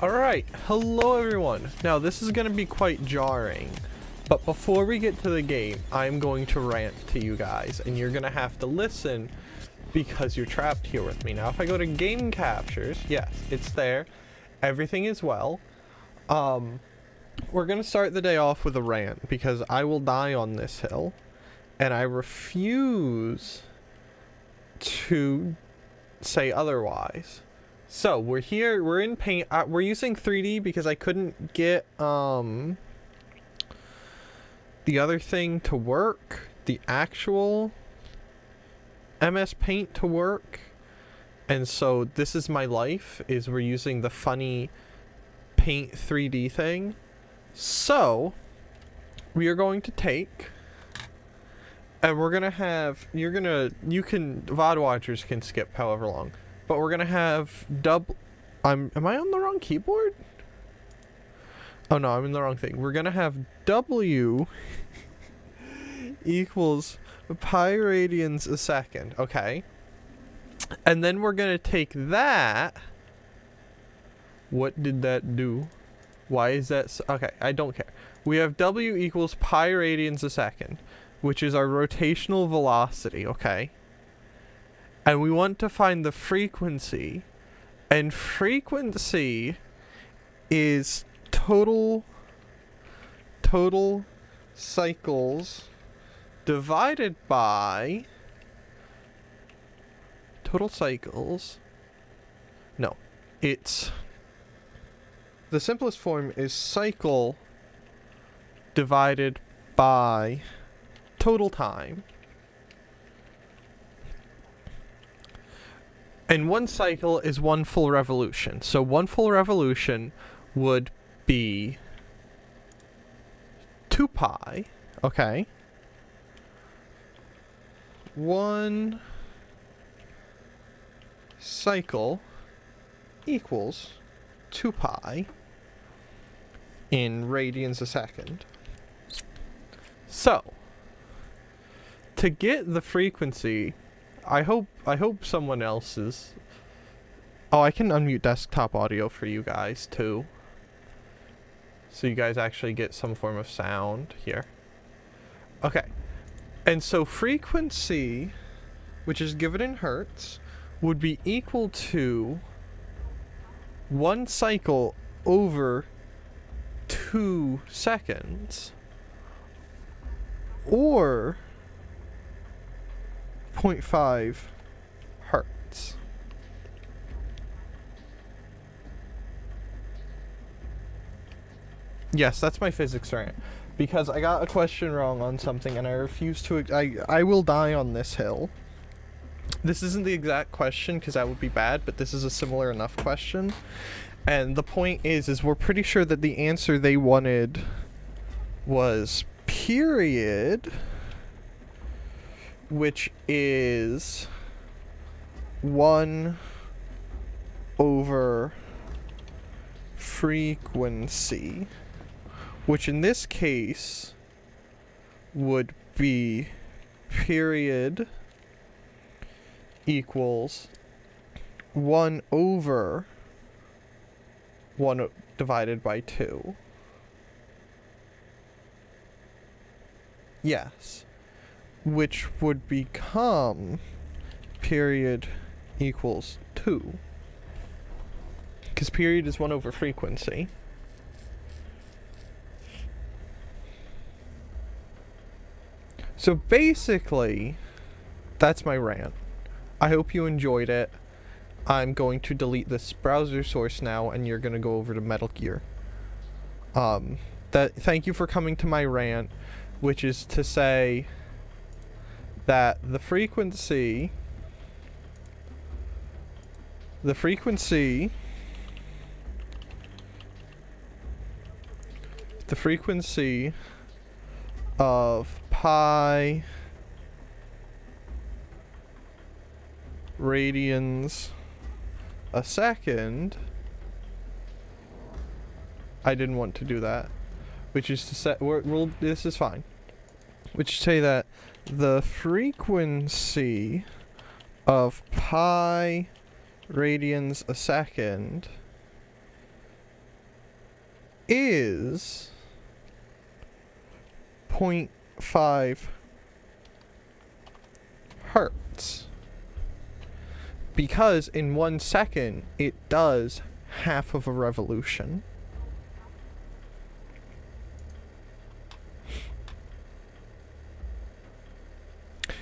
Alright, hello everyone. Now this is going to be quite jarring, but before we get to the game, I'm going to rant to you guys, and you're going to have to listen because you're trapped here with me. Now if I go to game captures, yes, it's there. Everything is well. We're going to start the day off with a rant because I will die on this hill, and I refuse to say otherwise. So we're here, we're in paint, we're using 3D because I couldn't get the other thing to work, the actual MS Paint to work, and so this is my life, is we're using the funny Paint 3D thing. So we are going to take, and we're gonna have, you can, VOD watchers can skip however long. But we're gonna have am I on the wrong keyboard? Oh no, I'm in the wrong thing. We're gonna have W equals pi radians a second, okay? And then we're gonna take that. What did that do? Why is that okay, I don't care. We have W equals pi radians a second, which is our rotational velocity, okay? And we want to find the frequency, and frequency is total cycles divided by total cycles. No, it's the simplest form is cycle divided by total time. And one cycle is one full revolution. So one full revolution would be 2 pi, okay? One cycle equals 2 pi in radians a second. So, to get the frequency, I hope someone else is. Oh, I can unmute desktop audio for you guys too, so you guys actually get some form of sound here. Okay, and so frequency, which is given in hertz, would be equal to 1 cycle over 2 seconds, or 0.5 hertz. Yes, that's my physics rant. Because I got a question wrong on something and I refuse to. I will die on this hill. This isn't the exact question because that would be bad, but this is a similar enough question. And the point is we're pretty sure that the answer they wanted was period, which is 1 over frequency, which in this case would be period equals 1 over 1 divided by 2. Yes. Which would become period equals 2. Because period is 1 over frequency. So basically, that's my rant. I hope you enjoyed it. I'm going to delete this browser source now, and you're going to go over to Metal Gear. Thank you for coming to my rant, which is to say that the frequency of pi radians a second, I didn't want to do that, which is to say, this is fine, which say that the frequency of pi radians a second is 0.5 hertz. Because in 1 second, it does half of a revolution.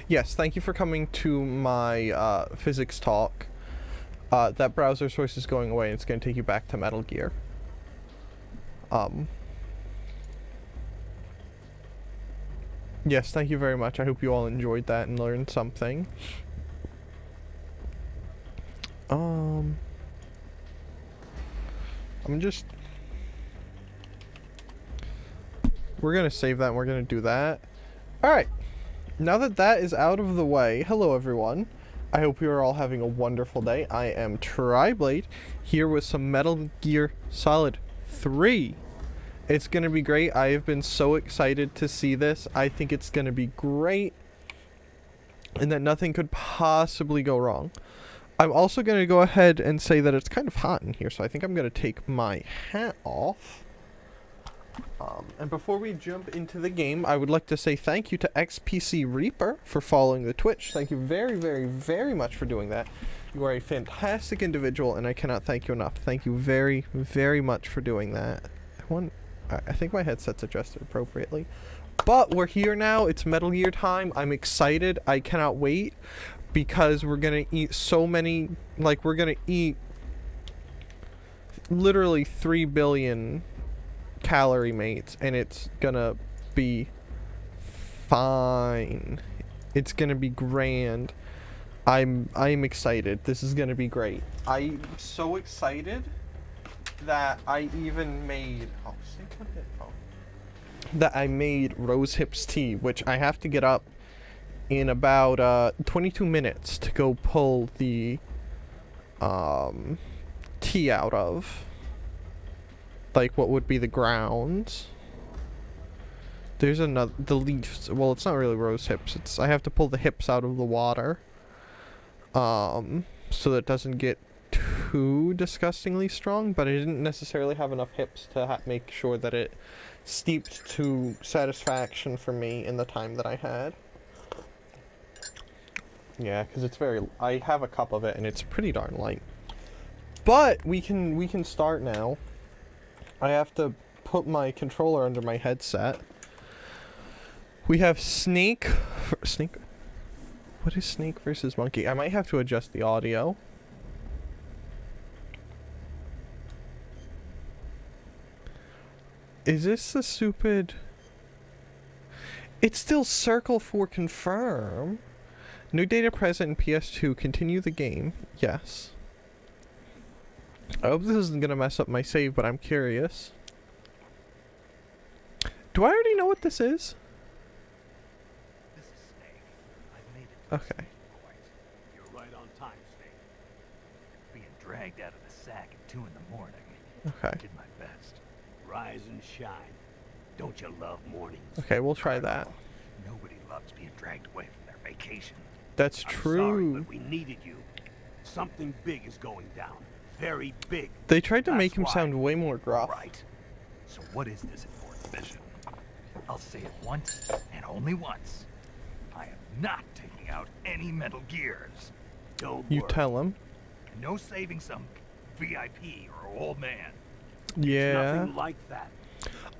Yes, thank you for coming to my physics talk. That browser source is going away and it's going to take you back to Metal Gear. Yes, thank you very much. I hope you all enjoyed that and learned something. We're gonna save that and we're gonna do that. Alright. Now that that is out of the way, hello everyone. I hope you are all having a wonderful day. I am Triblade, here with some Metal Gear Solid 3. It's going to be great. I have been so excited to see this. I think it's going to be great, and that nothing could possibly go wrong. I'm also going to go ahead and say that it's kind of hot in here, so I think I'm going to take my hat off. And before we jump into the game, I would like to say thank you to XPC Reaper for following the Twitch. Thank you very, very, very much for doing that. You are a fantastic individual, and I cannot thank you enough. Thank you very, very much for doing that. I think my headset's adjusted appropriately. But we're here now. It's Metal Gear time. I'm excited. I cannot wait, because we're going to eat so many... Like, we're going to eat literally 3 billion... calorie mates, and it's gonna be fine. It's gonna be grand. I'm excited. This is gonna be great. I'm so excited that I even made that I made Rose Hips tea, which I have to get up in about 22 minutes to go pull the tea out of. Like what would be the grounds. There's another, the leaves. Well, it's not really rose hips. I have to pull the hips out of the water. So that it doesn't get too disgustingly strong, but I didn't necessarily have enough hips to make sure that it steeped to satisfaction for me in the time that I had. Yeah, because it's I have a cup of it and it's pretty darn light. But we can start now. I have to put my controller under my headset. We have Snake. What is Snake versus Monkey? I might have to adjust the audio. Is this the stupid... It's still circle for confirm. New data present in PS2. Continue the game. Yes. I hope this isn't gonna mess up my save, but I'm curious. Do I already know what this is? This is Snake. I've made it. Okay. You're right on time, Snake. Being dragged out of the sack at 2 in the morning. Okay. I did my best. Rise and shine. Don't you love mornings? Okay, we'll try that. Nobody loves being dragged away from their vacation. That's I'm true. sorry, but we needed you. Something big is going down. Very big. They tried to That's make him why. sound way more gruff. Right. So what is this important mission? I'll say it once and only once. I am not taking out any Metal Gears. Don't You worry. tell him. No saving some VIP or old man. Yeah. Nothing like that.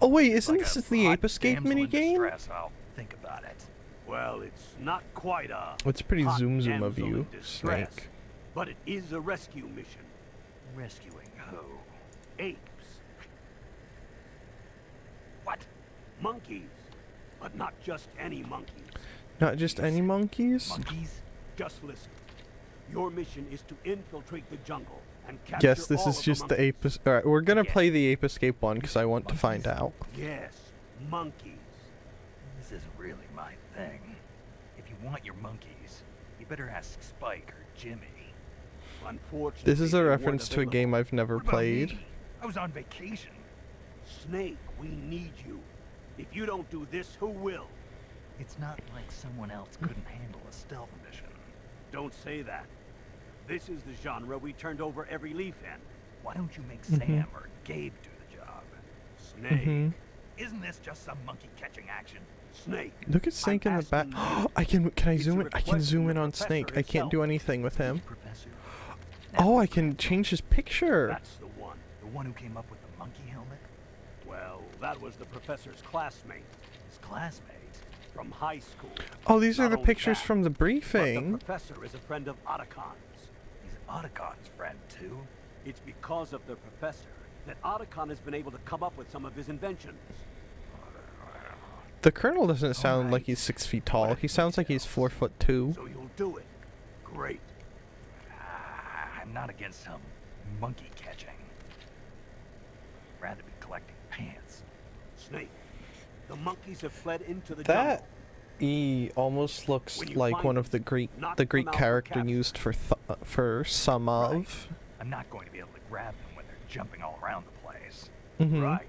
Oh wait, isn't Like this a the hot Ape Escape damsel in minigame? distress, I'll think about it. Well, it's not quite a It's pretty hot zoom of damsel you, in distress, Snake. but it is a rescue mission. Rescuing who? Apes. What? Monkeys. But not just any monkeys. Not just any monkeys? Monkeys? Just listen. Your mission is to infiltrate the jungle and capture Yes, this all is of just the the Ape... Alright, we're gonna Again. play the Ape Escape one because I want to find Monkeys? out. Yes, monkeys. This isn't really my thing. If you want your monkeys, you better ask Spike or Jimmy. Unfortunately, This is a they reference weren't to a game available. I've never What about played. me? I was on vacation. Snake, we need you. If you don't do this, who will? It's not like someone else couldn't handle a stealth mission. Don't say that. This is the genre we turned over every leaf in. Why don't you make Sam or Gabe do the job? Snake. Isn't this just some monkey catching action? Snake. Look at Snake in the back. Can I zoom in? I can zoom in on Snake. I can't do anything with him. Oh, I can change his picture. That's the one. The one who came up with the monkey helmet? Well, that was the professor's classmate. His classmate? From high school. Oh, these are Not the only pictures that, from the but briefing. the professor is a friend of Otacon's. He's Otacon's friend, too? It's because of the professor that Otacon has been able to come up with some of his inventions. The Colonel doesn't sound like he's 6 feet tall. He sounds like he's 4'2". So you'll do it. Great. I'm not against some monkey catching. Rather be collecting pants. Snake, the monkeys have fled into the jungle. That E almost looks like one of the Greek character used for some of. I'm not going to be able to grab them when they're jumping all around the place. Mm-hmm. Right.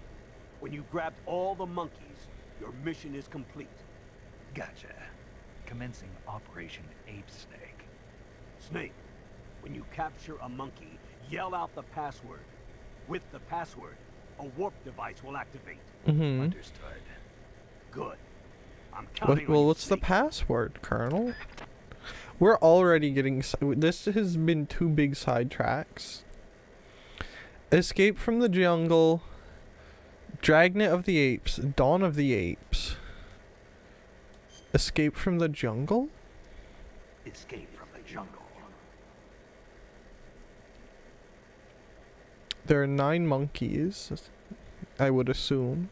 When you've grabbed all the monkeys, your mission is complete. Gotcha. Commencing Operation Ape Snake. Snake, when you capture a monkey, yell out the password. With the password, a warp device will activate. Mm-hmm. Understood. Good. I'm counting on Well, you, what's the Snake. password, Colonel? We're already getting... This has been 2 big sidetracks. Escape from the Jungle... Dragnet of the Apes, Dawn of the Apes. Escape from the Jungle? Escape from the jungle. There are 9 monkeys, I would assume.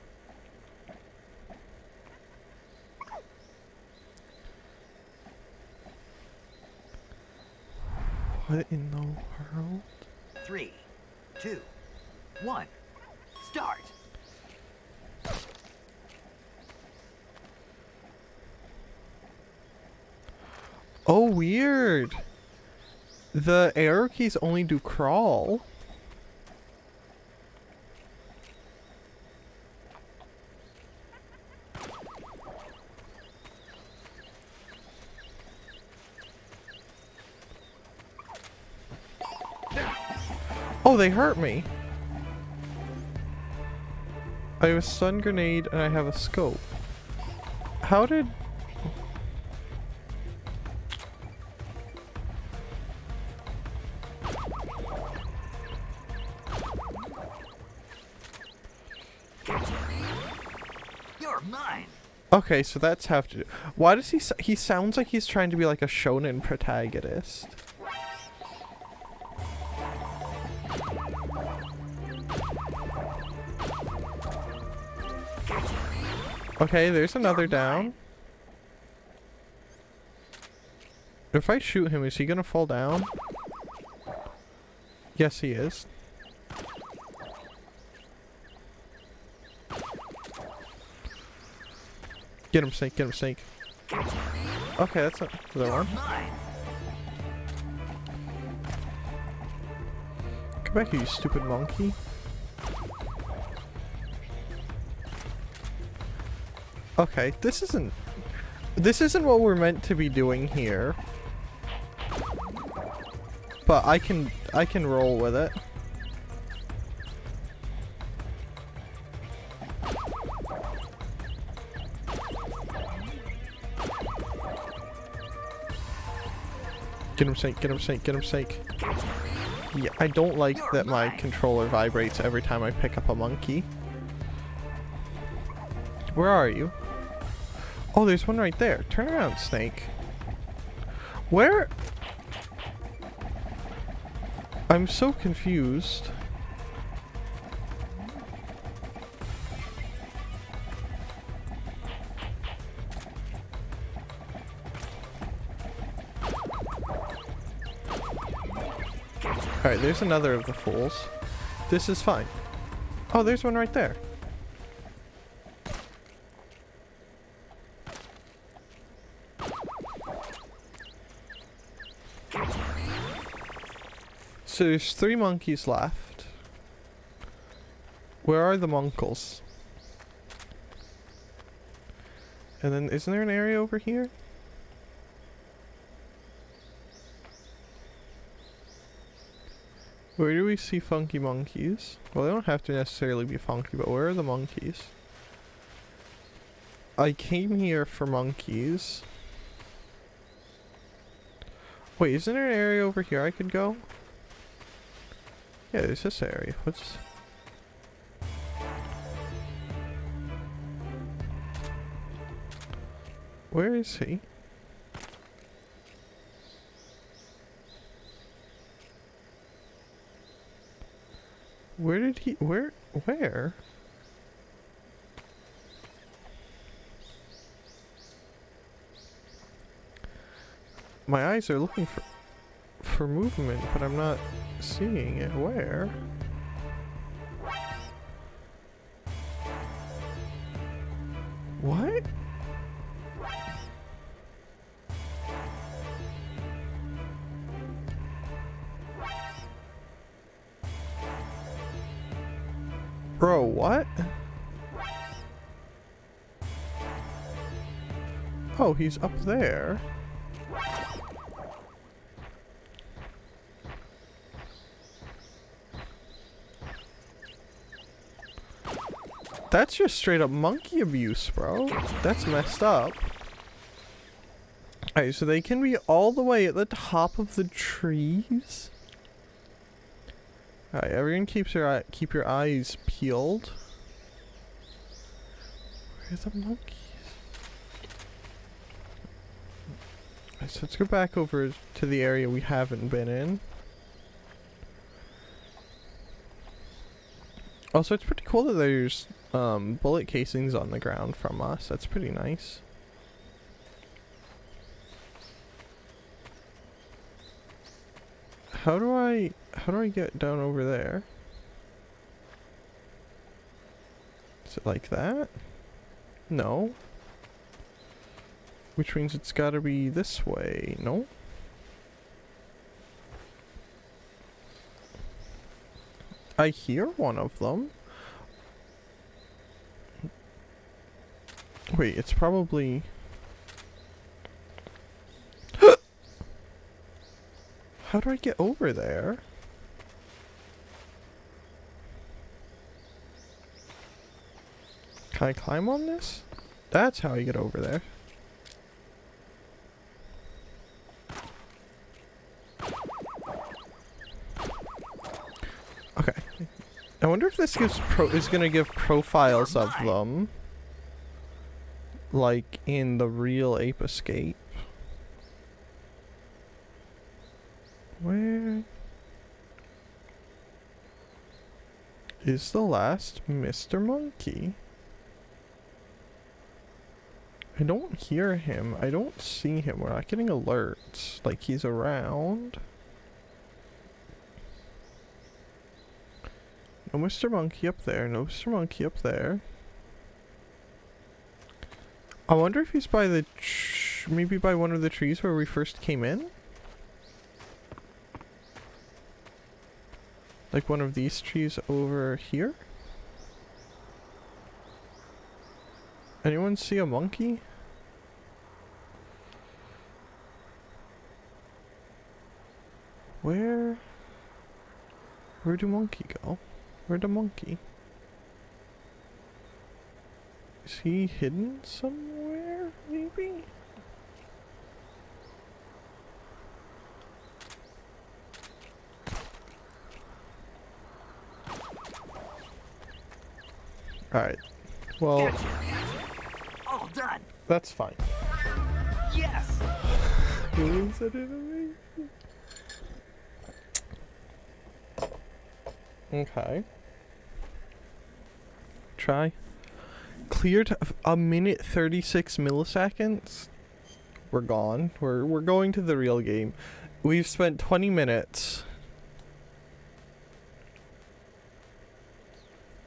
What in the world? 3, 2, 1. Start. Oh, weird. The arrow keys only do crawl. Oh, they hurt me. I have a stun grenade and I have a scope. How did... You're mine. Okay, so that's have to do. Why does he sounds like he's trying to be like a shonen protagonist. Okay, there's another down. If I shoot him, is he gonna fall down? Yes, he is. Get him, Snake, get him, Snake. Okay, that's the one. Come back here, you stupid monkey. Okay, this isn't what we're meant to be doing here. But I can roll with it. Get him, Snake, get him, Snake, get him, Snake. Yeah, I don't like that my controller vibrates every time I pick up a monkey. Where are you? Oh, there's one right there. Turn around, Snake. Where? I'm so confused. Alright, there's another of the fools. This is fine. Oh, there's one right there. So there's 3 monkeys left. Where are the monkles? And then isn't there an area over here? Where do we see funky monkeys? Well, they don't have to necessarily be funky, but where are the monkeys? I came here for monkeys. Wait, isn't there an area over here I could go? Yeah, there's this area. What's... Where is he? Where did he... Where? My eyes are looking for movement, but I'm not seeing it. Where? What? Bro, what? Oh, he's up there. That's just straight up monkey abuse, bro. That's messed up. Alright, so they can be all the way at the top of the trees. Alright, everyone keep your eyes peeled. Where's the monkeys? Alright, so let's go back over to the area we haven't been in. Also, it's pretty cool that there's bullet casings on the ground from us. That's pretty nice. How do I get down over there? Is it like that? No. Which means it's gotta be this way, no? I hear one of them. Wait, it's probably... How do I get over there? Can I climb on this? That's how I get over there. Okay. I wonder if this is gonna give profiles of them. Like in the real Ape Escape. Where is the last Mr. Monkey? I don't hear him. I don't see him. We're not getting alerts like he's around. No Mr. Monkey up there. No Mr. Monkey up there. I wonder if he's by the maybe by one of the trees where we first came in? Like one of these trees over here? Anyone see a monkey? Where'd the monkey go? Where'd the monkey? Is he hidden somewhere, maybe? Alright. Well, all done. That's fine. Yes. Isn't it amazing? Okay. Try. Cleared a minute 36 milliseconds. We're gone. We're going to the real game. We've spent 20 minutes.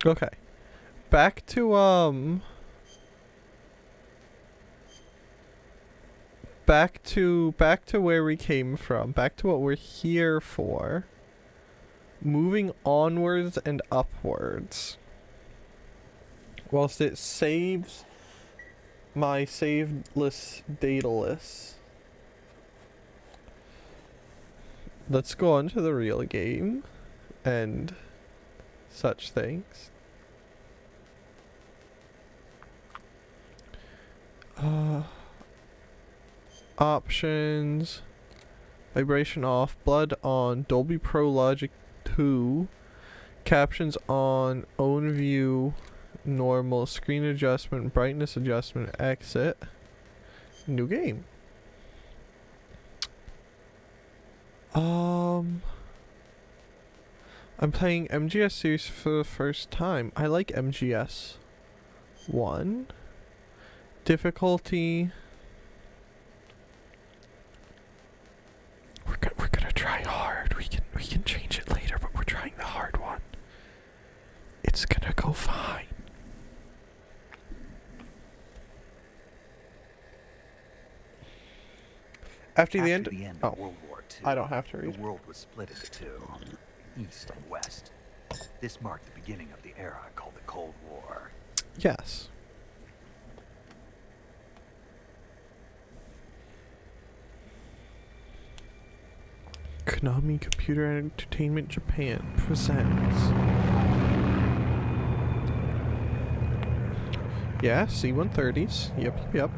Okay. Back to where we came from. Back to what we're here for. Moving onwards and upwards. Whilst it saves my saveless dataless. Let's go on to the real game. and such things. Options. Vibration off. Blood on. Dolby Pro Logic 2. Captions on. Own view. Normal. Screen adjustment. Brightness adjustment. Exit. New game. I'm playing MGS series for the first time. I like MGS 1. Difficulty. We're gonna try hard. We can change it later, but we're trying the hard one. It's gonna go fine. After the end of World War II, I don't have to read. The world was split into two, East and West. This marked the beginning of the era called the Cold War. Yes. Konami Computer Entertainment Japan presents. Yeah, C-130s. Yep.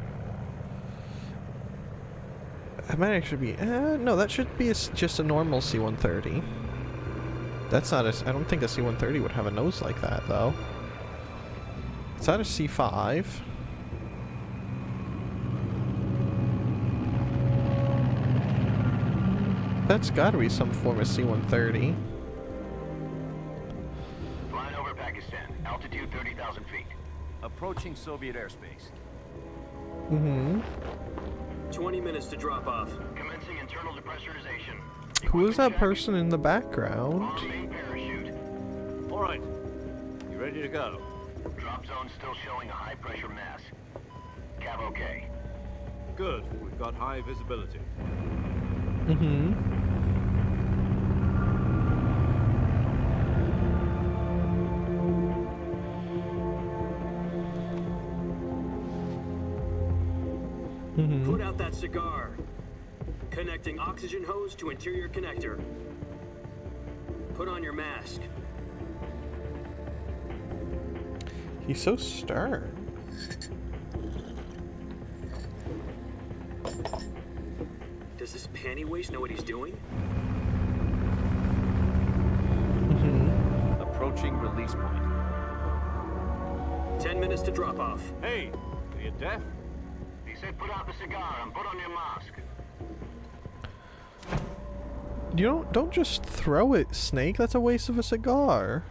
It might actually be... no, that should be just a normal C-130. That's not a... I don't think a C-130 would have a nose like that, though. Is that a C-5? That's gotta be some form of C-130. Flying over Pakistan. Altitude 30,000 feet. Approaching Soviet airspace. Mm-hmm. 20 minutes to drop off. Commencing internal depressurization. Who is that person in the background? On main parachute. All right. You ready to go? Drop zone still showing a high pressure mass. Cav okay. Good. We've got high visibility. Mm-hmm. Put out that cigar. Connecting oxygen hose to interior connector. Put on your mask. He's so stern. Does this panty waste know what he's doing? Mm-hmm. Approaching release point. 10 minutes to drop off. Hey, are you deaf? He said put out the cigar and put on your mask. You don't just throw it, Snake. That's a waste of a cigar.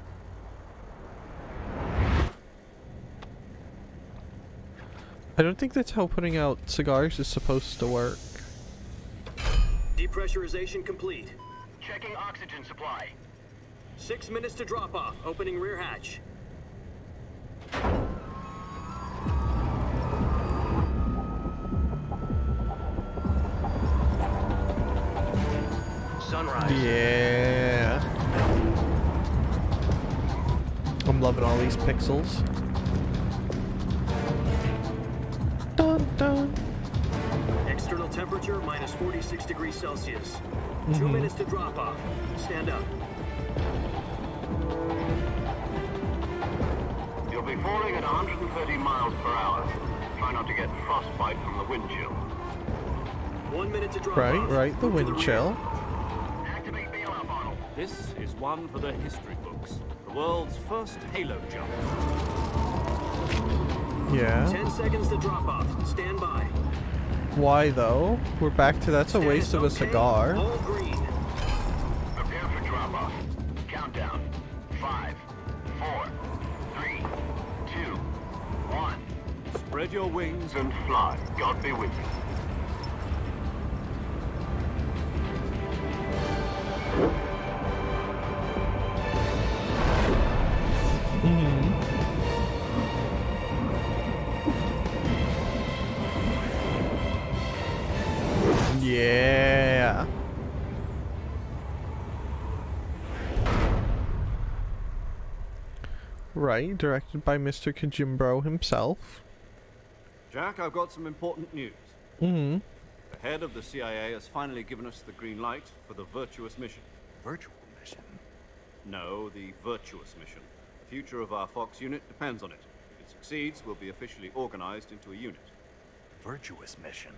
I don't think that's how putting out cigars is supposed to work. Depressurization complete. Checking oxygen supply. 6 minutes to drop off. Opening rear hatch. Sunrise. Yeah. I'm loving all these pixels. Dun dun. External temperature minus 46 degrees Celsius. 2 minutes to drop off. Stand up. You'll be falling at 130 miles per hour. Try not to get frostbite from the wind chill. 1 minute to drop off. Right, the Move to wind rear. chill. Activate bailout model. This is one for the history books. The world's first halo jump. Yeah. 10 seconds to drop off. Stand by. Why though? We're back to that's a waste of a Okay. cigar. All green. Prepare for drop off. Countdown. 5, 4, 3, 2, 1. Spread your wings And fly. God be with you. Yeah. Right, directed by Mr. Kajimbro himself. Jack, I've got some important news. Mm-hmm. The head of the CIA has finally given us the green light for the virtuous mission. Virtual mission. No, the virtuous mission. The future of our Fox unit depends on it. If it succeeds, we'll be officially organized into a unit. Virtuous mission.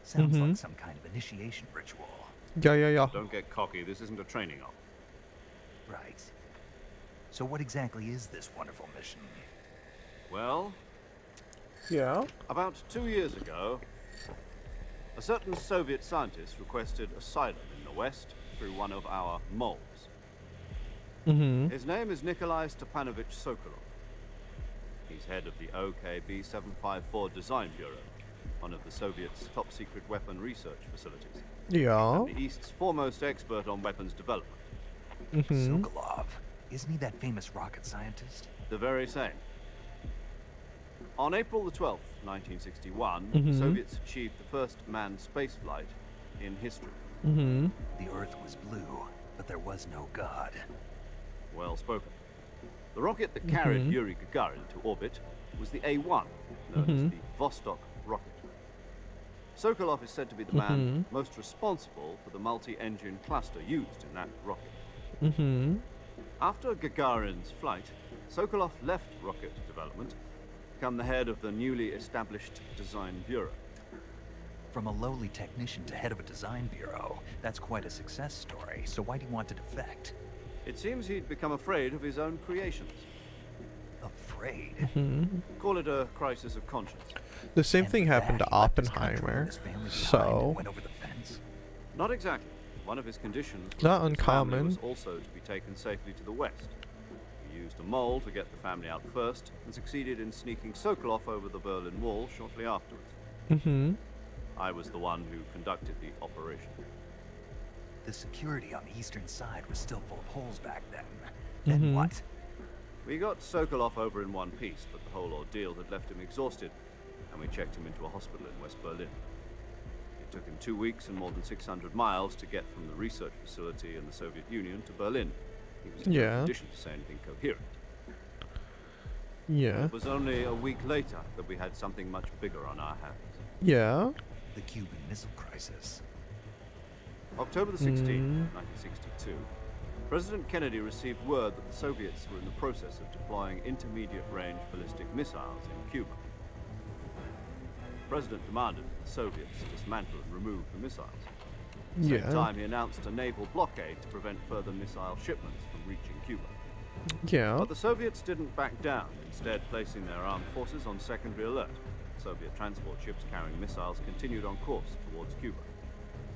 Sounds like some kind of initiation ritual. Yeah. Don't get cocky, this isn't a training op. Right. So what exactly is this wonderful mission? Well, Yeah. about 2 years ago, a certain Soviet scientist requested asylum in the West through one of our moles. His name is Nikolai Stepanovich Sokolov. He's head of the OKB 754 Design Bureau, one of the Soviets' top-secret weapon research facilities. Yeah. The East's foremost expert on weapons development. Sokolov. Isn't he that famous rocket scientist? The very same. On April the 12th, 1961, the Soviets achieved the first manned spaceflight in history. The Earth was blue, but there was no God. Well spoken. The rocket that carried Yuri Gagarin to orbit was the A-1, known as the Vostok rocket. Sokolov is said to be the man most responsible for the multi-engine cluster used in that rocket. After Gagarin's flight, Sokolov left rocket development to become the head of the newly established Design Bureau. From a lowly technician to head of a design bureau, that's quite a success story. So why do you want to defect? It seems he'd become afraid of his own creations. Afraid? Call it a crisis of conscience. The same And thing for happened that, to he left his country and Oppenheimer. his family behind and So, went over the fence. Not exactly. One of his conditions was Not that his family uncommon. was also to be taken safely to the west. He used a mole to get the family out first, and succeeded in sneaking Sokolov over the Berlin Wall shortly afterwards. I was the one who conducted the operation. The security on the eastern side was still full of holes back then. Then what? We got Sokolov over in one piece, but the whole ordeal had left him exhausted, and we checked him into a hospital in West Berlin. It took him 2 weeks and more than 600 miles to get from the research facility in the Soviet Union to Berlin. He was in no condition to say anything coherent. Yeah. It was only a week later that we had something much bigger on our hands. Yeah. The Cuban Missile Crisis. October the 16th, 1962, President Kennedy received word that the Soviets were in the process of deploying intermediate-range ballistic missiles in Cuba. The President demanded that the Soviets dismantle and remove the missiles. At the same Yeah. time, he announced a naval blockade to prevent further missile shipments from reaching Cuba. Yeah. But the Soviets didn't back down, instead placing their armed forces on secondary alert. Soviet transport ships carrying missiles continued on course towards Cuba.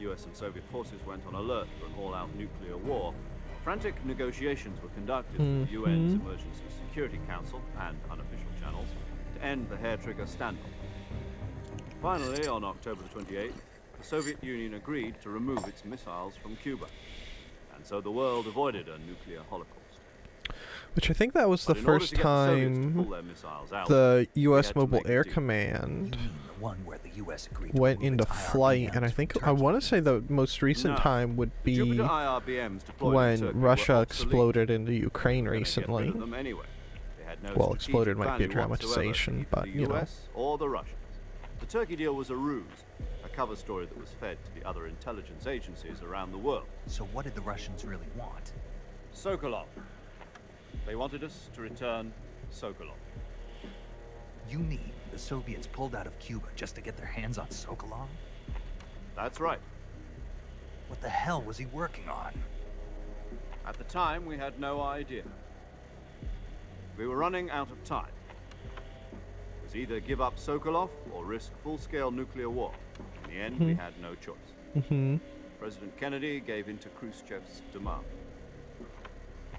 US and Soviet forces went on alert for an all-out nuclear war. Frantic negotiations were conducted with the UN's Emergency Security Council and unofficial channels to end the hair-trigger standoff. Finally, on October the 28th, the Soviet Union agreed to remove its missiles from Cuba. And so the world avoided a nuclear holocaust. Which I think that was the But in order first to get the Soviets to pull time their missiles out, the we U.S. had to Mobile make a Air deal. You Command mean the one where the U.S. agreed to went move into its flight, and I IRBMs think from I want to Turkey? say the most recent No. time would The Jupiter be IRBMs deployed in when Turkey were Russia obsolete. exploded into Ukraine We're gonna get rid recently. of them anyway. They had no Well, strategic exploded might be a value whatsoever, dramatization, either but, the you know. US or the Russians. The Turkey deal was a ruse, a cover story that was fed to the other intelligence agencies around the world. So what did the Russians really want? Sokolov. They wanted us to return Sokolov. You mean the Soviets pulled out of Cuba just to get their hands on Sokolov? That's right. What the hell was he working on? At the time, we had no idea. We were running out of time. It was either give up Sokolov or risk full-scale nuclear war. In the end, we had no choice. President Kennedy gave in to Khrushchev's demand.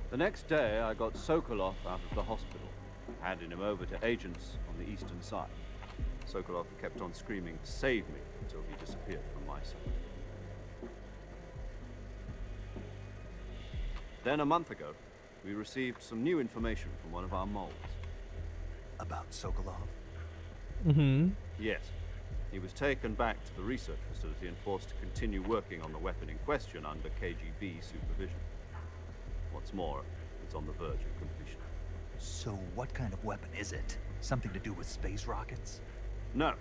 The next day, I got Sokolov out of the hospital, handing him over to agents on the eastern side. Sokolov kept on screaming, "Save me," until he disappeared from my sight. Then a month ago, we received some new information from one of our moles. About Sokolov? Yes. He was taken back to the research facility and forced to continue working on the weapon in question under KGB supervision. What's more, it's on the verge of completion. So what kind of weapon is it? Something to do with space rockets? No,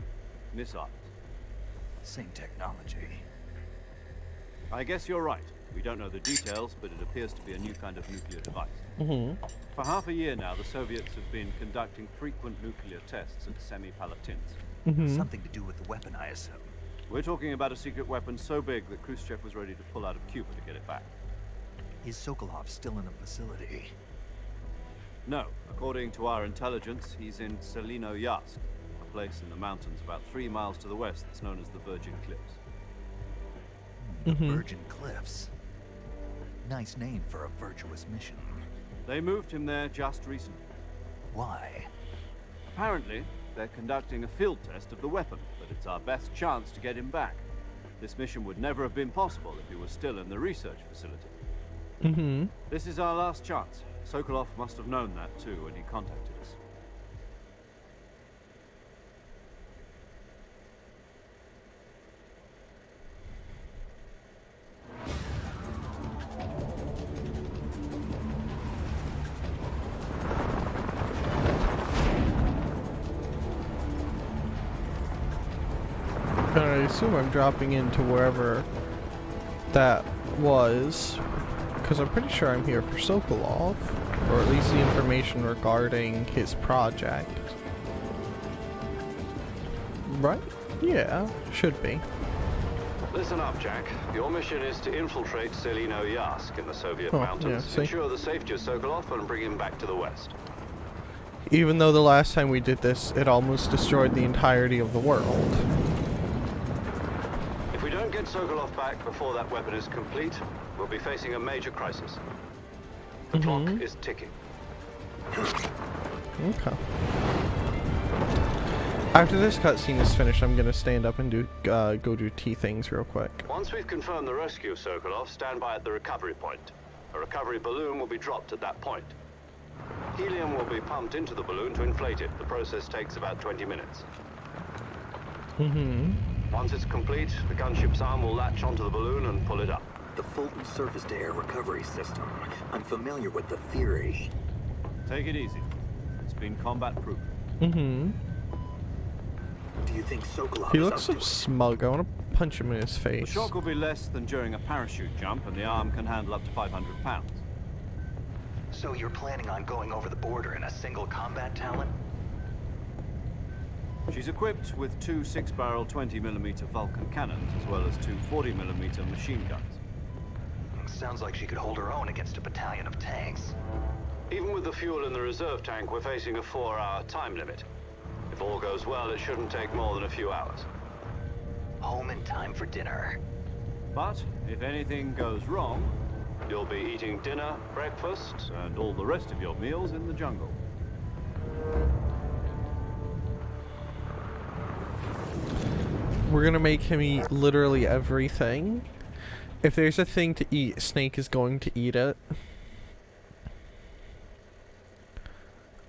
missiles. Same technology. I guess you're right. We don't know the details, but it appears to be a new kind of nuclear device. Mm-hmm. For half a year now, the Soviets have been conducting frequent nuclear tests at Semipalatinsk. Mm-hmm. Something to do with the weapon, I assume. We're talking about a secret weapon so big that Khrushchev was ready to pull out of Cuba to get it back. Is Sokolov still in the facility? No, according to our intelligence, he's in Selino-Yarsk, a place in the mountains about 3 miles to the west that's known as the Virgin Cliffs. The Virgin Cliffs. Nice name for a virtuous mission. They moved him there just recently. Why? Apparently, they're conducting a field test of the weapon, but it's our best chance to get him back. This mission would never have been possible if he was still in the research facility. Mm-hmm. This is our last chance. Sokolov must have known that too when he contacted us. I assume I'm dropping into wherever that was, because I'm pretty sure I'm here for Sokolov, or at least the information regarding his project. Right? Yeah, should be. Listen up, Jack. Your mission is to infiltrate Selino-Yarsk in the Soviet mountains, yeah, ensure the safety of Sokolov, and bring him back to the west. Even though the last time we did this, it almost destroyed the entirety of the world. If we don't get Sokolov back before that weapon is complete, we'll be facing a major crisis. The clock is ticking. Okay. After this cutscene is finished, I'm gonna stand up and do go do tea things real quick. Once we've confirmed the rescue of Sokolov, stand by at the recovery point. A recovery balloon will be dropped at that point. Helium will be pumped into the balloon to inflate it. The process takes about 20 minutes. Once it's complete, the gunship's arm will latch onto the balloon and pull it up. The Fulton surface-to-air recovery system. I'm familiar with the theory. Take it easy. It's been combat-proof. Do you think Sokolov He is looks up so to it? smug. I want to punch him in his The face. shock will be less than during a parachute jump, and the arm can handle up to 500 pounds. So you're planning on going over the border in a single combat talent? She's equipped with 2 6-barrel 20mm Vulcan cannons, as well as 2 40mm machine guns. Sounds like she could hold her own against a battalion of tanks. Even with the fuel in the reserve tank, we're facing a 4-hour time limit. If all goes well, it shouldn't take more than a few hours. Home in time for dinner. But if anything goes wrong, You'll be eating dinner, breakfast, and all the rest of your meals in the jungle. We're gonna make him eat literally everything. If there's a thing to eat, Snake is going to eat it.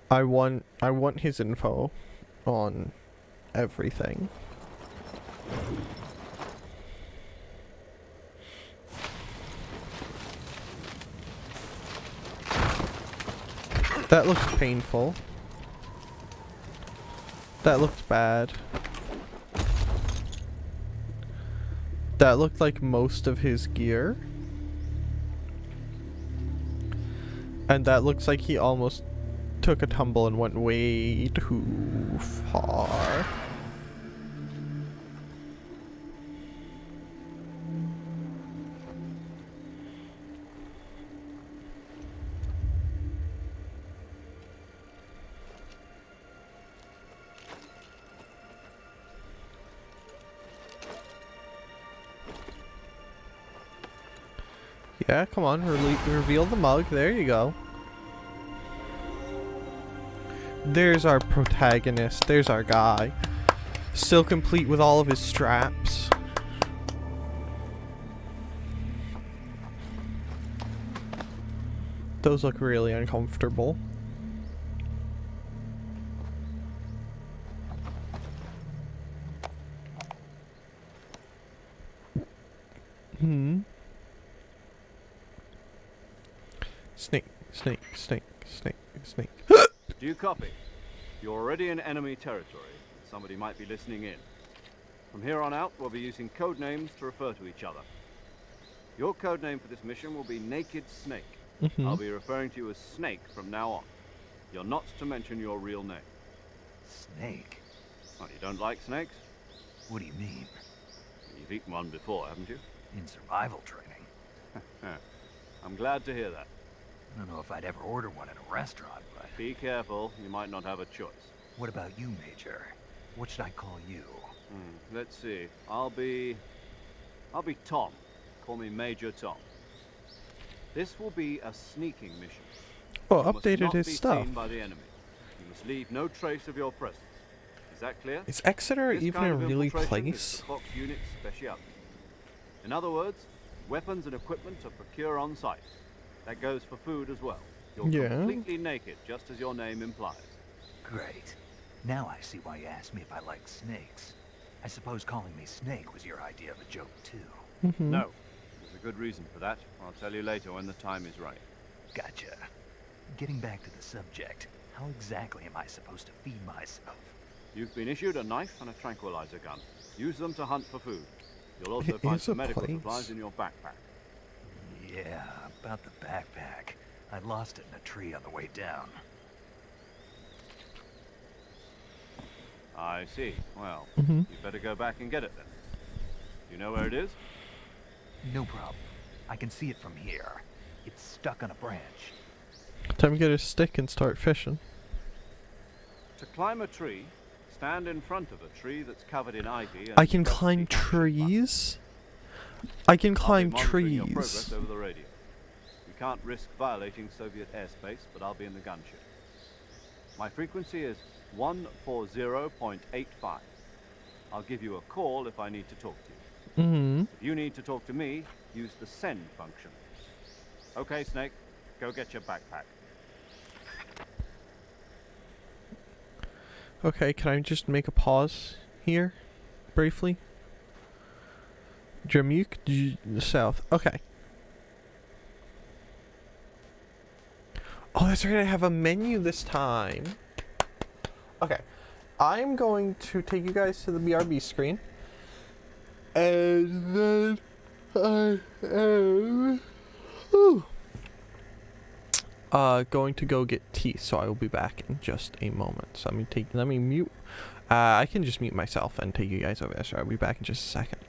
I want his info on everything. That looks painful. That looked bad. That looked like most of his gear. And that looks like he almost took a tumble and went way too far. Yeah, come on, reveal the mug. There you go. There's our protagonist. There's our guy. Still complete with all of his straps. Those look really uncomfortable. Snake, snake, snake, snake, snake. Do you copy? You're already in enemy territory. Somebody might be listening in. From here on out, we'll be using code names to refer to each other. Your code name for this mission will be Naked Snake. Mm-hmm. I'll be referring to you as Snake from now on. You're not to mention your real name. Snake? Well, you don't like snakes? What do you mean? You've eaten one before, haven't you? In survival training? I'm glad to hear that. I don't know if I'd ever order one at a restaurant, but... Be careful, you might not have a choice. What about you, Major? What should I call you? Let's see. I'll be Tom. Call me Major Tom. This will be a sneaking mission. Oh, You must updated not his be stuff. seen by the enemy. You must leave no trace of your presence. Is that clear? Is Exeter This even kind a of really infiltration is place? the Fox unit's speciality. In other words, weapons and equipment are procured on site. That goes for food as well. You're Yeah. completely naked, just as your name implies. Great. Now I see why you asked me if I like snakes. I suppose calling me Snake was your idea of a joke, too. Mm-hmm. No, there's a good reason for that. I'll tell you later when the time is right. Gotcha. Getting back to the subject, how exactly am I supposed to feed myself? You've been issued a knife and a tranquilizer gun. Use them to hunt for food. You'll also It find is a some medical place. supplies in your backpack. Yeah, about the backpack. I lost it in a tree on the way down. I see. Well, Mm-hmm. you'd better go back and get it then. You know where it is? No problem. I can see it from here. It's stuck on a branch. Time to get a stick and start fishing. To climb a tree, stand in front of a tree that's covered in ivy and I can press the climb action button. trees? I can I'll be climb monitoring your progress trees. over the radio. We can't risk violating Soviet airspace, but I'll be in the gunship. My frequency is 140.85. I'll give you a call if I need to talk to you. Mm-hmm. If you need to talk to me, use the send function. Okay, Snake, go get your backpack. Okay, can I just make a pause here? Briefly? Jamuk, south. Okay. Oh, that's right, I have a menu this time. Okay. I'm going to take you guys to the BRB screen. And then I am going to go get tea, so I will be back in just a moment. So let me mute. I can just mute myself and take you guys over there, so I'll be back in just a second.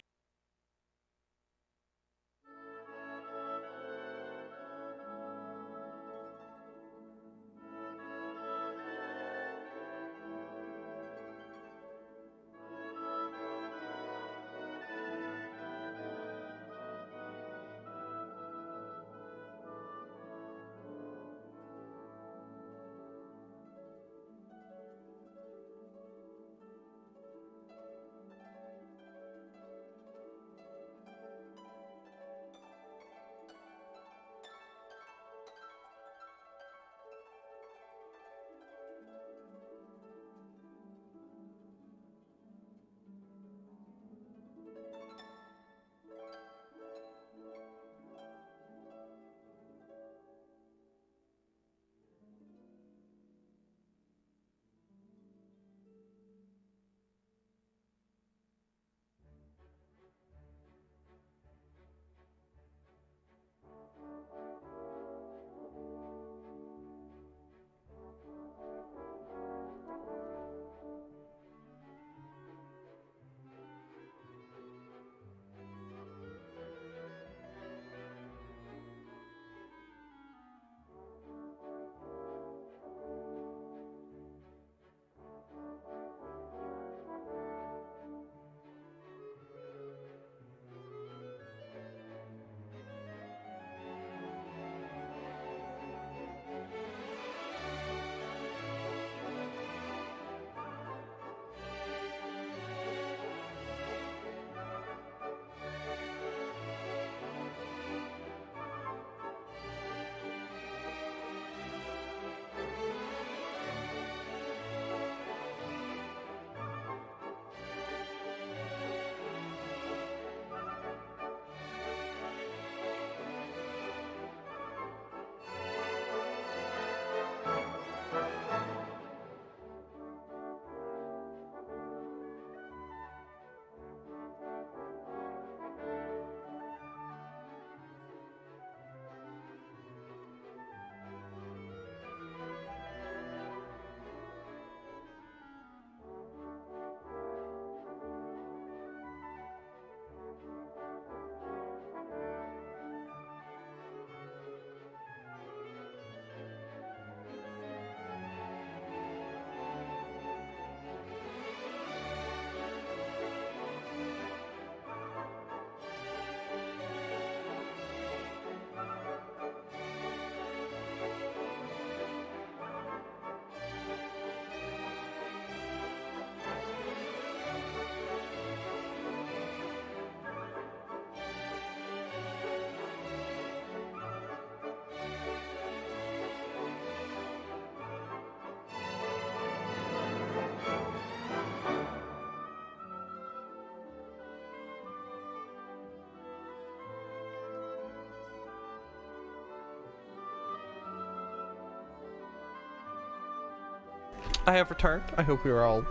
I have returned. I hope we were all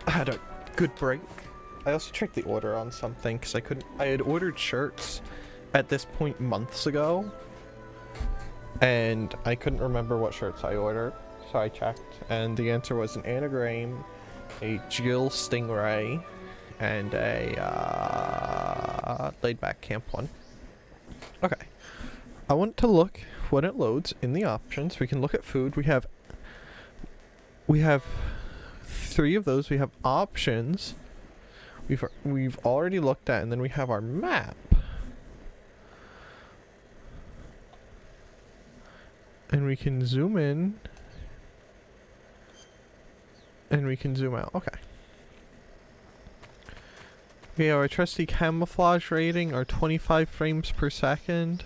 had a good break. I also checked the order on something because I had ordered shirts at this point months ago, and I couldn't remember what shirts I ordered, so I checked, and the answer was an anagram, a Jill Stingray, and a laid back camp one. Okay, I want to look when it loads in the options. We can look at food. We have 3 of those. We have options. We've already looked at, and then we have our map. And we can zoom in. And we can zoom out. Okay. We have our trusty camouflage rating, our 25 frames per second.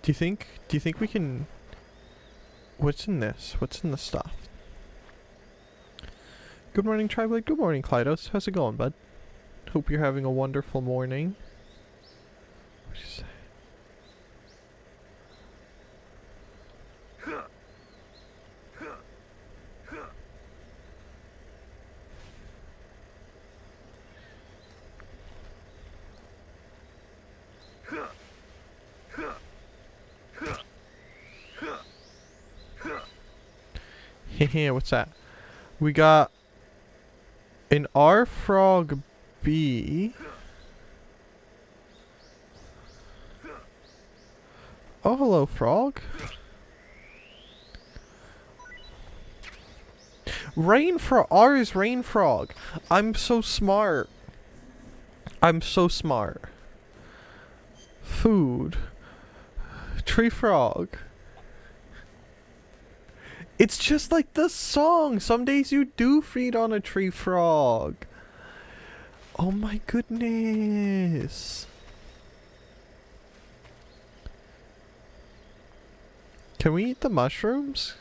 Do you think we can... What's in this? What's in the stuff? Good morning, Triblade. Good morning, Klydos. How's it going, bud? Hope you're having a wonderful morning. What did you say? Hehe, what's that? We got an R Frog B. Oh, hello, frog. Rain Frog. R is Rain Frog. I'm so smart. I'm so smart. Food. Tree Frog. It's just like the song. Some days you do feed on a tree frog. Oh my goodness. Can we eat the mushrooms?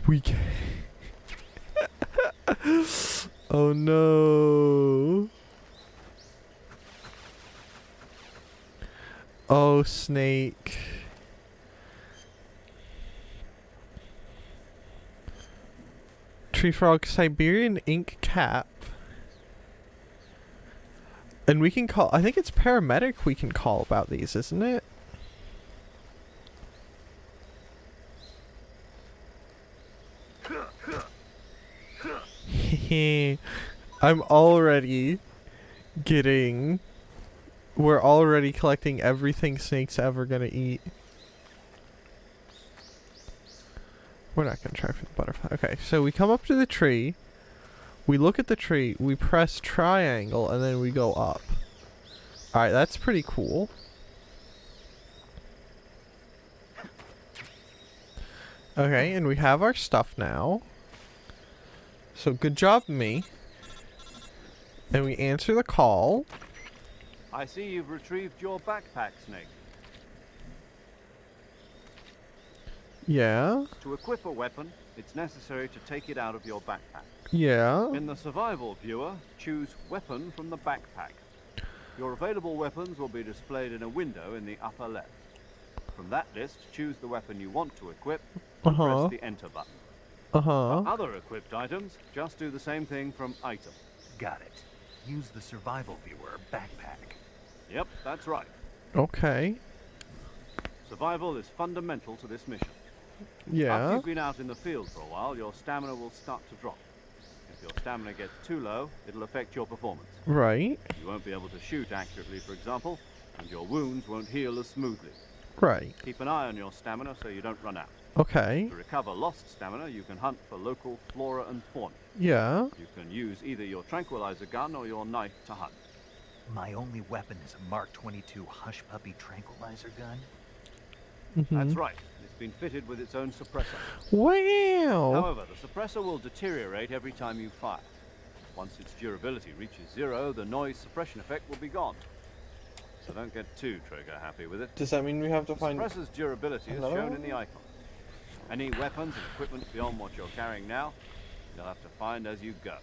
We can. Oh no. Oh, snake. Tree frog, Siberian ink cap. And we can call, I think it's paramedic we can call about these, isn't it? I'm already getting... We're already collecting everything Snake's ever gonna eat. We're not gonna try for the butterfly. Okay, so we come up to the tree. We look at the tree. We press triangle, and then we go up. Alright, that's pretty cool. Okay, and we have our stuff now. So good job, me. And we answer the call. I see you've retrieved your backpack, Snake. Yeah. To equip a weapon, it's necessary to take it out of your backpack. Yeah. In the survival viewer, choose weapon from the backpack. Your available weapons will be displayed in a window in the upper left. From that list, choose the weapon you want to equip and press the enter button. For other equipped items, just do the same thing from item. Got it. Use the survival viewer backpack. Yep, that's right. Okay. Survival is fundamental to this mission. Yeah. After you've been out in the field for a while, your stamina will start to drop. If your stamina gets too low, it'll affect your performance. Right. You won't be able to shoot accurately, for example, and your wounds won't heal as smoothly. Right. Keep an eye on your stamina so you don't run out. Okay. To recover lost stamina, you can hunt for local flora and fauna. Yeah. You can use either your tranquilizer gun or your knife to hunt. My only weapon is a Mark 22 Hush Puppy tranquilizer gun. That's right. It's been fitted with its own suppressor. Wow. However, the suppressor will deteriorate every time you fire. Once its durability reaches 0, the noise suppression effect will be gone. So don't get too trigger happy with it. Does that mean we have to The find... suppressor's durability is shown in the icon. Any weapons and equipment beyond what you're carrying now, you'll have to find as you go.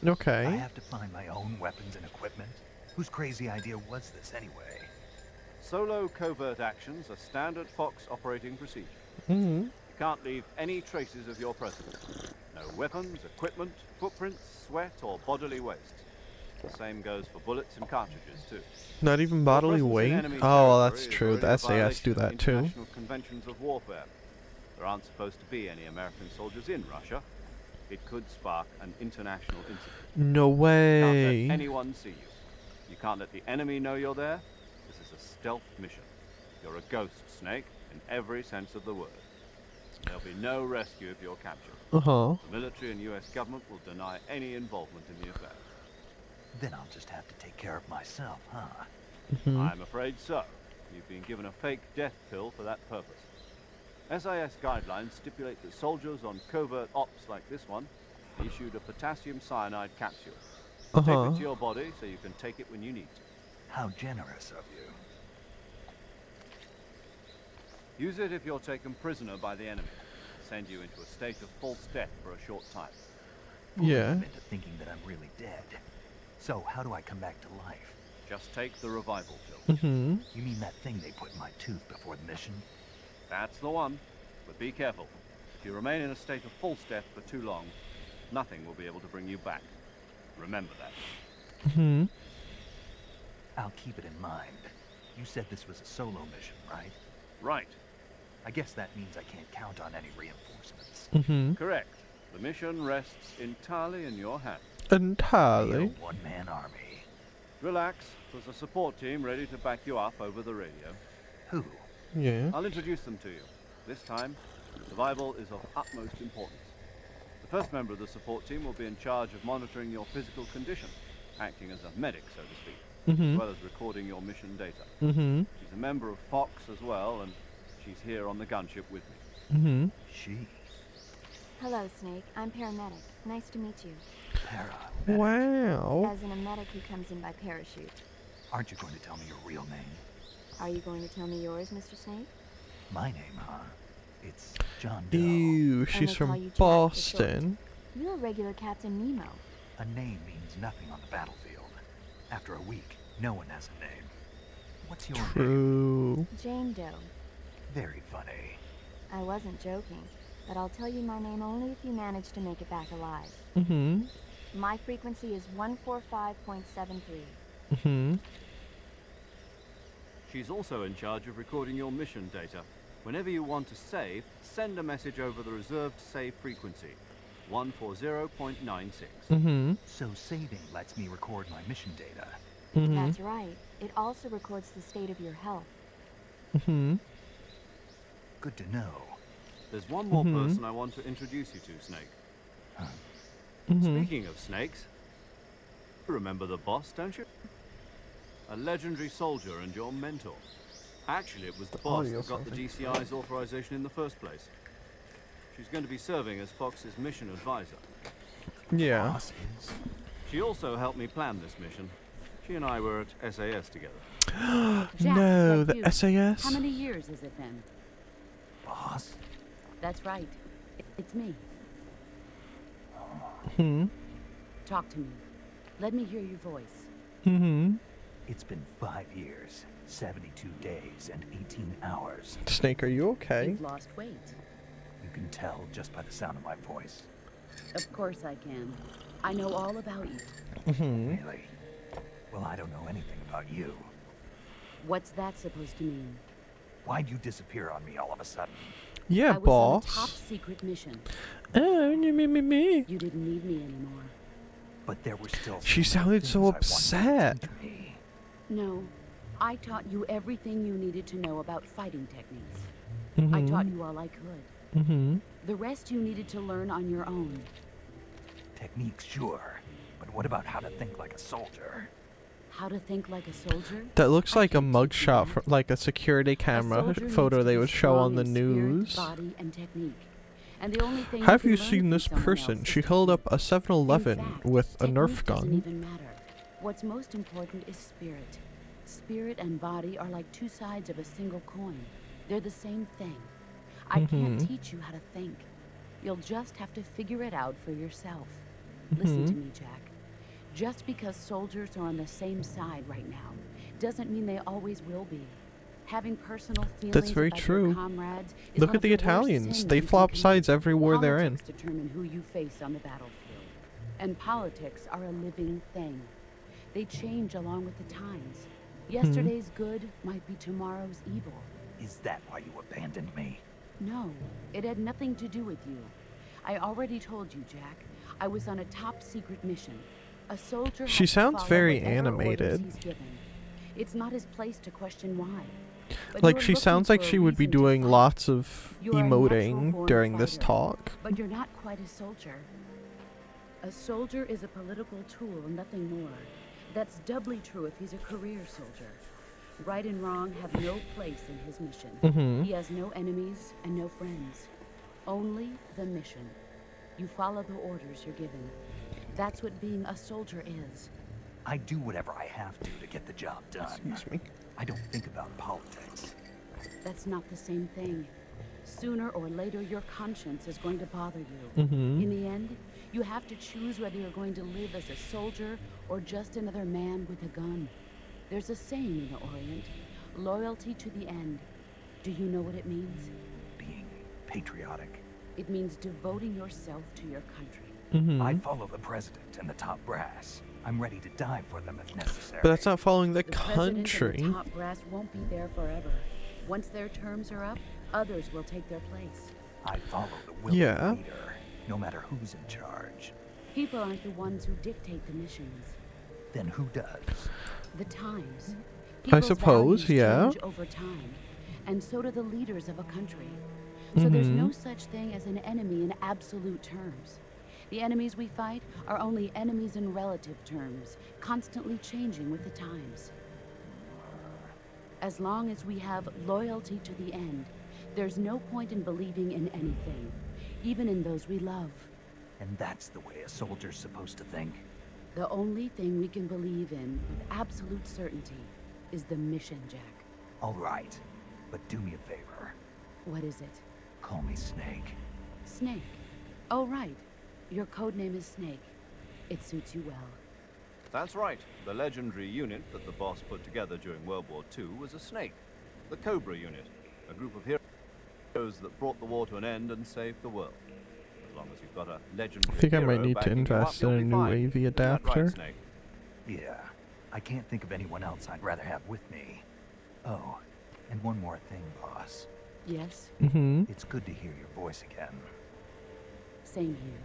Okay. I have to find my own weapons and equipment. Whose crazy idea was this anyway? Solo covert actions are standard Fox operating procedure. Mm-hmm. You can't leave any traces of your presence. No weapons, equipment, footprints, sweat, or bodily waste. The same goes for bullets and cartridges, too. Not even Your bodily presence in weight? enemy Oh, well, territory that's is true. already The a SAS do violation of that too. International conventions of warfare. There aren't supposed to be any American soldiers in Russia. It could spark an international incident. No You can't way. let anyone see you. You can't let the enemy know you're there. This is a stealth mission. You're a ghost, Snake, in every sense of the word. There'll be no rescue if you're captured. Uh-huh. The military and US government will deny any involvement in the affair. Then I'll just have to take care of myself, huh? Mm-hmm. I'm afraid so. You've been given a fake death pill for that purpose. SAS guidelines stipulate that soldiers on covert ops like this one are issued a potassium cyanide capsule. Tape Uh-huh. it to your body so you can take it when you need to. How generous of you. Use it if you're taken prisoner by the enemy. Send you into a state of false death for a short time. Yeah. I'm into thinking that I'm really dead. So how do I come back to life? Just take the revival pill. Mm-hmm. You mean that thing they put in my tooth before the mission? That's the one. But be careful. If you remain in a state of false death for too long, nothing will be able to bring you back. Remember that. Mm-hmm. I'll keep it in mind. You said this was a solo mission, right? Right. I guess that means I can't count on any reinforcements. Mm-hmm. Correct. The mission rests entirely in your hands. Entirely. A one-man army. Relax. There's a support team ready to back you up over the radio. Who? Yeah. I'll introduce them to you. This time, survival is of utmost importance. The first member of the support team will be in charge of monitoring your physical condition, acting as a medic, so to speak, Mm-hmm. as well as recording your mission data. Mm-hmm. She's a member of Fox as well, and she's here on the gunship with me. Mm-hmm. She. Hello, Snake. I'm paramedic. Nice to meet you. Para. Wow. As in a medic who comes in by parachute. Aren't you going to tell me your real name? Are you going to tell me yours, Mr. Snake? My name, huh? It's John Doe. Ew, she's they call from you Jack for short. Boston. You're regular Captain Nemo. A name means nothing on the battlefield. After a week, no one has a name. What's your name? True. Jane Doe. Very funny. I wasn't joking, but I'll tell you my name only if you manage to make it back alive. Mm-hmm. My frequency is 145.73. Mm-hmm. She's also in charge of recording your mission data. Whenever you want to save, send a message over the reserved save frequency, 140.96. Mm-hmm. So saving lets me record my mission data. Mm-hmm. That's right. It also records the state of your health. Mm-hmm. Good to know. There's one more Mhm. person I want to introduce you to, Snake. Mm-hmm. Speaking of snakes, you remember the boss, don't you? A legendary soldier and your mentor. Actually, it was the boss audio that got the DCI's authorization in the first place. She's going to be serving as Fox's mission advisor. Yeah. Boss is She also helped me plan this mission. She and I were at SAS together. Jack, No, is that the you? SAS. How many years is it then? boss. That's right. It's me. Hmm. Talk to me. Let me hear your voice. Mm-hmm. It's been 5 years, 72 days, and 18 hours. Snake, are you okay? You've lost weight. You can tell just by the sound of my voice. Of course I can. I know all about you. Mm-hmm. Really? Well, I don't know anything about you. What's that supposed to mean? Why'd you disappear on me all of a sudden? Yeah, I was on a top boss. secret mission. Oh, me. You didn't need me anymore. But there were still She so sounded many so things I wanted you to upset. teach me. No. I taught you everything you needed to know about fighting techniques. Mm-hmm. I taught you all I could. Mm-hmm. The rest you needed to learn on your own. Techniques, sure. But what about how to think like a soldier? How to think like a soldier? That looks I like a can't teach you mugshot, that. for, like a security A camera soldier photo needs to they be would show strong on the in spirit, news. body, and technique. And the only thing Have can you learn seen from this someone person? else She is held up technique. a 7-Eleven In fact, with a Nerf technique doesn't gun. even matter. What's most important is spirit. Spirit and body are like two sides of a single coin. They're the same thing. I can't Mhm. teach you how to think. You'll just have to figure it out for yourself. Listen to Mhm. me, Jack. Just because soldiers are on the same side right now doesn't mean they always will be. Having personal feelings That's very about true. your comrades is Look one at of the worst Italians. sins They you can flop commit. sides every war they're in. Politics determine who you face on the battlefield. And politics are a living thing. They change along with the times. Yesterday's good might be tomorrow's evil. Is that why you abandoned me? No, it had nothing to do with you. I already told you, Jack. I was on a top secret mission. A soldier She has to sounds follow very whatever orders animated. he's given. It's not his place to question why. But Like, you're she looking sounds like for a she would be reason to doing fight. lots of You are a emoting natural-born during this fighter, talk. But you're not quite a soldier. A soldier is a political tool, nothing more. That's doubly true if he's a career soldier. Right and wrong have no place in his mission. He has no enemies and no friends. Only the mission. You follow the orders you're given. That's what being a soldier is. I do whatever I have to get the job done. Excuse me. I don't think about politics. That's not the same thing. Sooner or later, your conscience is going to bother you. In the end, you have to choose whether you're going to live as a soldier or just another man with a gun. There's a saying in the Orient, loyalty to the end. Do you know what it means? Being patriotic. It means devoting yourself to your country. I follow the president and the top brass. I'm ready to die for them if necessary. But that's not following the president country. and the top brass won't be there forever. Once their terms are up, others will take their place. I follow the will Yeah. of the leader, no matter who's in charge. People aren't the ones who dictate the missions. Then who does? The times. I People's suppose, values yeah. change over time, and so do the leaders of a country. So there's no such thing as an enemy in absolute terms. The enemies we fight are only enemies in relative terms, constantly changing with the times. As long as we have loyalty to the end, there's no point in believing in anything, even in those we love. And that's the way a soldier's supposed to think. The only thing we can believe in with absolute certainty is the mission, Jack. All right, but do me a favor. What is it? Call me Snake. Snake. Oh, right. Your code name is Snake. It suits you well. That's right. The legendary unit that the boss put together during World War II was a snake. The Cobra unit. A group of heroes that brought the war to an end and saved the world. As long as you've got a legendary I think I hero might need to backing you up, invest in you'll a be new fine. AV Isn't that adapter. right, Snake? Yeah, I can't think of anyone else I'd rather have with me. Oh, and one more thing, boss. Yes? It's good to hear your voice again. Same here.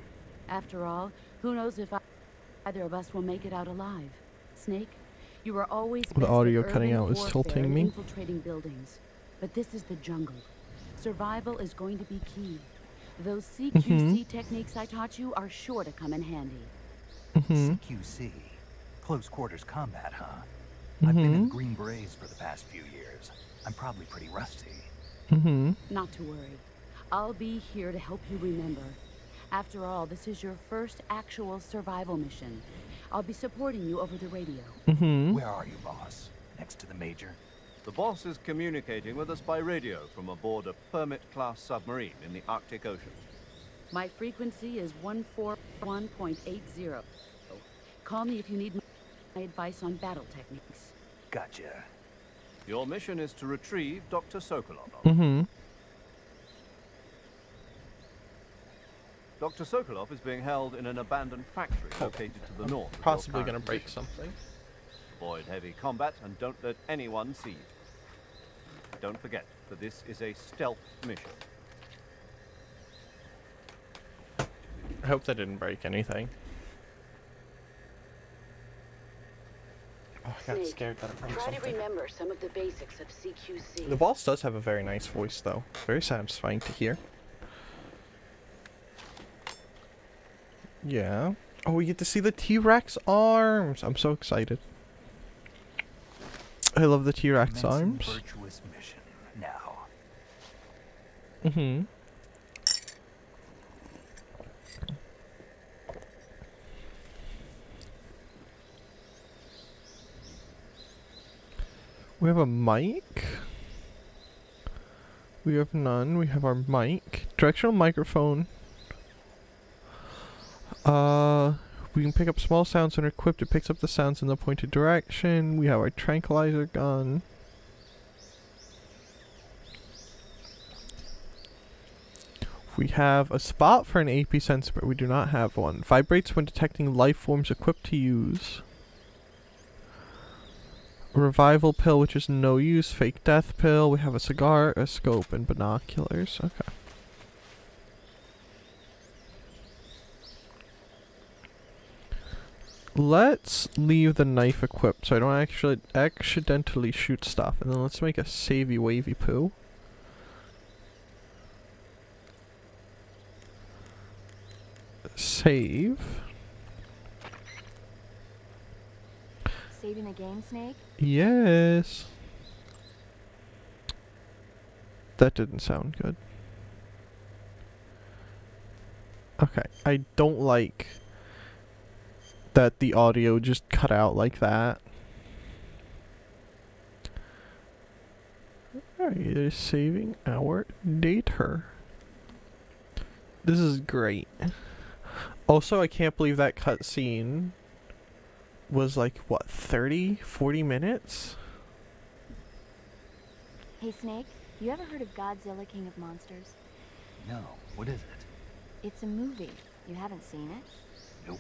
After all, who knows if either of us will make it out alive. Snake, you were always The best audio at cutting urban out is warfare tilting and me. infiltrating buildings. But this is the jungle. Survival is going to be key. Those CQC techniques I taught you are sure to come in handy. CQC. Close quarters combat, huh? I've been in the Green Berets for the past few years. I'm probably pretty rusty. Not to worry. I'll be here to help you remember. After all, this is your first actual survival mission. I'll be supporting you over the radio. Where are you, boss? Next to the major? The boss is communicating with us by radio from aboard a Permit-class submarine in the Arctic Ocean. My frequency is 141.80. Call me if you need my advice on battle techniques. Gotcha. Your mission is to retrieve Dr. Sokolov. Dr. Sokolov is being held in an abandoned factory located to the north. of your Possibly current gonna break position. something. Avoid heavy combat and don't let anyone see you. Don't forget that this is a stealth mission. I hope that didn't break anything. Oh, I got scared that it broke Try to something. remember some of the basics of CQC. The boss does have a very nice voice, though. Very satisfying to hear. Yeah. Oh, we get to see the T-Rex arms. I'm so excited. I love the T-Rex Commencing arms. virtuous mission now. We have a mic. We have none. We have our mic. Directional microphone. We can pick up small sounds when equipped. It picks up the sounds in the pointed direction. We have our tranquilizer gun. We have a spot for an AP sensor, but we do not have one. Vibrates when detecting life forms equipped to use. Revival pill, which is no use. Fake death pill. We have a cigar, a scope, and binoculars. Okay. Let's leave the knife equipped so I don't actually accidentally shoot stuff. And then let's make a savey wavy poo. Save. Saving the game, Snake? Yes. That didn't sound good. Okay, I don't like that the audio just cut out like that. Alright, it is saving our data. This is great. Also, I can't believe that cutscene was like, what, 30, 40 minutes? Hey, Snake, you ever heard of Godzilla, King of Monsters? No, what is it? It's a movie. You haven't seen it? Nope.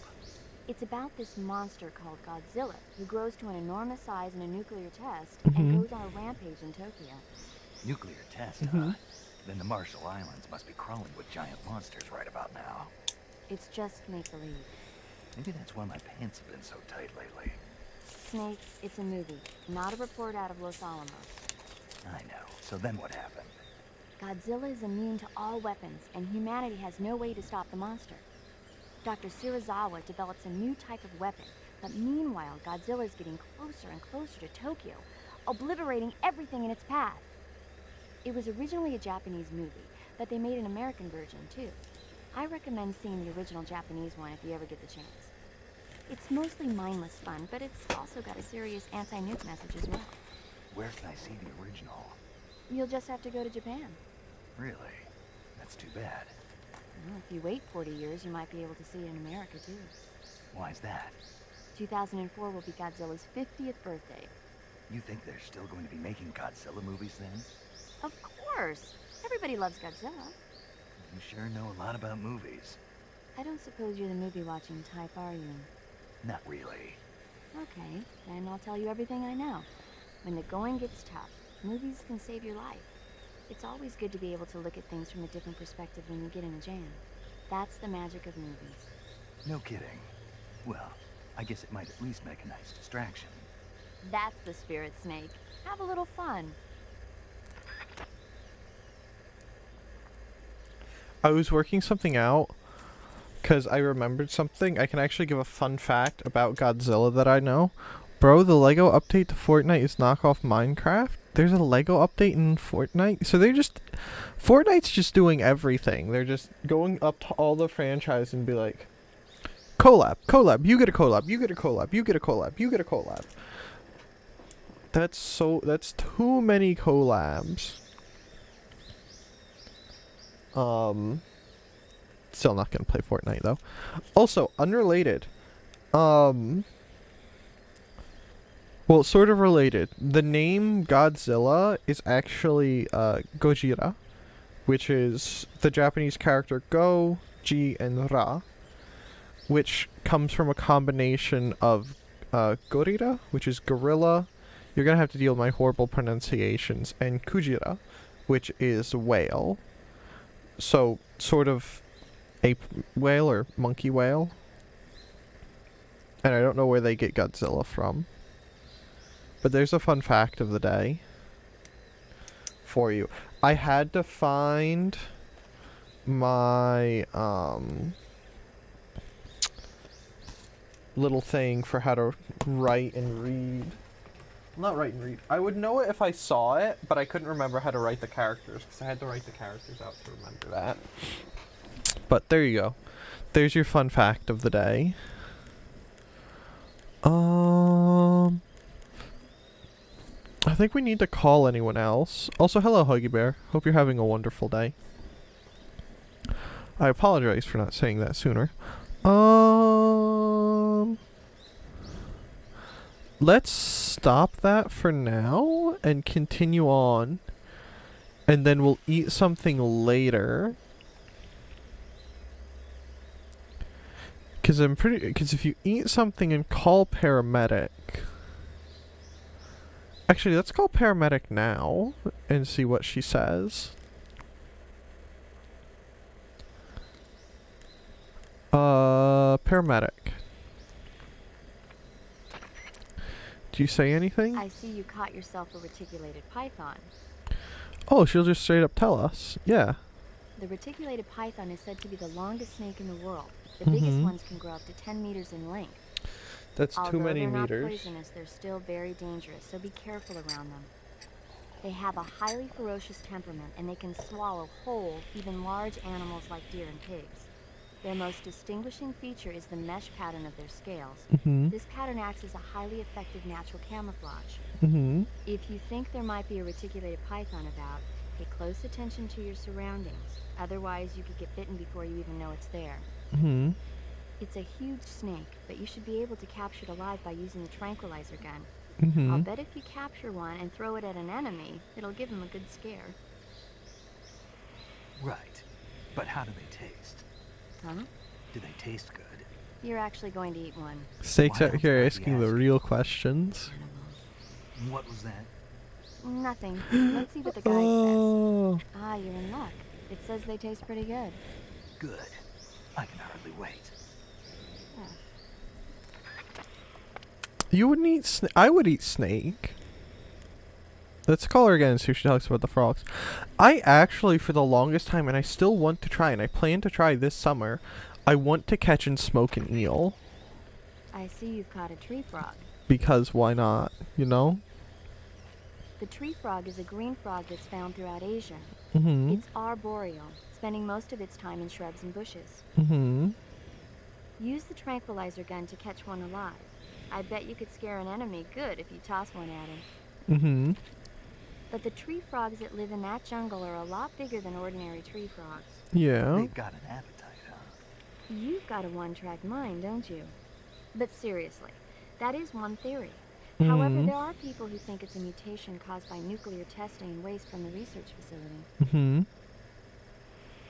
It's about this monster called Godzilla, who grows to an enormous size in a nuclear test Mhm. and goes on a rampage in Tokyo. Nuclear test, huh? Then the Marshall Islands must be crawling with giant monsters right about now. It's just make-believe. Maybe that's why my pants have been so tight lately. Snake, it's a movie, not a report out of Los Alamos. I know. So then what happened? Godzilla is immune to all weapons, and humanity has no way to stop the monster. Dr. Shirazawa develops a new type of weapon, but meanwhile, Godzilla is getting closer and closer to Tokyo, obliterating everything in its path. It was originally a Japanese movie, but they made an American version too. I recommend seeing the original Japanese one if you ever get the chance. It's mostly mindless fun, but it's also got a serious anti-nuke message as well. Where can I see the original? You'll just have to go to Japan. Really? That's too bad. Well, if you wait 40 years, you might be able to see it in America too. Why's that? 2004 will be Godzilla's 50th birthday. You think they're still going to be making Godzilla movies then? Of course! Everybody loves Godzilla. You sure know a lot about movies. I don't suppose you're the movie-watching type, are you? Not really. Okay, then I'll tell you everything I know. When the going gets tough, movies can save your life. It's always good to be able to look at things from a different perspective when you get in a jam. That's the magic of movies. No kidding. Well, I guess it might at least make a nice distraction. That's the spirit, Snake. Have a little fun. I was working something out because I remembered something. I can actually give a fun fact about Godzilla that I know. Bro, the Lego update to Fortnite is knockoff Minecraft. There's a Lego update in Fortnite. So Fortnite's just doing everything. They're just going up to all the franchise and be like, collab, you get a collab, you get a collab, you get a collab, you get a collab. That's too many collabs. Still not gonna play Fortnite though. Also, unrelated. Well, sort of related. The name Godzilla is actually Gojira, which is the Japanese character Go, Ji, and Ra, which comes from a combination of Gorira, which is gorilla. You're gonna have to deal with my horrible pronunciations, and Kujira, which is whale. So, sort of ape whale or monkey whale. And I don't know where they get Godzilla from. But there's a fun fact of the day for you. I had to find my little thing for how to write and read. Not write and read. I would know it if I saw it, but I couldn't remember how to write the characters because I had to write the characters out to remember that. But there you go. There's your fun fact of the day. I think we need to call anyone else. Also, hello, Huggy Bear. Hope you're having a wonderful day. I apologize for not saying that sooner. let's stop that for now and continue on. And then we'll eat something later. Because if you eat something and call paramedic. Actually, let's call paramedic now and see what she says. Paramedic. Do you say anything? I see you caught yourself a reticulated python. Oh, she'll just straight up tell us. Yeah. The reticulated python is said to be the longest snake in the world. The biggest ones can grow up to 10 meters in length. That's too many Although meters. they're not poisonous, they're still very dangerous, so be careful around them. They have a highly ferocious temperament, and they can swallow whole, even large animals like deer and pigs. Their most distinguishing feature is the mesh pattern of their scales. This pattern acts as a highly effective natural camouflage. If you think there might be a reticulated python about, pay close attention to your surroundings. Otherwise, you could get bitten before you even know it's there. It's a huge snake, but you should be able to capture it alive by using the tranquilizer gun. I'll bet if you capture one and throw it at an enemy, it'll give them a good scare. Right. But how do they taste? Huh? Do they taste good? You're actually going to eat one. Snake's Why out else here would I asking be the asking? real questions. What was that? Nothing. Let's see what the guide Oh. says. Ah, you're in luck. It says they taste pretty good. Good. I can hardly wait. You wouldn't eat snake. I would eat snake. Let's call her again and see if she talks about the frogs. I actually, for the longest time, and I still want to try, and I plan to try this summer, I want to catch and smoke an eel. I see you've caught a tree frog. Because why not, you know? The tree frog is a green frog that's found throughout Asia. Mm-hmm. It's arboreal, spending most of its time in shrubs and bushes. Mm-hmm. Use the tranquilizer gun to catch one alive. I bet you could scare an enemy good if you toss one at him. Mm-hmm. But the tree frogs that live in that jungle are a lot bigger than ordinary tree frogs. Yeah. They've got an appetite, huh? You've got a one-track mind, don't you? But seriously, that is one theory. Mhm. However, there are people who think it's a mutation caused by nuclear testing and waste from the research facility. Mm-hmm.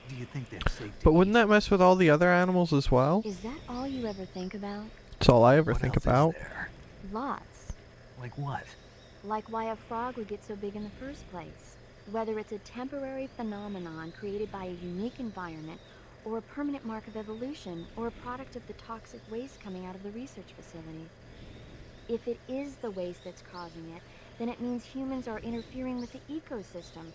Do you think they're safe to But wouldn't eat? that mess with all the other animals as well? Is that all you ever think about? That's all I ever What think else about. Is there? Lots. Like what? Like why a frog would get so big in the first place. Whether it's a temporary phenomenon created by a unique environment, or a permanent mark of evolution, or a product of the toxic waste coming out of the research facility. If it is the waste that's causing it, then it means humans are interfering with the ecosystem.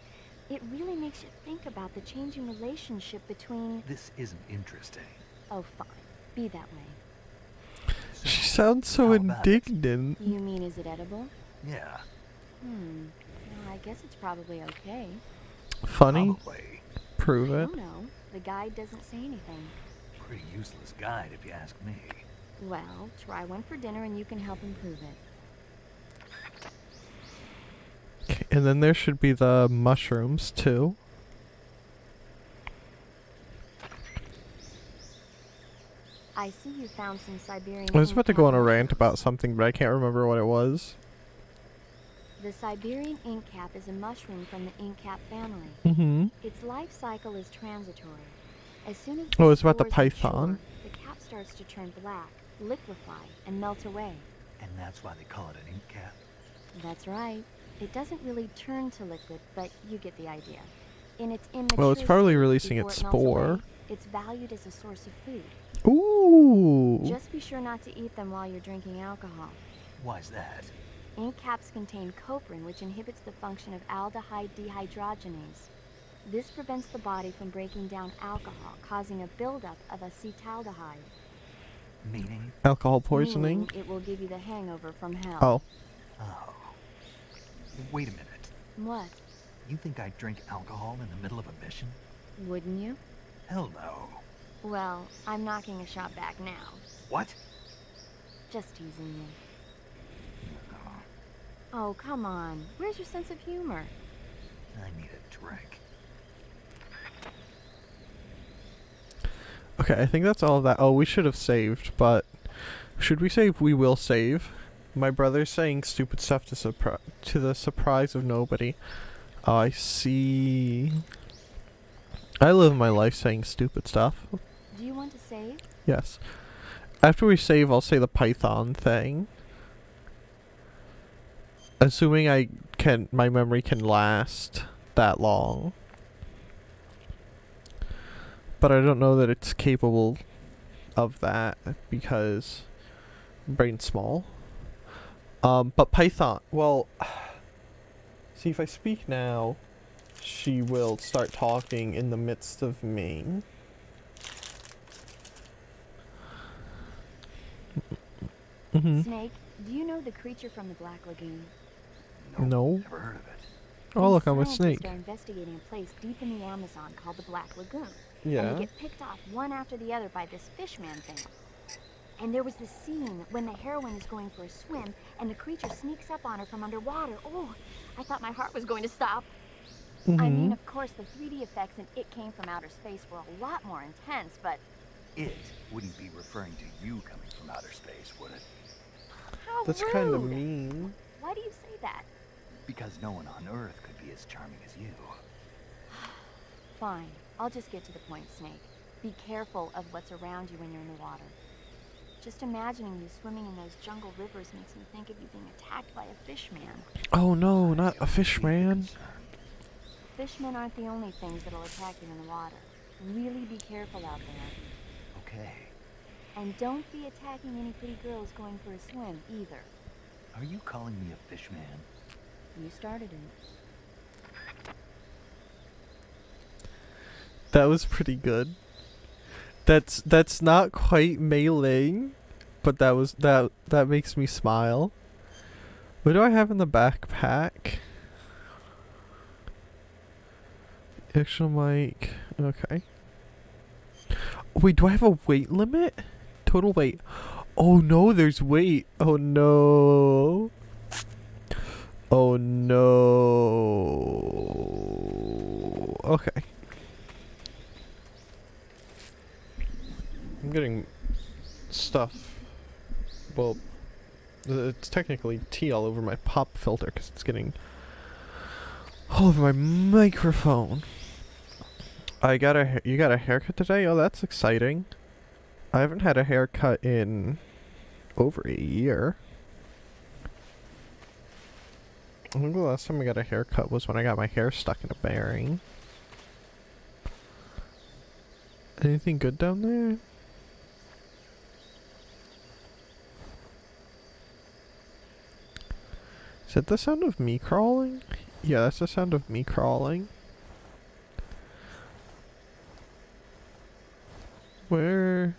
It really makes you think about the changing relationship between... This isn't interesting. Oh, fine. Be that way. So, She sounds so how about it? indignant. You mean, is it edible? Yeah, Well, I guess it's probably okay. Funny. probably. Prove I it. don't know. The guide doesn't say anything. Pretty useless guide, if you ask me. Well, try one for dinner and you can help improve it. Okay, and then there should be the mushrooms too. I see you found some Siberian I was ink about to go on cap a rant mushrooms. about something, but I can't remember what it was. The Siberian ink cap is a mushroom from the ink cap family. Mm-hmm. Its life cycle is transitory. As soon as Oh, it's about the spores python. mature, the cap starts to turn black, liquefy, and melt away. And that's why they call it an ink cap. That's right. It doesn't really turn to liquid, but you get the idea. In its immature Well, it's probably state, releasing before its it melts spore. away, it's valued as a source of food. Ooh. Just be sure not to eat them while you're drinking alcohol. Why's that? Ink caps contain coprin, which inhibits the function of aldehyde dehydrogenase. This prevents the body from breaking down alcohol, causing a buildup of acetaldehyde. Meaning? Alcohol poisoning. Meaning it will give you the hangover from hell. Oh. Oh. Wait a minute. What? You think I'd drink alcohol in the middle of a mission? Wouldn't you? Hell no. Well, I'm knocking a shot back now. What? Just teasing you. Oh, come on. Where's your sense of humor? I need a drink. Okay, I think that's all of that. Oh, we should have saved, but should we save? We will save. My brother's saying stupid stuff to the surprise of nobody. Oh, I see. I live my life saying stupid stuff. Do you want to save? Yes. After we save, I'll say the Python thing. Assuming my memory can last that long. But I don't know that it's capable of that because brain's small. But Python, well, see, if I speak now, she will start talking in the midst of me. Snake, do you know the creature from the Black Lagoon? No. Never heard of it. Oh, look, I'm a Scientists snake. are investigating a place deep in the Amazon called the Black Lagoon. And Yeah. they get picked off one after the other by this fishman thing. And there was this scene when the heroine is going for a swim and the creature sneaks up on her from underwater. Oh, I thought my heart was going to stop. I mean, of course, the 3D effects in It Came from Outer Space were a lot more intense, but... It wouldn't be referring to you coming from outer space, would it? How That's rude! kind of mean. Why do you say that? Because no one on Earth could be as charming as you. Fine. I'll just get to the point, Snake. Be careful of what's around you when you're in the water. Just imagining you swimming in those jungle rivers makes me think of you being attacked by a fishman. Oh no, not a fish man. Fishmen aren't the only things that'll attack you in the water. Really be careful out there. Okay. And don't be attacking any pretty girls going for a swim, either. Are you calling me a fish man? You started it. That was pretty good. That's not quite mailing, but that makes me smile. What do I have in the backpack? Extra mic. Okay. Wait, do I have a weight limit? Total weight. Oh no, there's weight. Oh no. Oh no. Okay. I'm getting stuff. Well, it's technically tea all over my pop filter because it's getting all over my microphone. You got a haircut today? Oh, that's exciting. I haven't had a haircut in over a year. I think the last time I got a haircut was when I got my hair stuck in a bearing. Anything good down there? Is that the sound of me crawling? Yeah, that's the sound of me crawling. Where?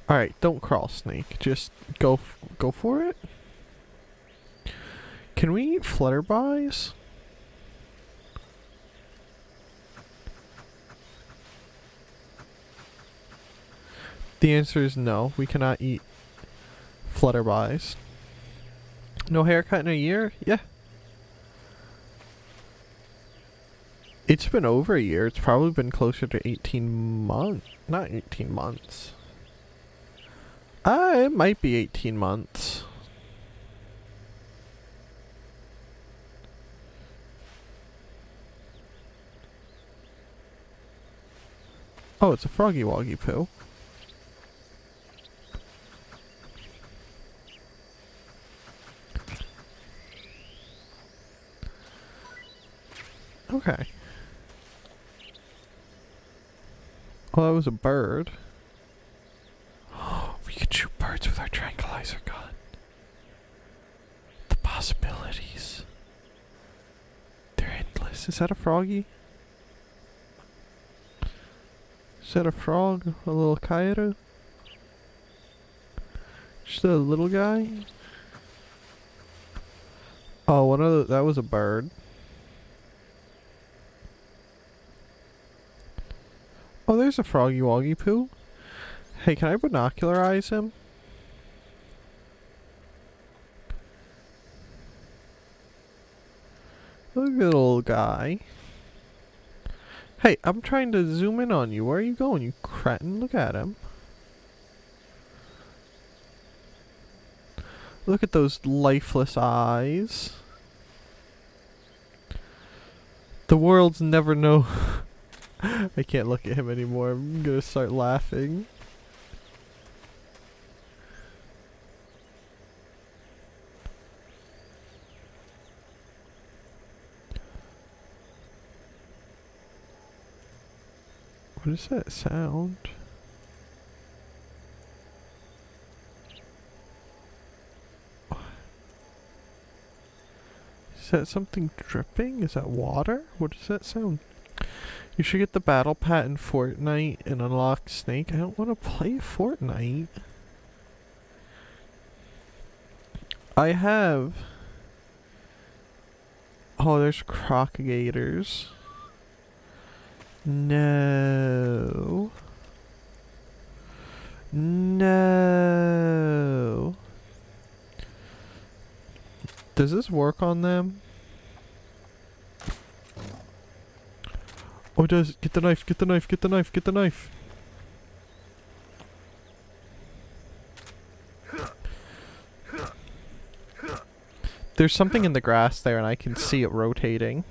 Alright, don't crawl, Snake. Just go for it. Can we eat flutterbys? The answer is no. We cannot eat flutterbys. No haircut in a year? Yeah. It's been over a year. It's probably been closer to 18 months. Not 18 months. It might be 18 months. Oh, it's a froggy woggy poo. Okay. Well, that was a bird. We could shoot birds with our tranquilizer gun. The possibilities. They're endless. Is that a froggy? Is that a frog? A little coyote? Just a little guy? Oh, that was a bird. Oh, there's a froggy woggy poo. Hey, can I binocularize him? Look at the little guy. Hey, I'm trying to zoom in on you. Where are you going, you cretin? Look at him. Look at those lifeless eyes. The world's never know. I can't look at him anymore. I'm gonna start laughing. What is that sound? Is that something dripping? Is that water? What does that sound? You should get the battle pat in Fortnite and unlock Snake. I don't want to play Fortnite. I have... Oh, there's crocodilators. No. No. Does this work on them? Oh, it does. Get the knife, get the knife, get the knife, get the knife. There's something in the grass there and I can see it rotating.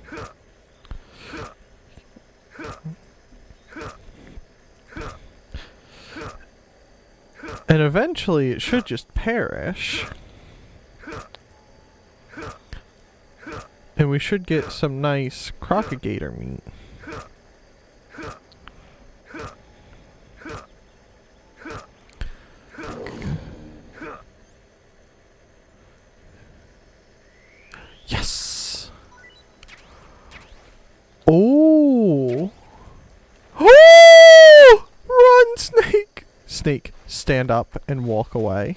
And eventually it should just perish. And we should get some nice crocodilator meat. Yes! Oh! Oh! Run, Snake! Snake, stand up and walk away.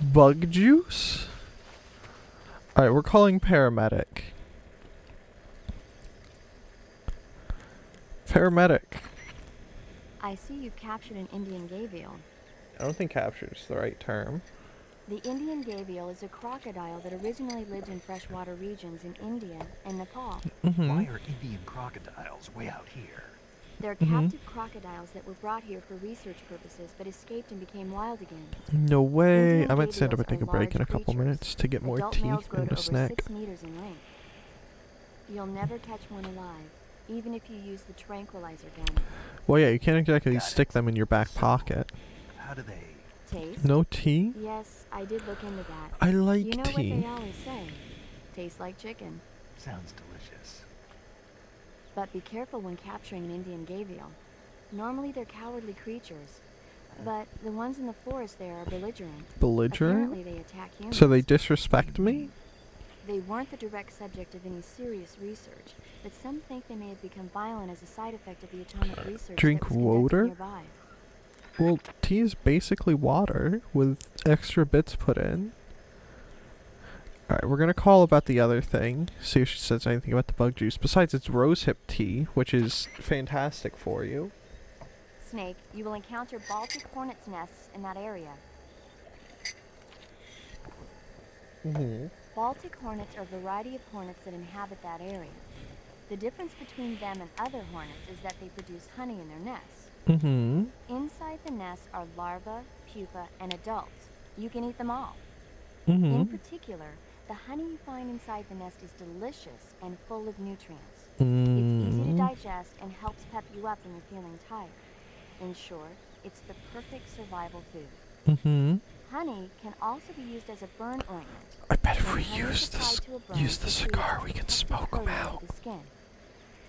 Bug juice? Alright, we're calling paramedic. Paramedic. I see you've captured an Indian gavial. I don't think captured is the right term. The Indian gavial is a crocodile that originally lived in freshwater regions in India and Nepal. Why are Indian crocodiles way out here? They're captive crocodiles that were brought here for research purposes but escaped and became wild again. No way. Indian I might stand up and gavials take a are break in a large couple creatures. minutes to get more Adult tea males grow and to a over snack. 6 meters in length. You'll never catch one alive, even if you use the tranquilizer gun. Well, yeah, you can't exactly stick them in your back pocket. How do they... Taste? No tea? Yes, I did look into that. I like You know tea. what they always say. Tastes like chicken. Sounds delicious. But be careful when capturing an Indian gavial. Normally they're cowardly creatures, but the ones in the forest there are belligerent. Belligerent? Apparently they attack humans. So they disrespect me? They weren't the direct subject of any serious research, but some think they may have become violent as a side effect of the atomic research Drink that was conducted water? nearby. Well, tea is basically water with extra bits put in. Alright, we're gonna call about the other thing. See if she says anything about the bug juice. Besides, it's rosehip tea, which is fantastic for you. Snake, you will encounter Baltic hornets' nests in that area. Baltic hornets are a variety of hornets that inhabit that area. The difference between them and other hornets is that they produce honey in their nests. Inside the nests are larvae, pupa, and adults. You can eat them all. In particular, the honey you find inside the nest is delicious and full of nutrients. It's easy to digest and helps pep you up when you're feeling tired. In short, it's the perfect survival food. Honey can also be used as a burn ointment. I bet if When we honey is use applied to a burn, the it cigar, creates we a can protective smoke 'em coating out. of the skin.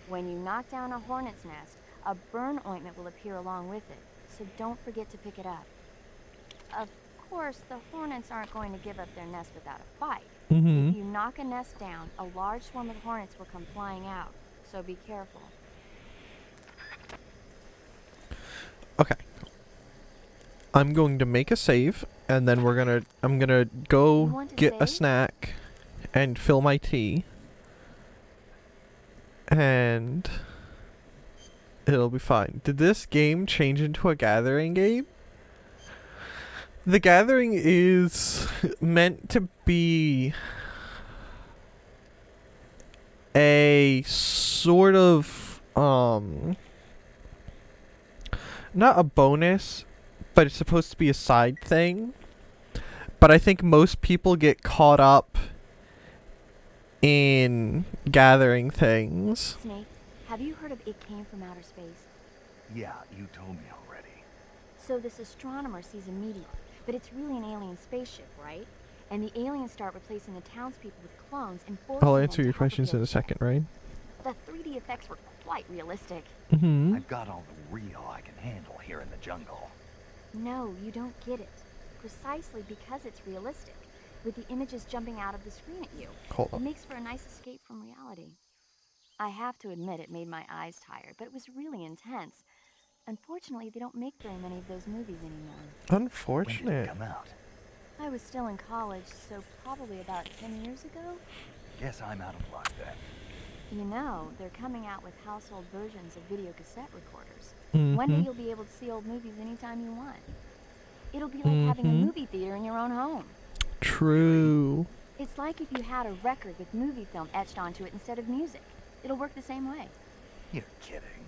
When you knock down a hornet's nest, a burn ointment will appear along with it, so don't forget to pick it up. Of course, the hornets aren't going to give up their nest without a fight. If you knock a nest down, a large swarm of hornets will come flying out, so be careful. Okay. I'm going to make a save, and then I'm gonna go You want to get a save? snack and fill my tea. And it'll be fine. Did this game change into a gathering game? The gathering is meant to be a sort of not a bonus, but it's supposed to be a side thing But I think most people get caught up in gathering things. Snake, have you heard of It Came from Outer Space? Yeah, you told me already. So this astronomer sees a meteor, but it's really an alien spaceship, right? And the aliens start replacing the townspeople with clones and forcing I'll them answer to your help questions in a against second, it. right? The 3D effects were quite realistic. Mm-hmm. I've got all the real I can handle here in the jungle. No, you don't get it. Precisely because it's realistic, with the images jumping out of the screen at you. Hold It on. makes for a nice escape from reality. I have to admit it made my eyes tired, but it was really intense. Unfortunately, they don't make very many of those movies anymore. When did Unfortunate. it come out? I was still in college, so probably about 10 years ago. Guess I'm out of luck then. You know, they're coming out with household versions of video cassette recorders. Mm-hmm. One day you'll be able to see old movies anytime you want. It'll be like having a Mhm. movie theater in your own home. True. It's like if you had a record with movie film etched onto it instead of music. It'll work the same way. You're kidding.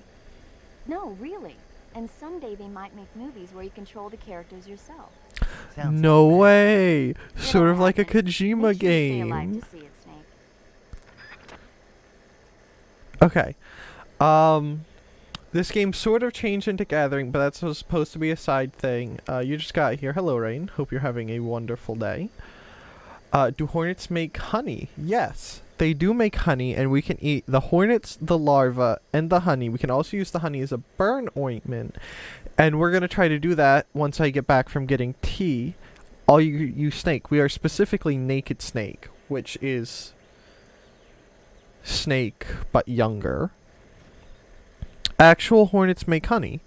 No, really. And someday they might make movies where you control the characters yourself. Sounds No bad. way. Sort It'll of like a happen. Kojima Make sure you stay alive game. to see it, Snake. Okay. This game sort of changed into Gathering, but that's supposed to be a side thing. You just got here. Hello, Rain. Hope you're having a wonderful day. Do hornets make honey? Yes, they do make honey, and we can eat the hornets, the larva, and the honey. We can also use the honey as a burn ointment, and we're going to try to do that once I get back from getting tea. All you Snake. We are specifically Naked Snake, which is Snake, but younger. Actual hornets make honey.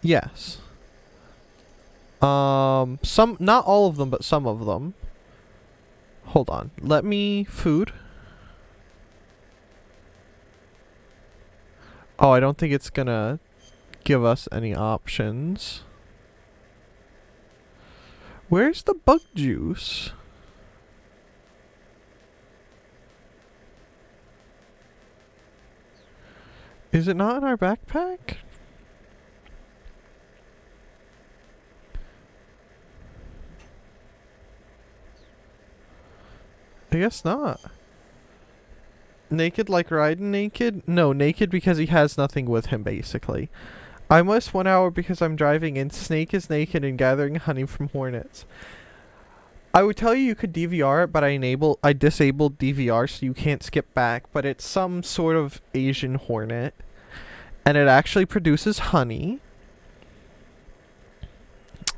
Yes. Some, not all of them, but some of them. Hold on. Let me food. Oh, I don't think it's gonna give us any options. Where's the bug juice? Is it not in our backpack? I guess not. Naked like riding naked? No, naked because he has nothing with him, basically. I must 1 hour because I'm driving and Snake is naked and gathering honey from hornets. I would tell you could DVR it, but I disabled DVR so you can't skip back, but it's some sort of Asian hornet. And it actually produces honey.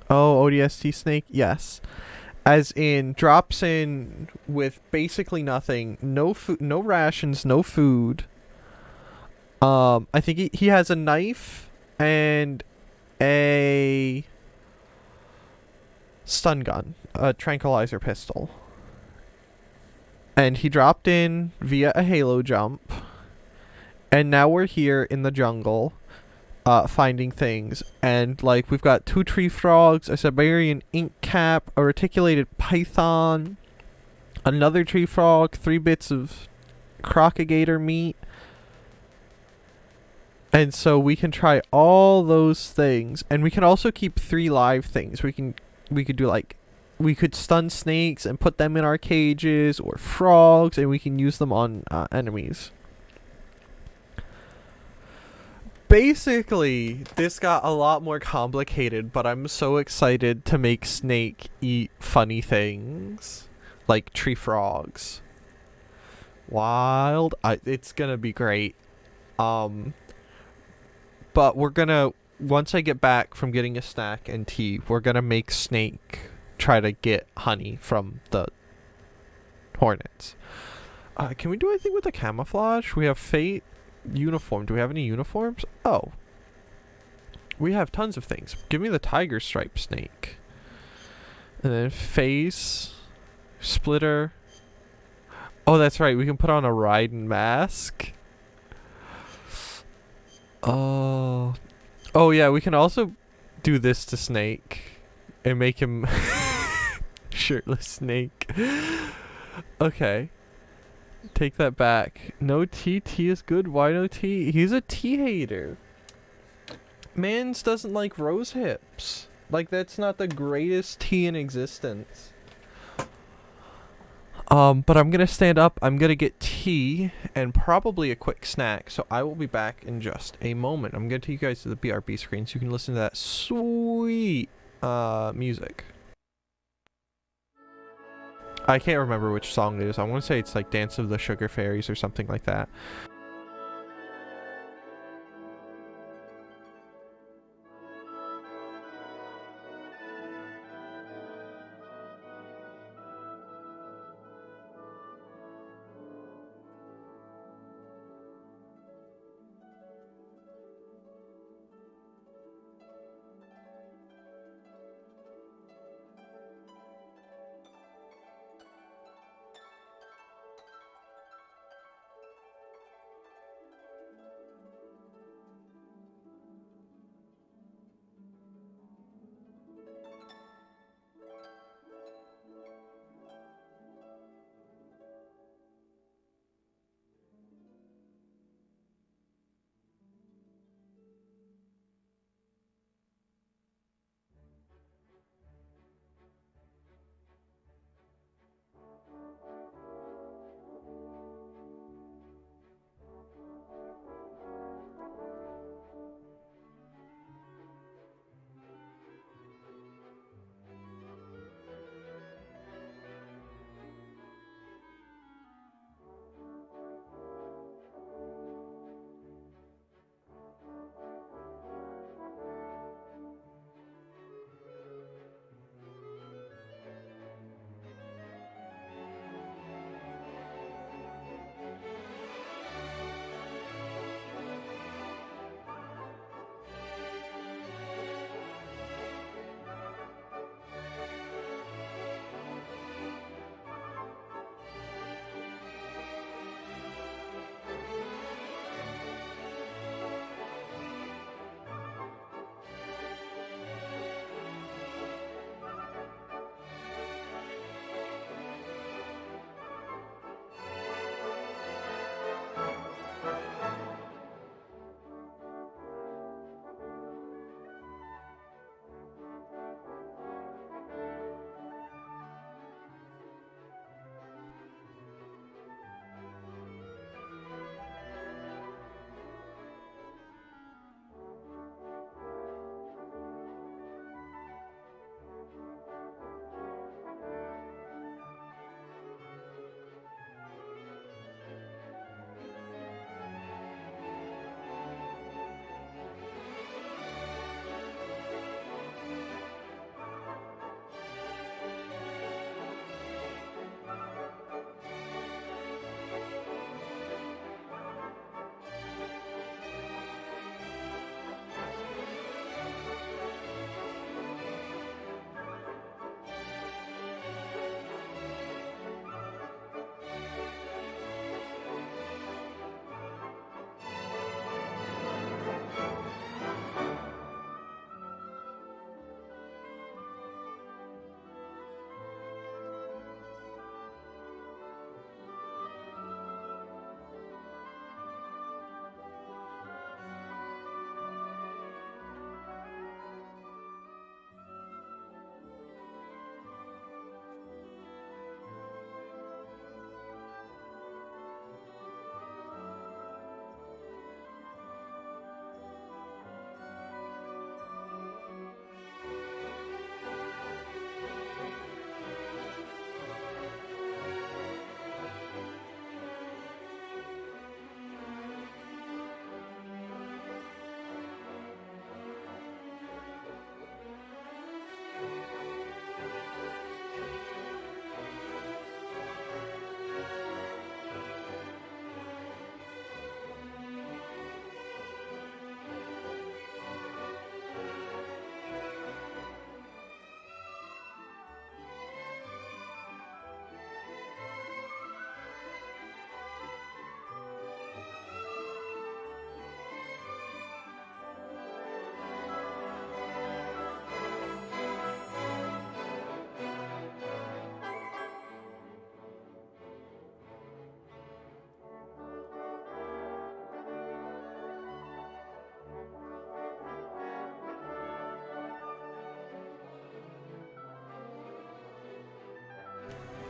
Oh, ODST Snake? Yes. As in, drops in with basically nothing. No food, no rations, no food. I think he has a knife and a stun gun. A tranquilizer pistol. And he dropped in via a halo jump. And now we're here in the jungle. Finding things, and like we've got 2 tree frogs, a Siberian ink cap, a reticulated python, another tree frog, 3 bits of crocagator meat, and so we can try all those things, and we can also keep 3 live things. We could do like, we could stun snakes and put them in our cages, or frogs, and we can use them on enemies. Basically, this got a lot more complicated, but I'm so excited to make Snake eat funny things. Like tree frogs. Wild. It's gonna be great. But we're gonna, once I get back from getting a snack and tea, we're gonna make Snake try to get honey from the hornets. Can we do anything with the camouflage? We have Fate. Uniform. Do we have any uniforms? Oh. We have tons of things. Give me the tiger stripe snake. And then face. Splitter. Oh, that's right. We can put on a Raiden mask. Oh. Oh, yeah. We can also do this to Snake. And make him shirtless Snake. Okay. Take that back. No tea. Tea is good. Why no tea? He's a tea hater. Mans doesn't like rose hips. Like, that's not the greatest tea in existence. But I'm gonna stand up, I'm gonna get tea, and probably a quick snack, so I will be back in just a moment. I'm gonna take you guys to the BRB screen so you can listen to that sweet, music. I can't remember which song it is. I want to say it's like Dance of the Sugar Fairies or something like that.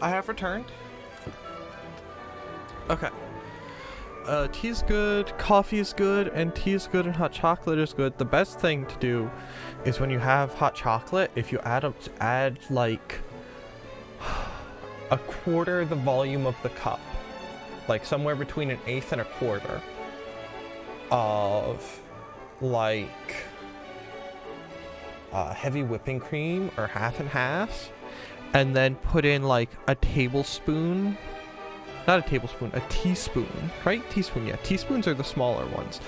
I have returned. Okay. Tea's good, coffee is good, and tea is good, and hot chocolate is good. The best thing to do is when you have hot chocolate, if you add like a quarter the volume of the cup, like somewhere between 1/8 and 1/4 of like heavy whipping cream, or half and half, and then put in like a tablespoon. Not a tablespoon, a teaspoon, right? Teaspoon, yeah. Teaspoons are the smaller ones.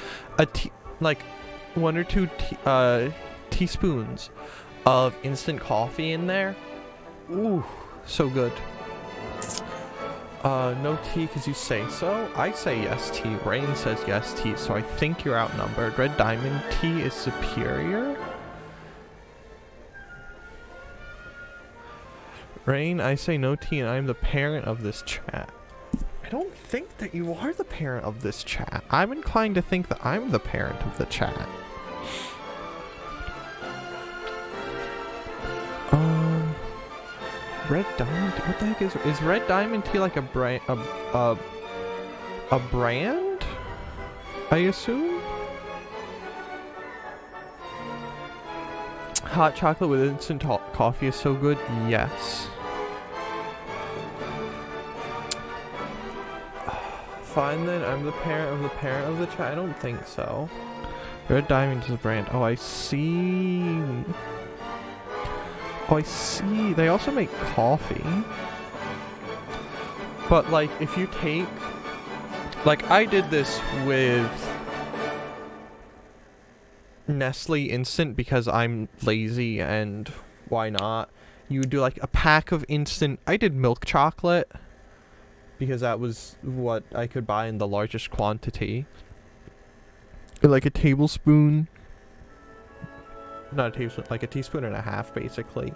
Like 1 or 2 teaspoons of instant coffee in there. Ooh, so good. No tea because you say so. I say yes tea. Rain says yes tea, so I think you're outnumbered. Red Diamond tea is superior. Rain, I say no tea, and I'm the parent of this chat. I don't think that you are the parent of this chat. I'm inclined to think that I'm the parent of the chat. Red Diamond tea? What the heck is Red Diamond tea like a brand? A brand? I assume? Hot chocolate with instant coffee is so good. Yes. Fine then, I'm the parent of the chat. I don't think so. Red Diamond is a brand. Oh, I see. Oh, I see. They also make coffee. But like, if you take, like, I did this with Nestle Instant because I'm lazy and why not? You do like a pack of instant. I did milk chocolate because that was what I could buy in the largest quantity. Like a tablespoon. Not a tablespoon, like a teaspoon and a half basically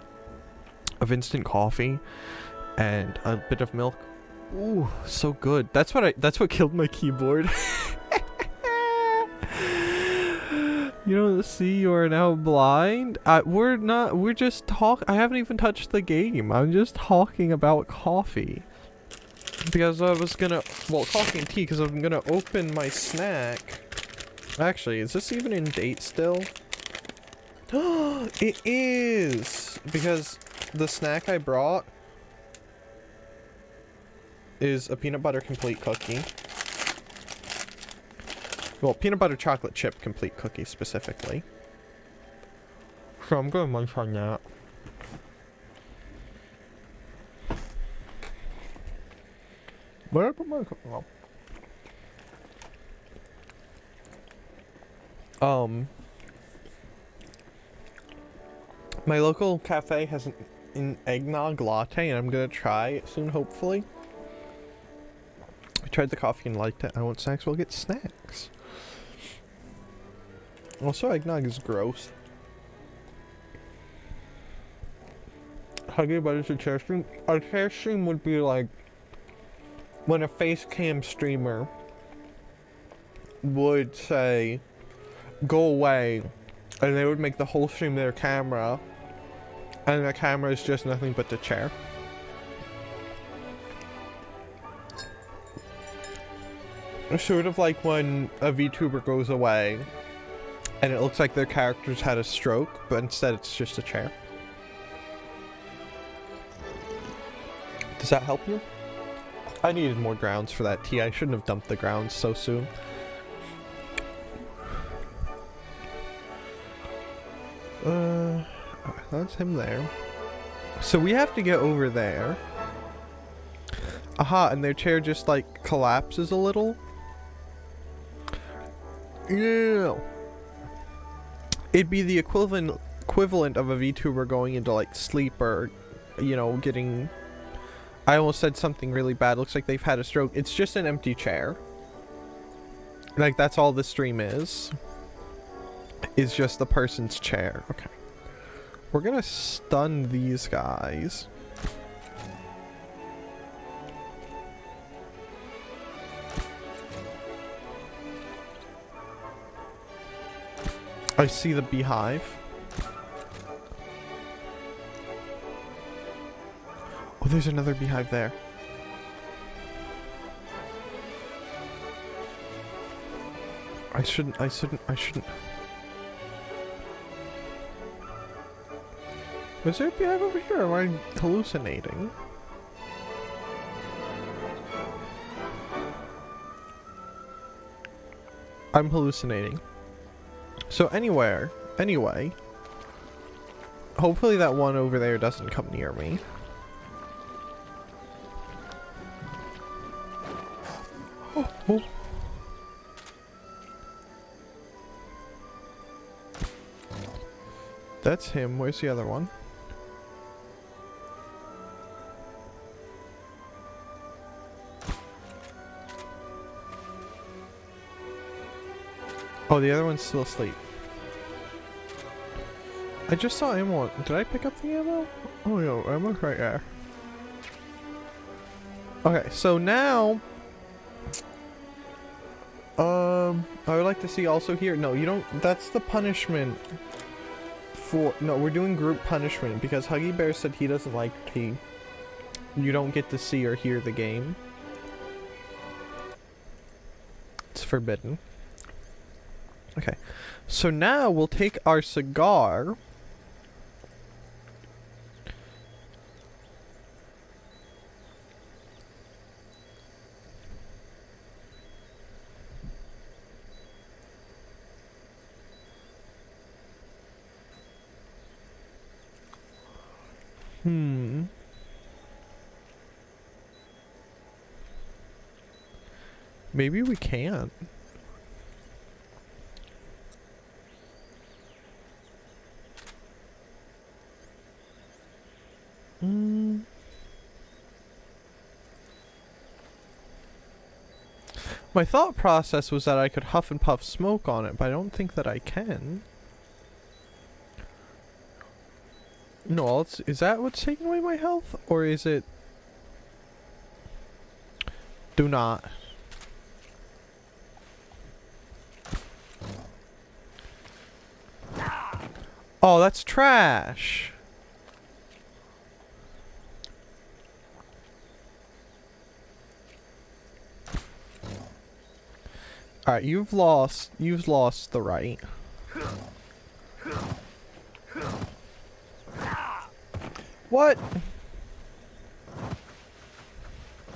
of instant coffee and a bit of milk. Ooh, so good. That's what killed my keyboard. You don't see, you are now blind. We're just I haven't even touched the game. I'm just talking about coffee. Because I was gonna, coffee and tea, because I'm gonna open my snack. Actually, is this even in date still? It is! Because the snack I brought is a peanut butter complete cookie. Well, peanut butter chocolate chip complete cookie specifically. So I'm gonna munch on that. Where did I put my my local cafe has an eggnog latte, and I'm gonna try it soon, hopefully. I tried the coffee and liked it. I want snacks, we'll get snacks. Also, eggnog is gross. Huggy Buddies a chair stream? A chair stream would be like when a face cam streamer would say, go away, and they would make the whole stream their camera, and the camera is just nothing but the chair. Sort of like when a VTuber goes away and it looks like their characters had a stroke, but instead it's just a chair. Does that help you? I needed more grounds for that tea. I shouldn't have dumped the grounds so soon. That's him there. So we have to get over there. Aha, and their chair just like collapses a little. Yeah. It'd be the equivalent of a VTuber going into like sleep or, you know, getting... I almost said something really bad. Looks like they've had a stroke. It's just an empty chair. Like, that's all the stream is. Is just the person's chair. Okay. We're gonna stun these guys. I see the beehive. Oh, there's another beehive there. I shouldn't. Was there a beehive over here, or am I hallucinating? I'm hallucinating. So anyway, hopefully that one over there doesn't come near me. Oh. That's him. Where's the other one? Oh, the other one's still asleep. I just saw ammo. Did I pick up the ammo? Oh no, ammo's right there. Okay, so now I would like to see also here. No, you don't. That's the punishment for. No, we're doing group punishment because Huggy Bear said he doesn't like you don't get to see or hear the game. It's forbidden. Okay, so now we'll take our cigar. Maybe we can't. My thought process was that I could huff and puff smoke on it, but I don't think that I can. No, is that what's taking away my health? Or is it... Do not. Oh, that's trash. Alright, you've lost the right. What?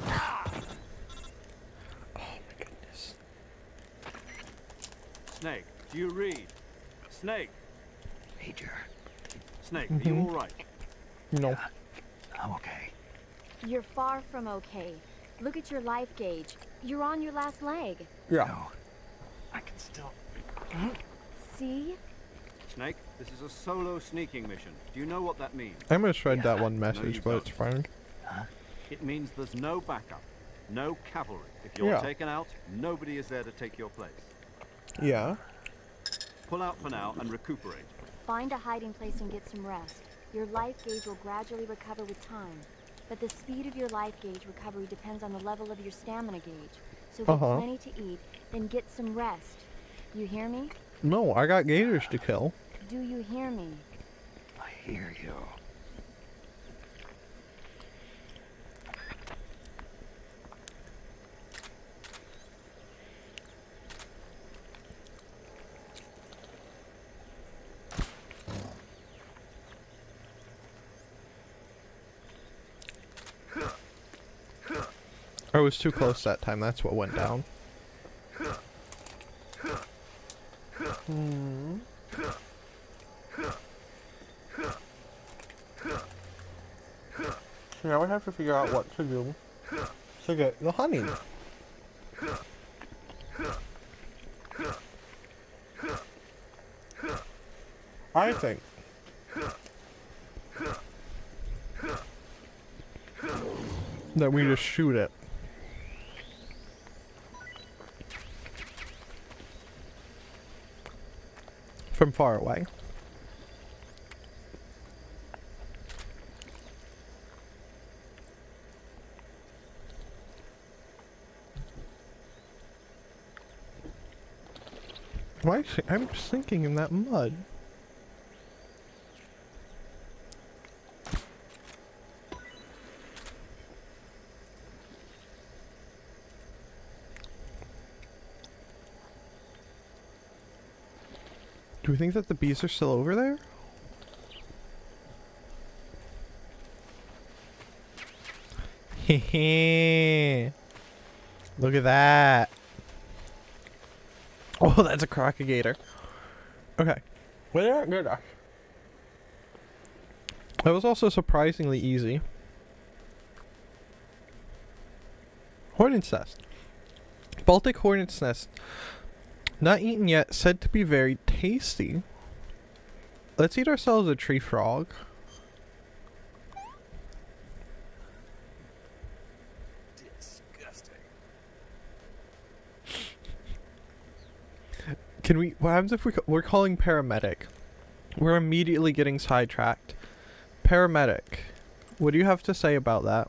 Oh my goodness. Snake, do you read? Snake! Major. Snake, are you alright? No. I'm okay. You're far from okay. Look at your life gauge. You're on your last leg. Yeah. No. I can still... See? Snake, this is a solo sneaking mission. Do you know what that means? I misread Yeah. that one No, message, you but don't. it's fine. Huh? It means there's no backup, no cavalry. If you're Yeah. taken out, nobody is there to take your place. Yeah. Pull out for now and recuperate. Find a hiding place and get some rest. Your life gauge will gradually recover with time. But the speed of your life gauge recovery depends on the level of your stamina gauge. So get plenty to eat, then get some rest. You hear me? No, I got gators to kill. Do you hear me? I hear you. I was too close that time, that's what went down. Now we have to figure out what to do to get the honey. I think that we just shoot it. From far away. Why? I'm sinking in that mud. Do we think that the bees are still over there? Hehe. Look at that. Oh, that's a crocagator. Okay. Well, they're not good. That was also surprisingly easy. Hornet's nest. Baltic hornet's nest. Not eaten yet, said to be very tasty. Let's eat ourselves a tree frog. Disgusting. Can we, what happens if we're calling paramedic? We're immediately getting sidetracked. Paramedic. What do you have to say about that?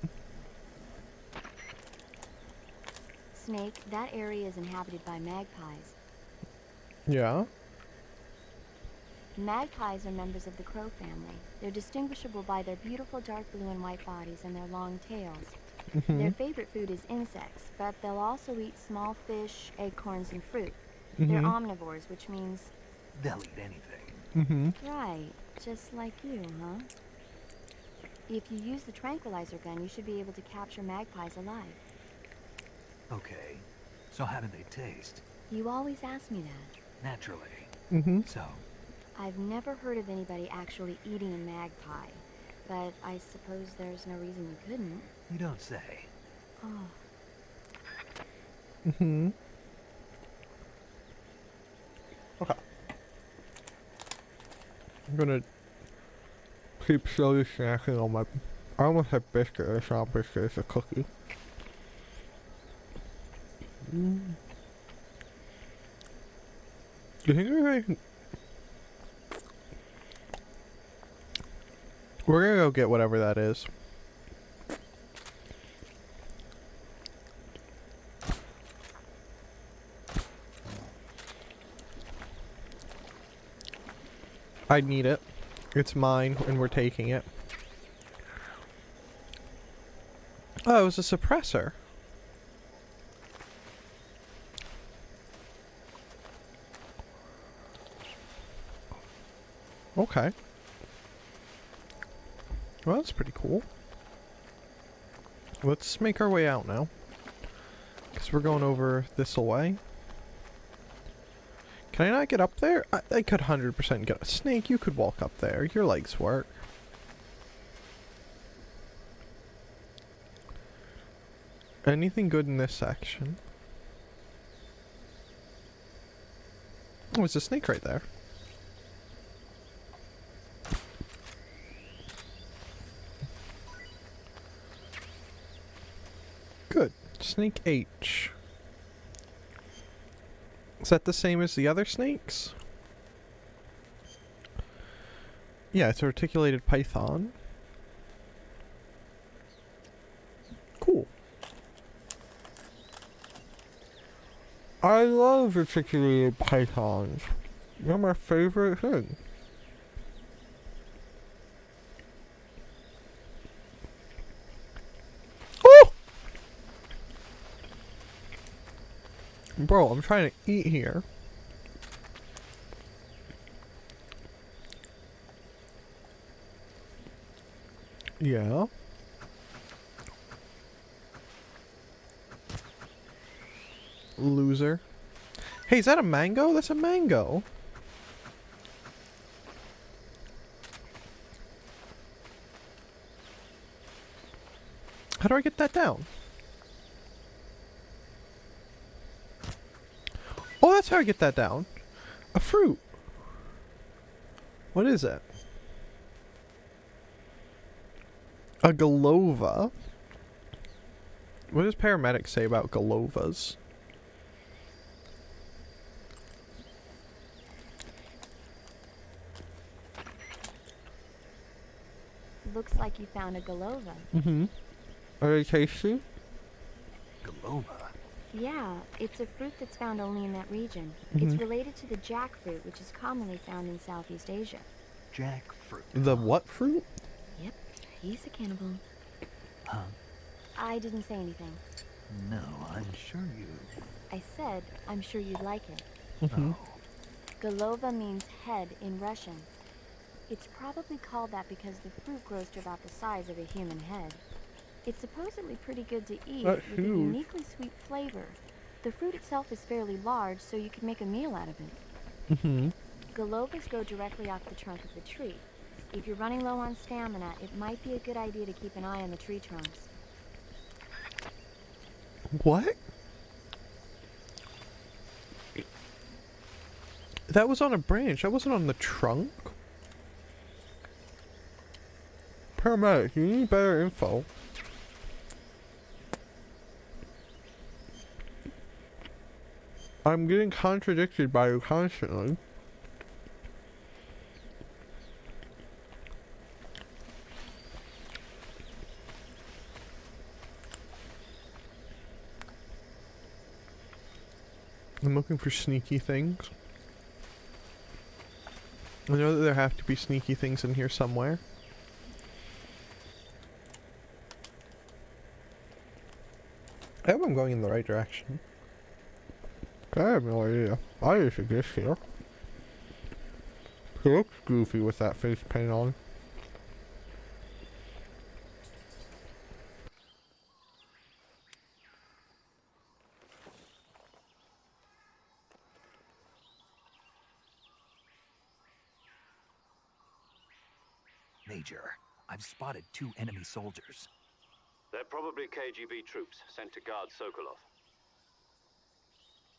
Snake, that area is inhabited by magpies. Yeah? Magpies are members of the crow family. They're distinguishable by their beautiful dark blue and white bodies and their long tails. Their favorite food is insects, but they'll also eat small fish, acorns, and fruit. They're omnivores, which means... They'll eat anything. Right, just like you, huh? If you use the tranquilizer gun, you should be able to capture magpies alive. Okay. So how do they taste? You always ask me that. Naturally. So, I've never heard of anybody actually eating a magpie, but I suppose there's no reason you couldn't. you don't say. Oh, Okay. I'm gonna keep slowly snacking on my... I almost had biscuit. It's not a biscuit, it's a cookie. Do you think we're gonna go get whatever that is. I need it. It's mine, and we're taking it. Oh, it was a suppressor. Okay. Well, that's pretty cool. Let's make our way out now. Because we're going over this way. Can I not get up there? I could 100% get a snake. You could walk up there. Your legs work. Anything good in this section? Oh, there's a snake right there. Good. Snake H. Is that the same as the other snakes? Yeah, it's articulated python. Cool. I love articulated pythons. They're my favorite thing. Oh! Bro, I'm trying to eat here. Yeah. Loser. Hey, is that a mango? That's a mango. How do I get that down? Oh, that's how I get that down. A fruit. What is it? A galova. What does paramedics say about galovas? looks like you found a galova. Mm-hmm. Are they tasty? Galova? Yeah, it's a fruit that's found only in that region. It's related to the jackfruit, which is commonly found in Southeast Asia. Jackfruit. The what fruit? Yep, he's a cannibal. Huh? I didn't say anything. No, I'm sure you... I said, I'm sure you'd like it. Oh. Golova means head in Russian. It's probably called that because the fruit grows to about the size of a human head. It's supposedly pretty good to eat That's with a huge. uniquely sweet flavor. The fruit itself is fairly large, so you can make a meal out of it. Mm-hmm. Golovas grow directly off the trunk of the tree. If you're running low on stamina, it might be a good idea to keep an eye on the tree trunks. What? That was on a branch. That wasn't on the trunk. Paramedic, you need better info. I'm getting contradicted by you constantly. I'm looking for sneaky things. I know that there have to be sneaky things in here somewhere. I hope I'm going in the right direction. I have no idea. I just exist here. He looks goofy with that face paint on. Major, I've spotted 2 enemy soldiers. They're probably KGB troops sent to guard Sokolov.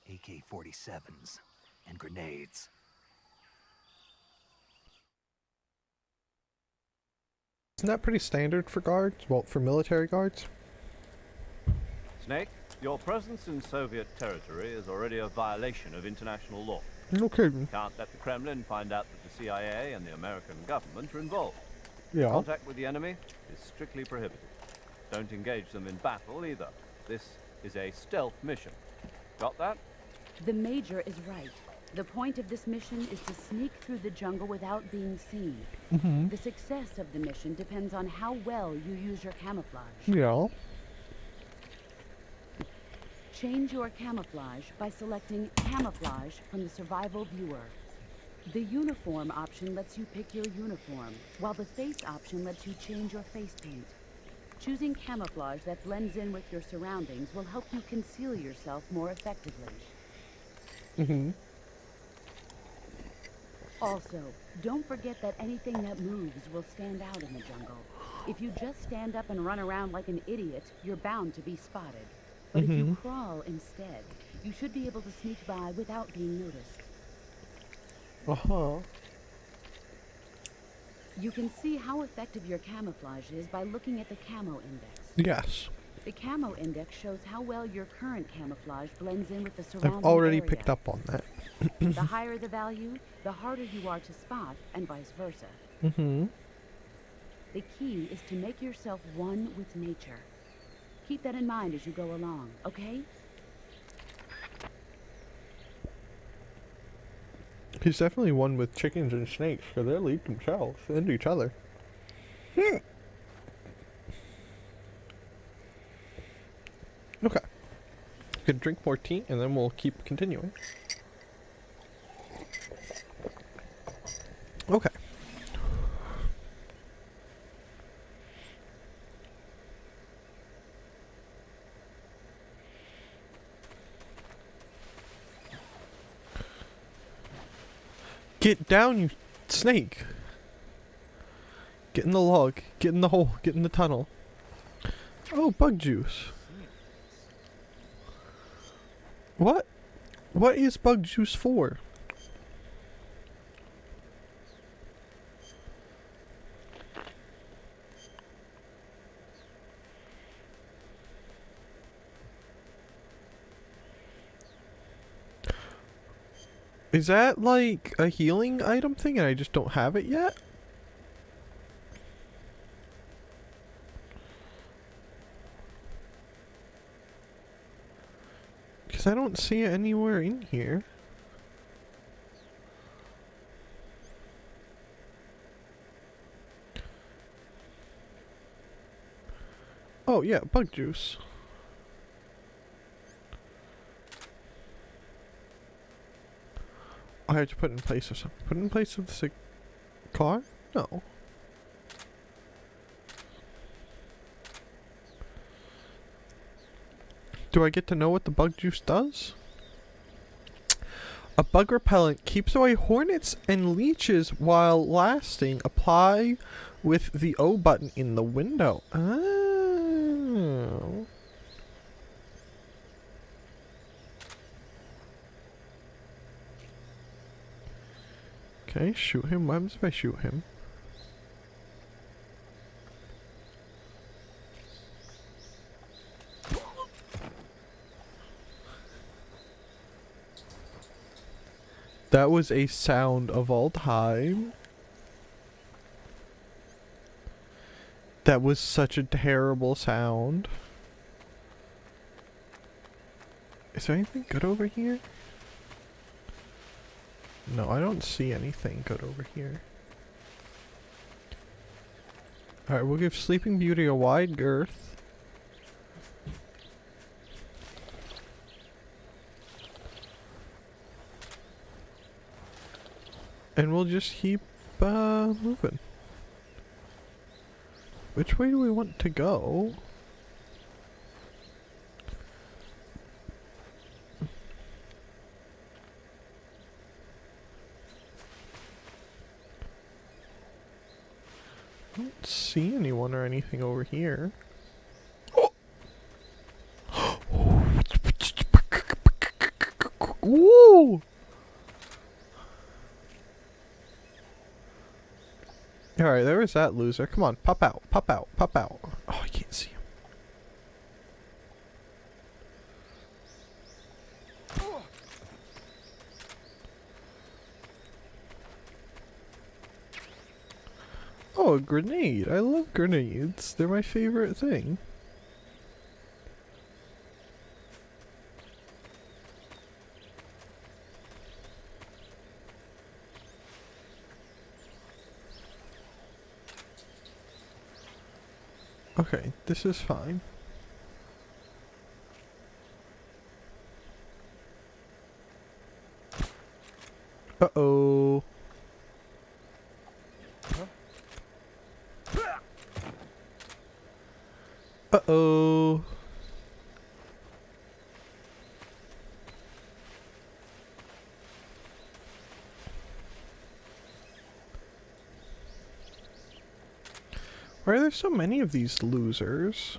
AK-47s and grenades. Isn't that pretty standard for guards? Well, for military guards? Snake, your presence in Soviet territory is already a violation of international law. No kidding. Can't let the Kremlin find out that the CIA and the American government are involved. Yeah. Contact with the enemy is strictly prohibited. Don't engage them in battle either. This is a stealth mission. Got that? The Major is right. The point of this mission is to sneak through the jungle without being seen. Mm-hmm. The success of the mission depends on how well you use your camouflage. Yeah. Change your camouflage by selecting Camouflage from the Survival Viewer. The Uniform option lets you pick your uniform, while the Face option lets you change your face paint. Choosing camouflage that blends in with your surroundings will help you conceal yourself more effectively. Mm-hmm. Also, don't forget that anything that moves will stand out in the jungle. If you just stand up and run around like an idiot, you're bound to be spotted. But if you crawl instead, you should be able to sneak by without being noticed. Uh-huh. You can see how effective your camouflage is by looking at the camo index. Yes. The camo index shows how well your current camouflage blends in with the surrounding I've already area. picked up on that. The higher the value, the harder you are to spot, and vice versa. Mm-hmm. The key is to make yourself one with nature. Keep that in mind as you go along, okay? He's definitely one with chickens and snakes, because they lead themselves and each other. Okay. Gonna drink more tea, and then we'll keep continuing. Okay. Get down, you snake! Get in the log. Get in the hole. Get in the tunnel. Oh, bug juice. What? What is bug juice for? Is that like a healing item thing and I just don't have it yet? Because I don't see it anywhere in here. Oh yeah, bug juice. I have to put it in place of something. Put it in place of the car? No. Do I get to know what the bug juice does? A bug repellent keeps away hornets and leeches while lasting. Apply with the O button in the window. Oh. Okay, shoot him. What happens if I shoot him? That was a sound of all time. That was such a terrible sound. Is there anything good over here? No, I don't see anything good over here. Alright, we'll give Sleeping Beauty a wide girth. And we'll just keep moving. Which way do we want to go? I don't see anyone or anything over here. Woo! Alright, there was that loser. Come on, pop out, pop out, pop out. Oh, I can't see him. Oh, a grenade. I love grenades. They're my favorite thing. Okay, this is fine. Uh-oh. Uh-oh. Why are there so many of these losers?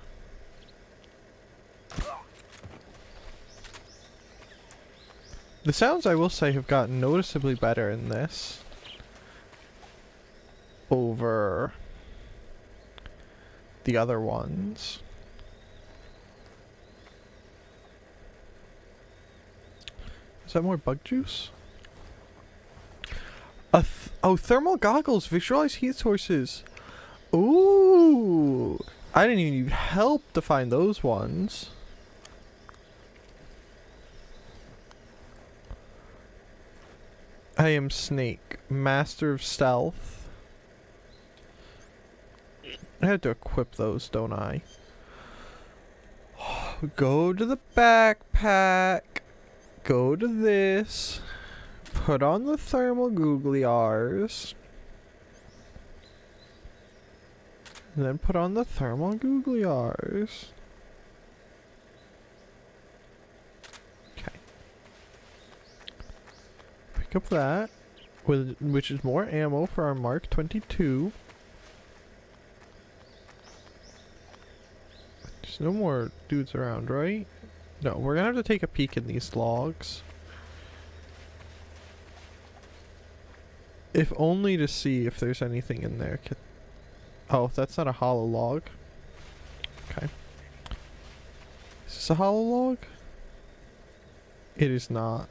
The sounds, I will say, have gotten noticeably better in this over the other ones. Is that more bug juice? Oh, thermal goggles. Visualize heat sources. Ooh, I didn't even need help to find those ones. I am Snake, master of stealth. I had to equip those, don't I? Go to the backpack. Go to this. Put on the thermal googly eyes. And then put on the thermal googly eyes. Okay. Pick up that, which is more ammo for our Mark 22. There's no more dudes around, right? No, we're gonna have to take a peek in these logs. If only to see if there's anything in there. Oh, that's not a hollow log. Okay. Is this a hollow log? It is not.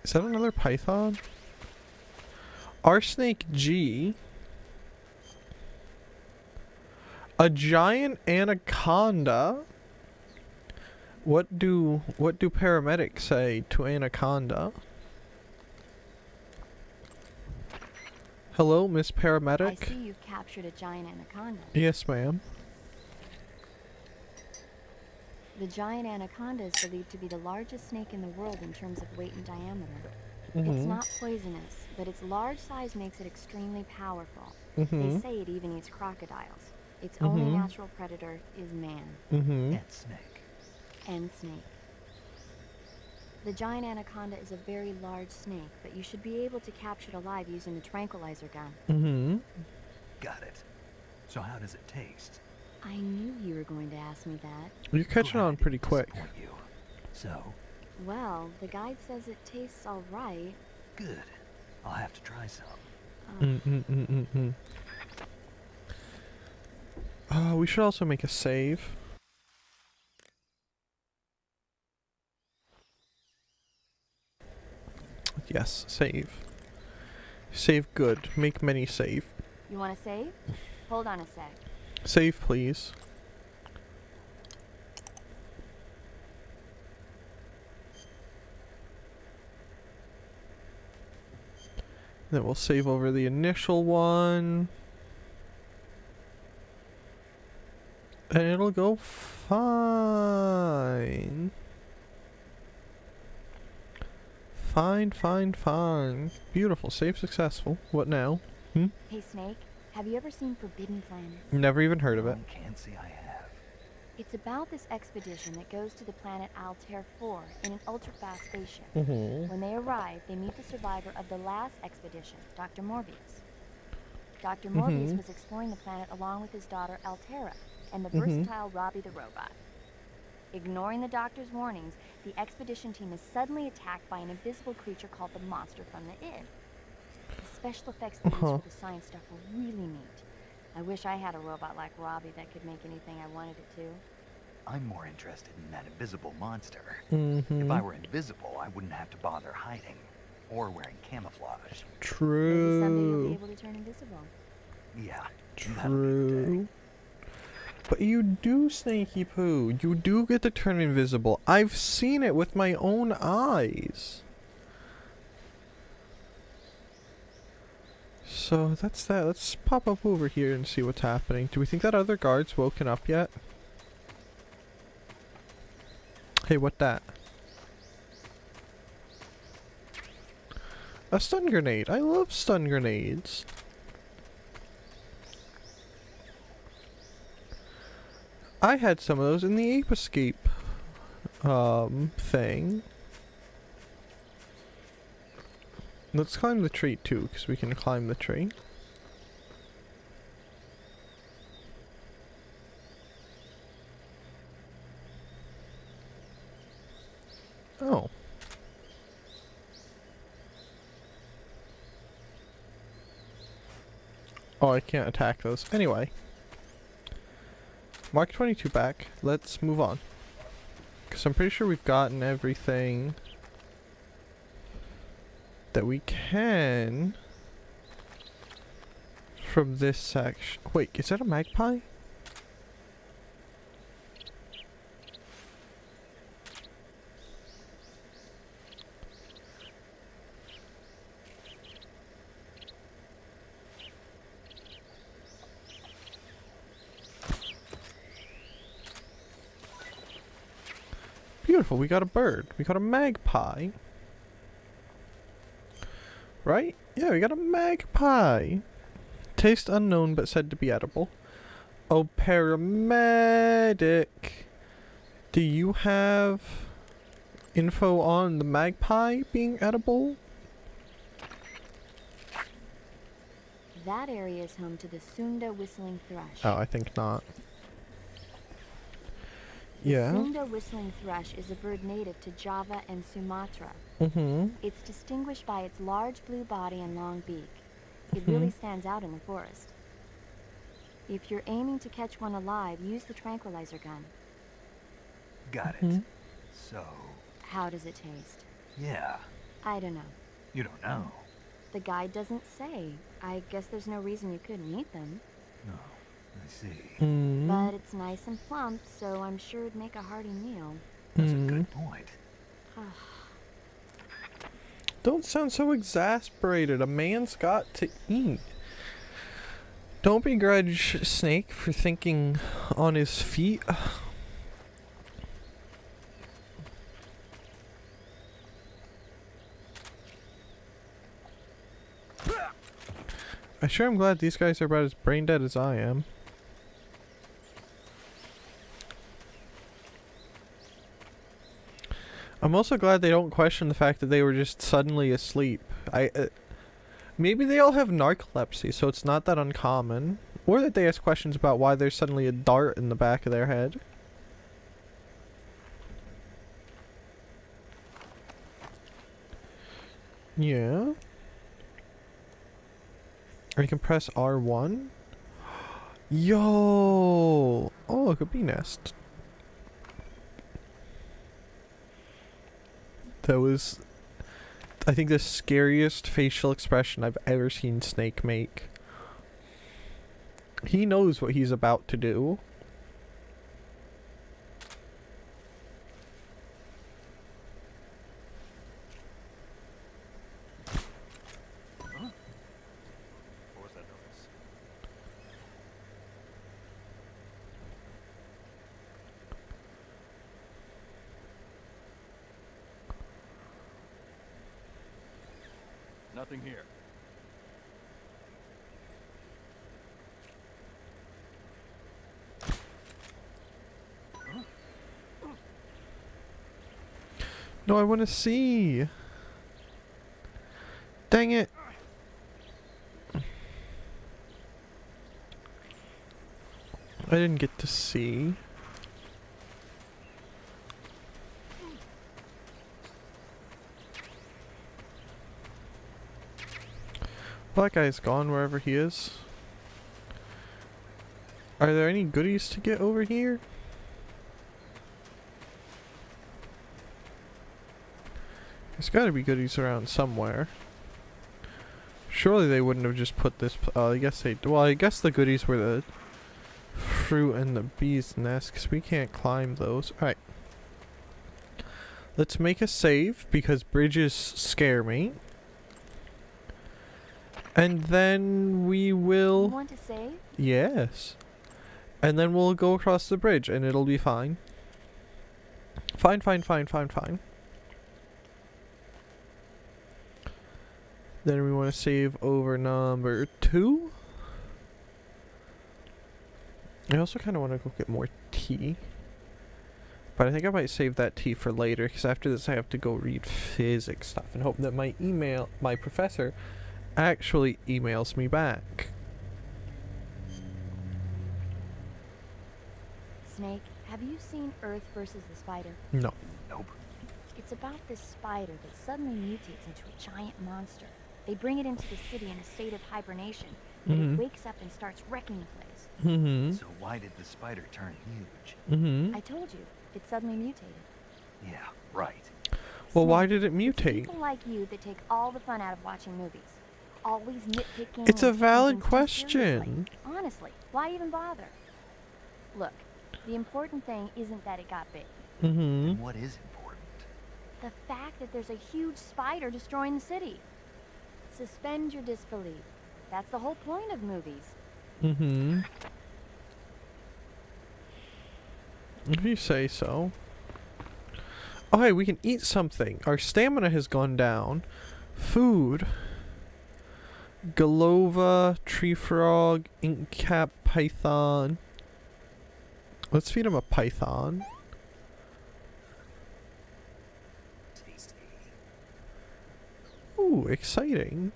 Is that another python? Arsnake G. A giant anaconda. What do paramedics say to anaconda? Hello, Miss Paramedic. I see you've captured a giant anaconda. Yes, ma'am. The giant anaconda is believed to be the largest snake in the world in terms of weight and diameter. Mm-hmm. It's not poisonous, but its large size makes it extremely powerful. Mm-hmm. They say it even eats crocodiles. Its only natural predator is man. Mm-hmm. And snake. And snake. The giant anaconda is a very large snake, but you should be able to capture it alive using the tranquilizer gun. Mm-hmm. Got it. So how does it taste? I knew you were going to ask me that. You're catching on pretty quick. Disappoint you. So, Well, the guide says it tastes all right. good. I'll have to try some. We should also make a save. Yes, save. Save good. Make many save. You want to save? Hold on a sec. Save, please. Then we'll save over the initial one. And it'll go fine. Fine. Beautiful. Save successful. What now? Hey, Snake, have you ever seen Forbidden Planet? Never even heard of it. Can't say I have. It's about this expedition that goes to the planet Altair 4 in an ultra-fast spaceship. Mm-hmm. When they arrive, they meet the survivor of the last expedition, Dr. Morbius. Dr. Morbius was exploring the planet along with his daughter Altera and the versatile Robbie the robot. Ignoring the doctor's warnings, the expedition team is suddenly attacked by an invisible creature called the Monster from the Id. The special effects they use for the science stuff were really neat. I wish I had a robot like Robbie that could make anything I wanted it to. I'm more interested in that invisible monster. Mm-hmm. If I were invisible, I wouldn't have to bother hiding or wearing camouflage. Maybe someday you'll be True. able to turn invisible. Yeah. True. But you do, Snaky Poo. You do get to turn invisible. I've seen it with my own eyes. So that's that. Let's pop up over here and see what's happening. Do we think that other guard's woken up yet? Hey, what that? A stun grenade. I love stun grenades. I had some of those in the ape escape thing. Let's climb the tree too, because we can climb the tree. Oh. Oh, I can't attack those. Anyway. Mark 22 back. Let's move on. Because I'm pretty sure we've gotten everything that we can from this section. Wait, is that a magpie? Beautiful, we got a bird. We got a magpie. Right? Yeah, we got a magpie. Taste unknown but said to be edible. Oh, paramedic. Do you have info on the magpie being edible? That area is home to the Sunda whistling thrush. Oh, I think not. The Yeah. Sunda whistling thrush is a bird native to Java and Sumatra. Mm-hmm. It's distinguished by its large blue body and long beak. It really stands out in the forest. If you're aiming to catch one alive, use the tranquilizer gun. Got it. So, How does it taste? yeah. I don't know. You don't know. The guide doesn't say. I guess there's no reason you couldn't eat them. No, I see. Mm-hmm. But it's nice and plump, so I'm sure it'd make a hearty meal. That's a good point. Don't sound so exasperated. A man's got to eat. Don't begrudge Snake for thinking on his feet. I sure am glad these guys are about as brain dead as I am. I'm also glad they don't question the fact that they were just suddenly asleep. Maybe they all have narcolepsy, so it's not that uncommon. Or that they ask questions about why there's suddenly a dart in the back of their head. Yeah. Or you can press R1. Yo! Oh, look, a bee nest. That was, I think, the scariest facial expression I've ever seen Snake make. He knows what he's about to do. Huh? What was that noise? Nothing here. No, I want to see. Dang it. I didn't get to see. That guy's gone wherever he is. Are there any goodies to get over here? There's gotta be goodies around somewhere. Surely they wouldn't have just put this. I guess they. Well, I guess the goodies were the fruit and the bee's nest, because we can't climb those. Alright. Let's make a save, because bridges scare me. And then we will. You want to save? Yes. And then we'll go across the bridge, and it'll be fine. Fine, fine, fine, fine, fine. Then we want to save over number 2. I also kind of want to go get more tea. But I think I might save that tea for later, because after this I have to go read physics stuff and hope that my professor actually emails me back. Snake, have you seen Earth versus the Spider? No. Nope. It's about this spider that suddenly mutates into a giant monster. They bring it into the city in a state of hibernation, but it wakes up and starts wrecking the place. So why did the spider turn huge? I told you, it suddenly mutated. Yeah, right. Well, Snake, why did it it's mutate? people like you that take all the fun out of watching movies. Always nitpicking. It's a and valid taking things too seriously. question. Honestly, why even bother? Look, the important thing isn't that it got big. And what is important? The fact that there's a huge spider destroying the city. Suspend your disbelief. That's the whole point of movies. If you say so. Oh, hey, we can eat something. Our stamina has gone down. Food. Galova, tree frog, ink cap, python. Let's feed him a python. Ooh, exciting.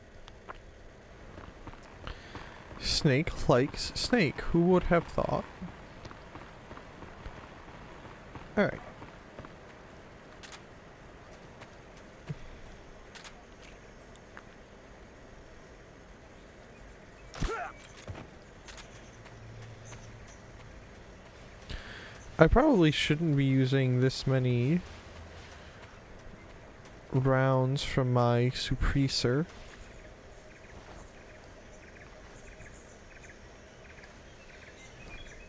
Snake likes snake. Who would have thought? Alright. I probably shouldn't be using this many rounds from my suppressor.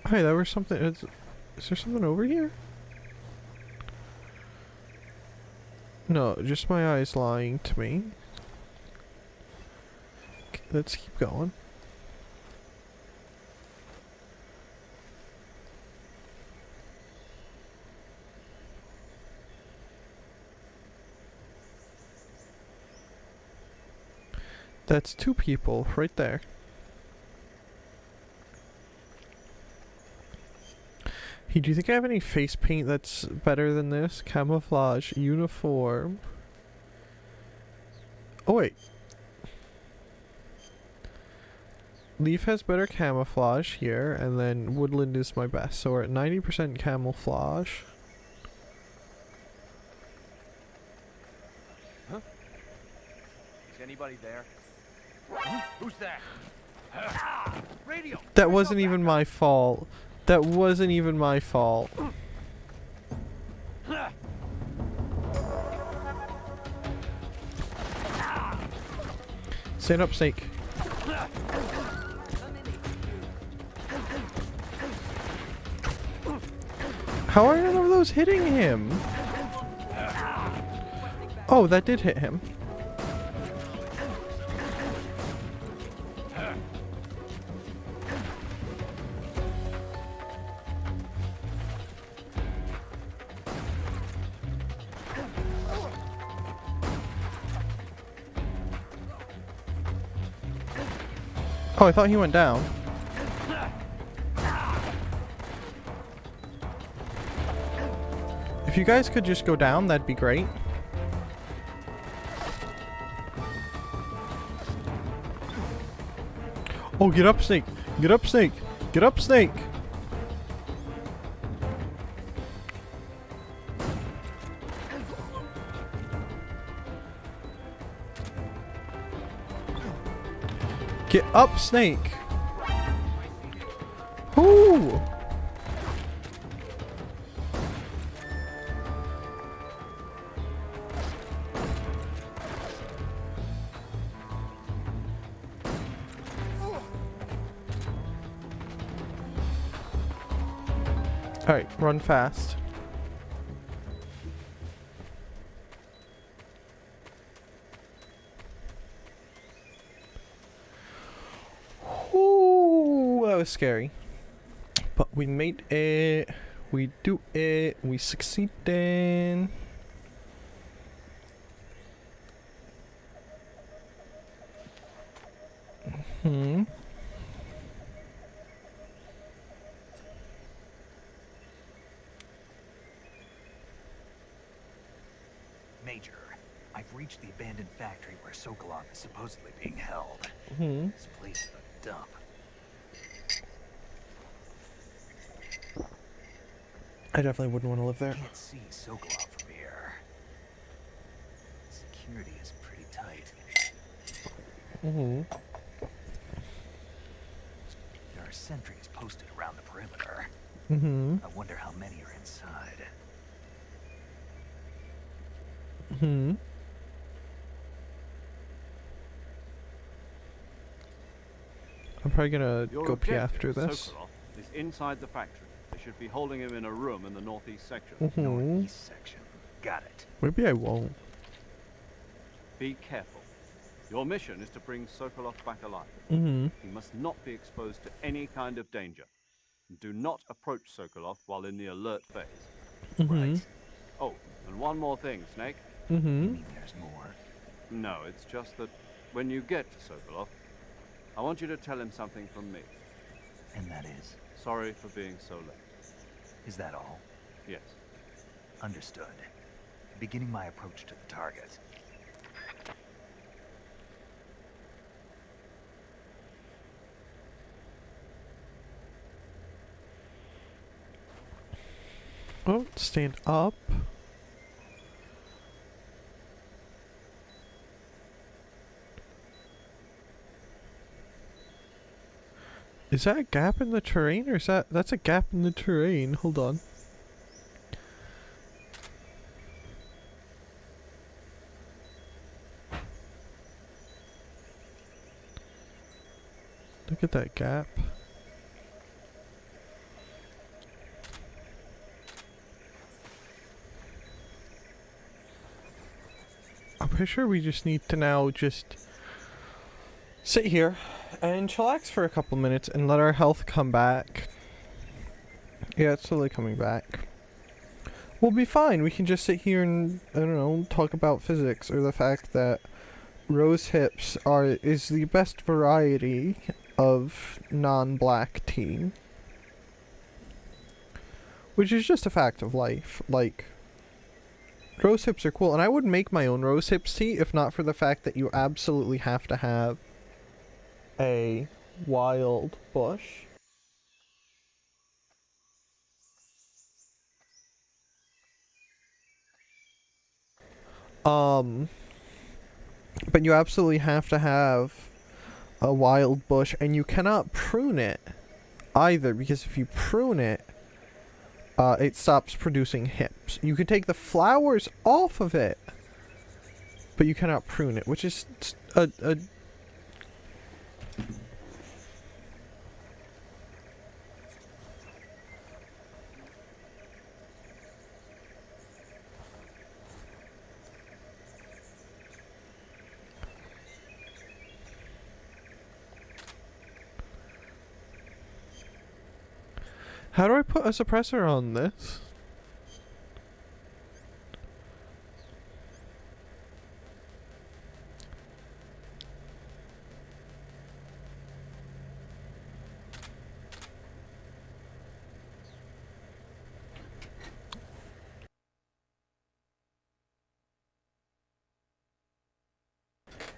Hey, that was something. Is there something over here? No, just my eyes lying to me. Okay, let's keep going. That's 2 people right there. Hey, do you think I have any face paint that's better than this? Camouflage, uniform. Oh wait. Leaf has better camouflage here, and then woodland is my best. So we're at 90% camouflage. Huh? Is anybody there? Huh? Who's that? Radio! That wasn't even my fault. That wasn't even my fault. Stand up, Snake. How are none of those hitting him? Oh, that did hit him. Oh, I thought he went down. If you guys could just go down, that'd be great. Oh, get up, Snake! Get up, Snake! Get up, Snake! Get up, Snake! Whoo! Alright, run fast. Ooh, that was scary. But we made it. We do it. We succeeded. Major, I've reached the abandoned factory where Sokolov is supposedly being held. This place is a dump. I definitely wouldn't want to live there. I can't see Sokolov from here. Security is pretty tight. There are sentries posted around the perimeter. I wonder how many are inside. I'm probably gonna Your go pee objective, after this. Sokolov, is inside the factory. They should be holding him in a room in the northeast section. Northeast section. Got it. Maybe I won't. Be careful. Your mission is to bring Sokolov back alive. He must not be exposed to any kind of danger. Do not approach Sokolov while in the alert phase. Right. Oh, and one more thing, Snake. You mean there's more? No, it's just that when you get to Sokolov, I want you to tell him something from me. And that is? Sorry for being so late. Is that all? Yes. Understood. Beginning my approach to the target. Oh, stand up. Is that a gap in the terrain, or is that's a gap in the terrain? Hold on. Look at that gap. I'm pretty sure we just need to now just sit here and chillax for a couple minutes and let our health come back. Yeah, it's slowly coming back. We'll be fine. We can just sit here and, I don't know, talk about physics or the fact that rose hips is the best variety of non-black tea. Which is just a fact of life. Like, rose hips are cool, and I would make my own rose hips tea if not for the fact that you absolutely have to have a wild bush. But you absolutely have to have a wild bush, and you cannot prune it either, because if you prune it, it stops producing hips. You can take the flowers off of it, but you cannot prune it, which is a How do I put a suppressor on this?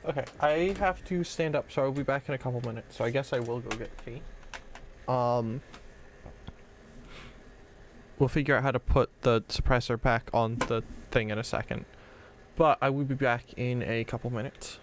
Okay, I have to stand up, so I'll be back in a couple minutes. So I guess I will go get tea. We'll figure out how to put the suppressor back on the thing in a second. But I will be back in a couple minutes.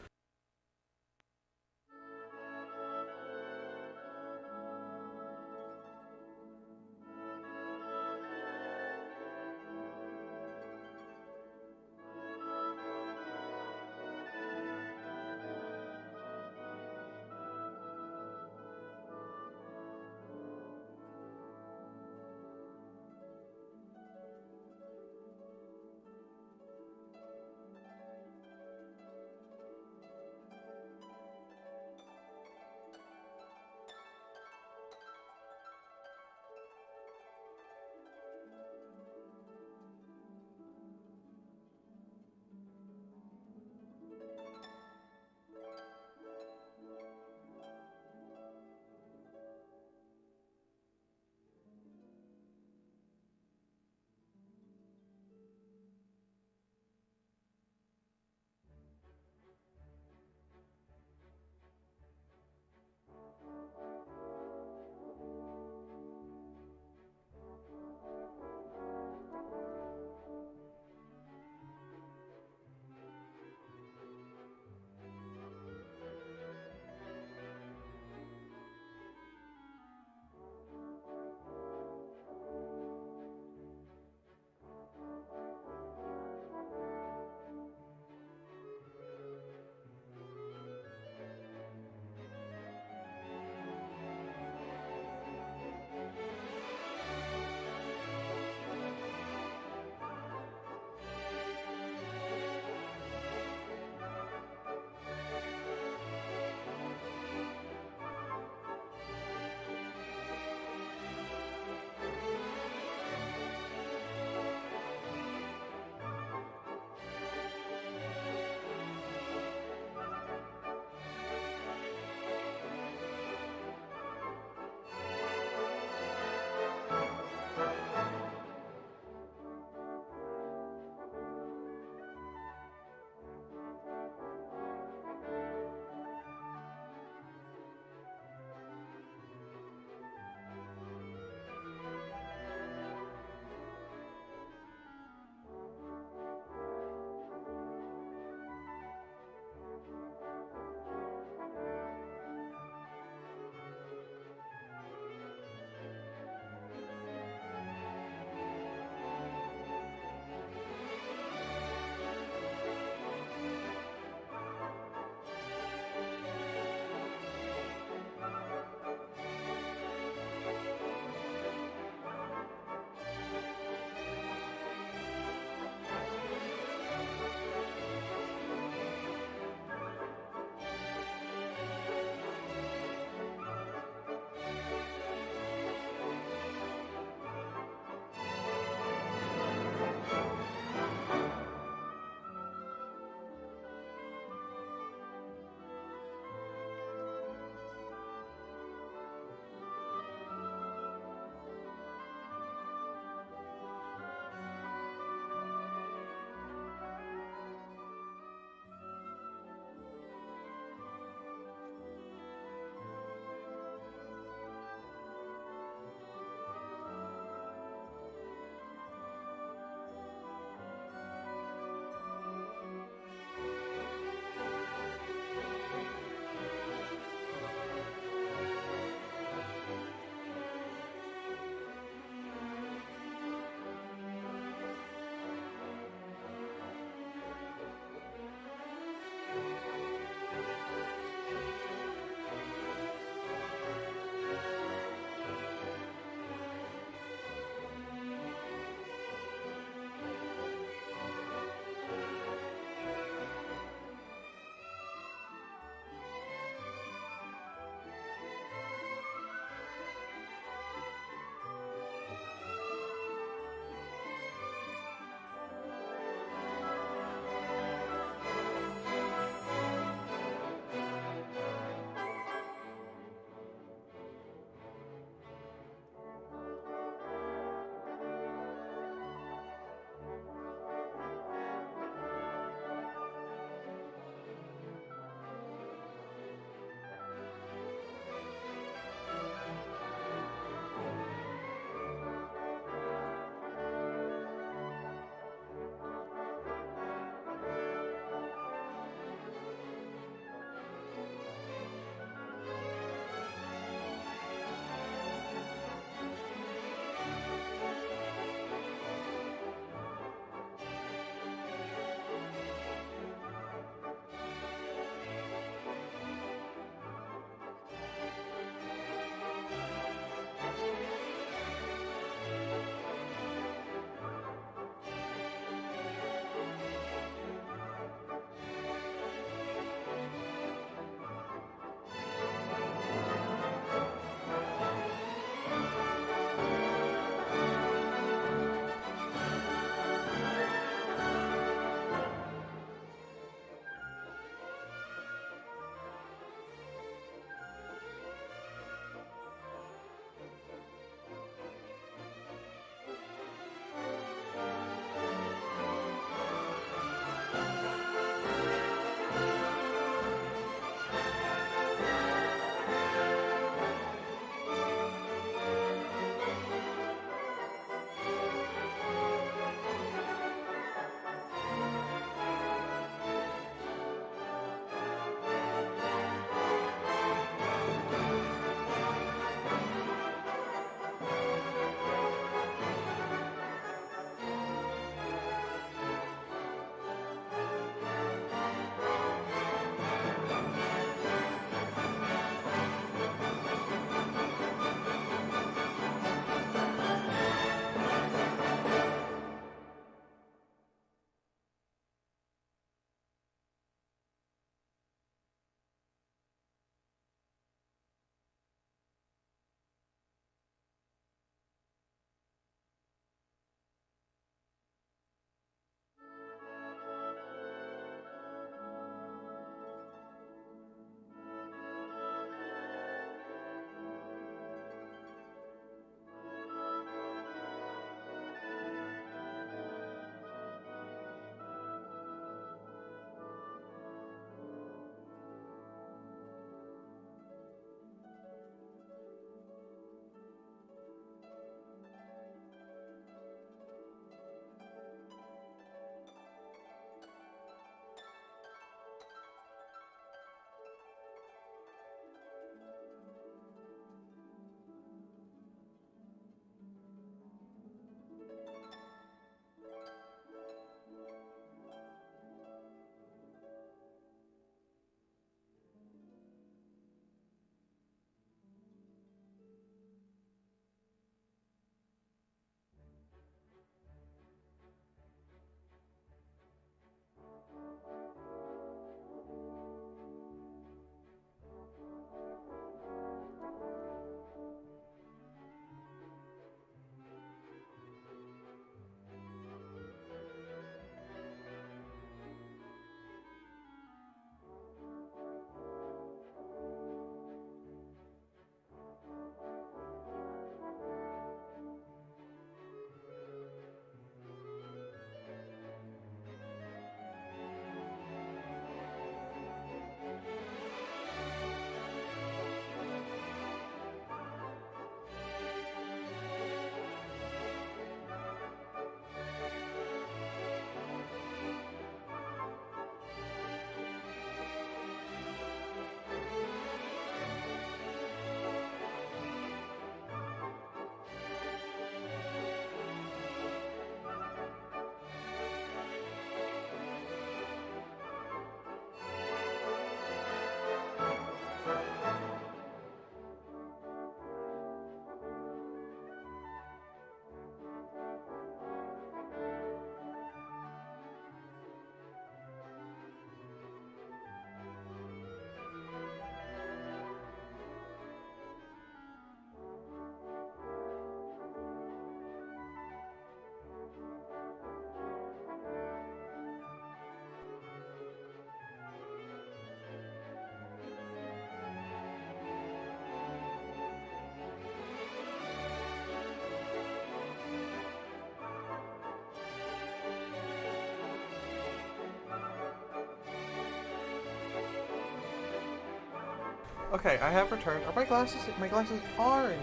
Okay, I have returned. Are my glasses? My glasses are in.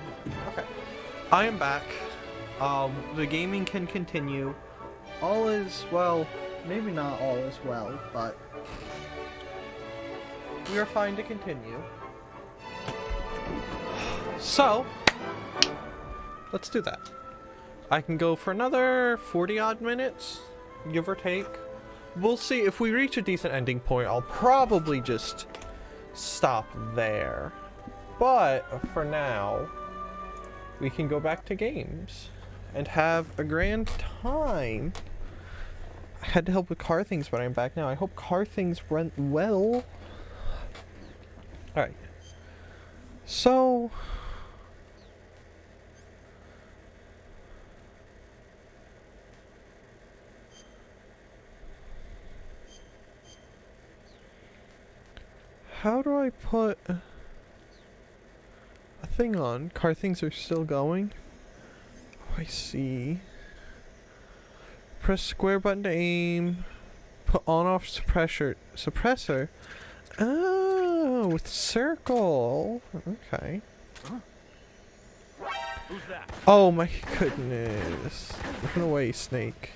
Okay. I am back. The gaming can continue. All is, well, maybe not all is well, but we are fine to continue. So, let's do that. I can go for another 40 odd minutes, give or take. We'll see if we reach a decent ending point. I'll probably just stop there. But for now, we can go back to games and have a grand time. I had to help with car things, but I'm back now. I hope car things went well. Alright. So... how do I put a thing on? Car things are still going. Oh, I see. Press square button to aim. Put on off suppressor. Oh, with circle. Okay. Who's that? Oh my goodness. Run away, Snake.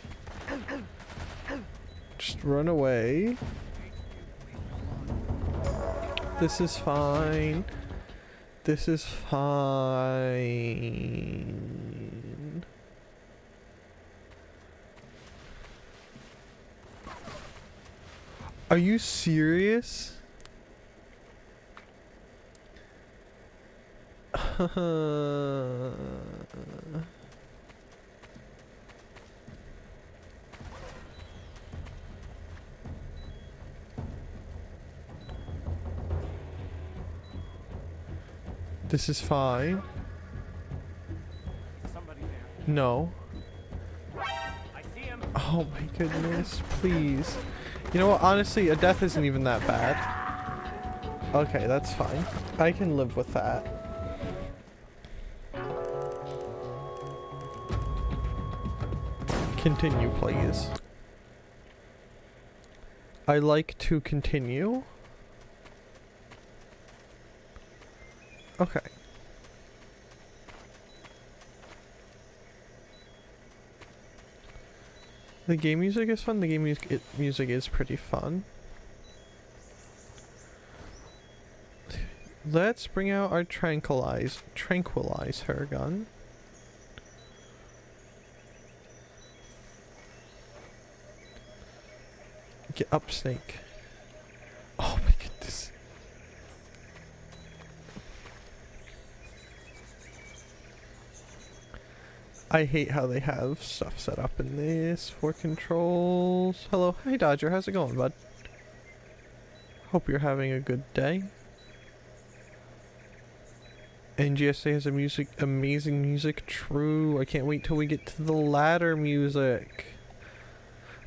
Just run away. This is fine. This is fine. Are you serious? This is fine. Somebody there. No. I see him. Oh my goodness, please. You know what, honestly, a death isn't even that bad. Okay, that's fine. I can live with that. Continue, please. I like to continue. Okay. The game music is fun. The game music is pretty fun. Let's bring out our tranquilize her gun. Get up, Snake. Oh my goodness. I hate how they have stuff set up in this for controls. Hello, hi Dodger, how's it going, bud? Hope you're having a good day. MGS3 has amazing music. True. I can't wait till we get to the ladder music.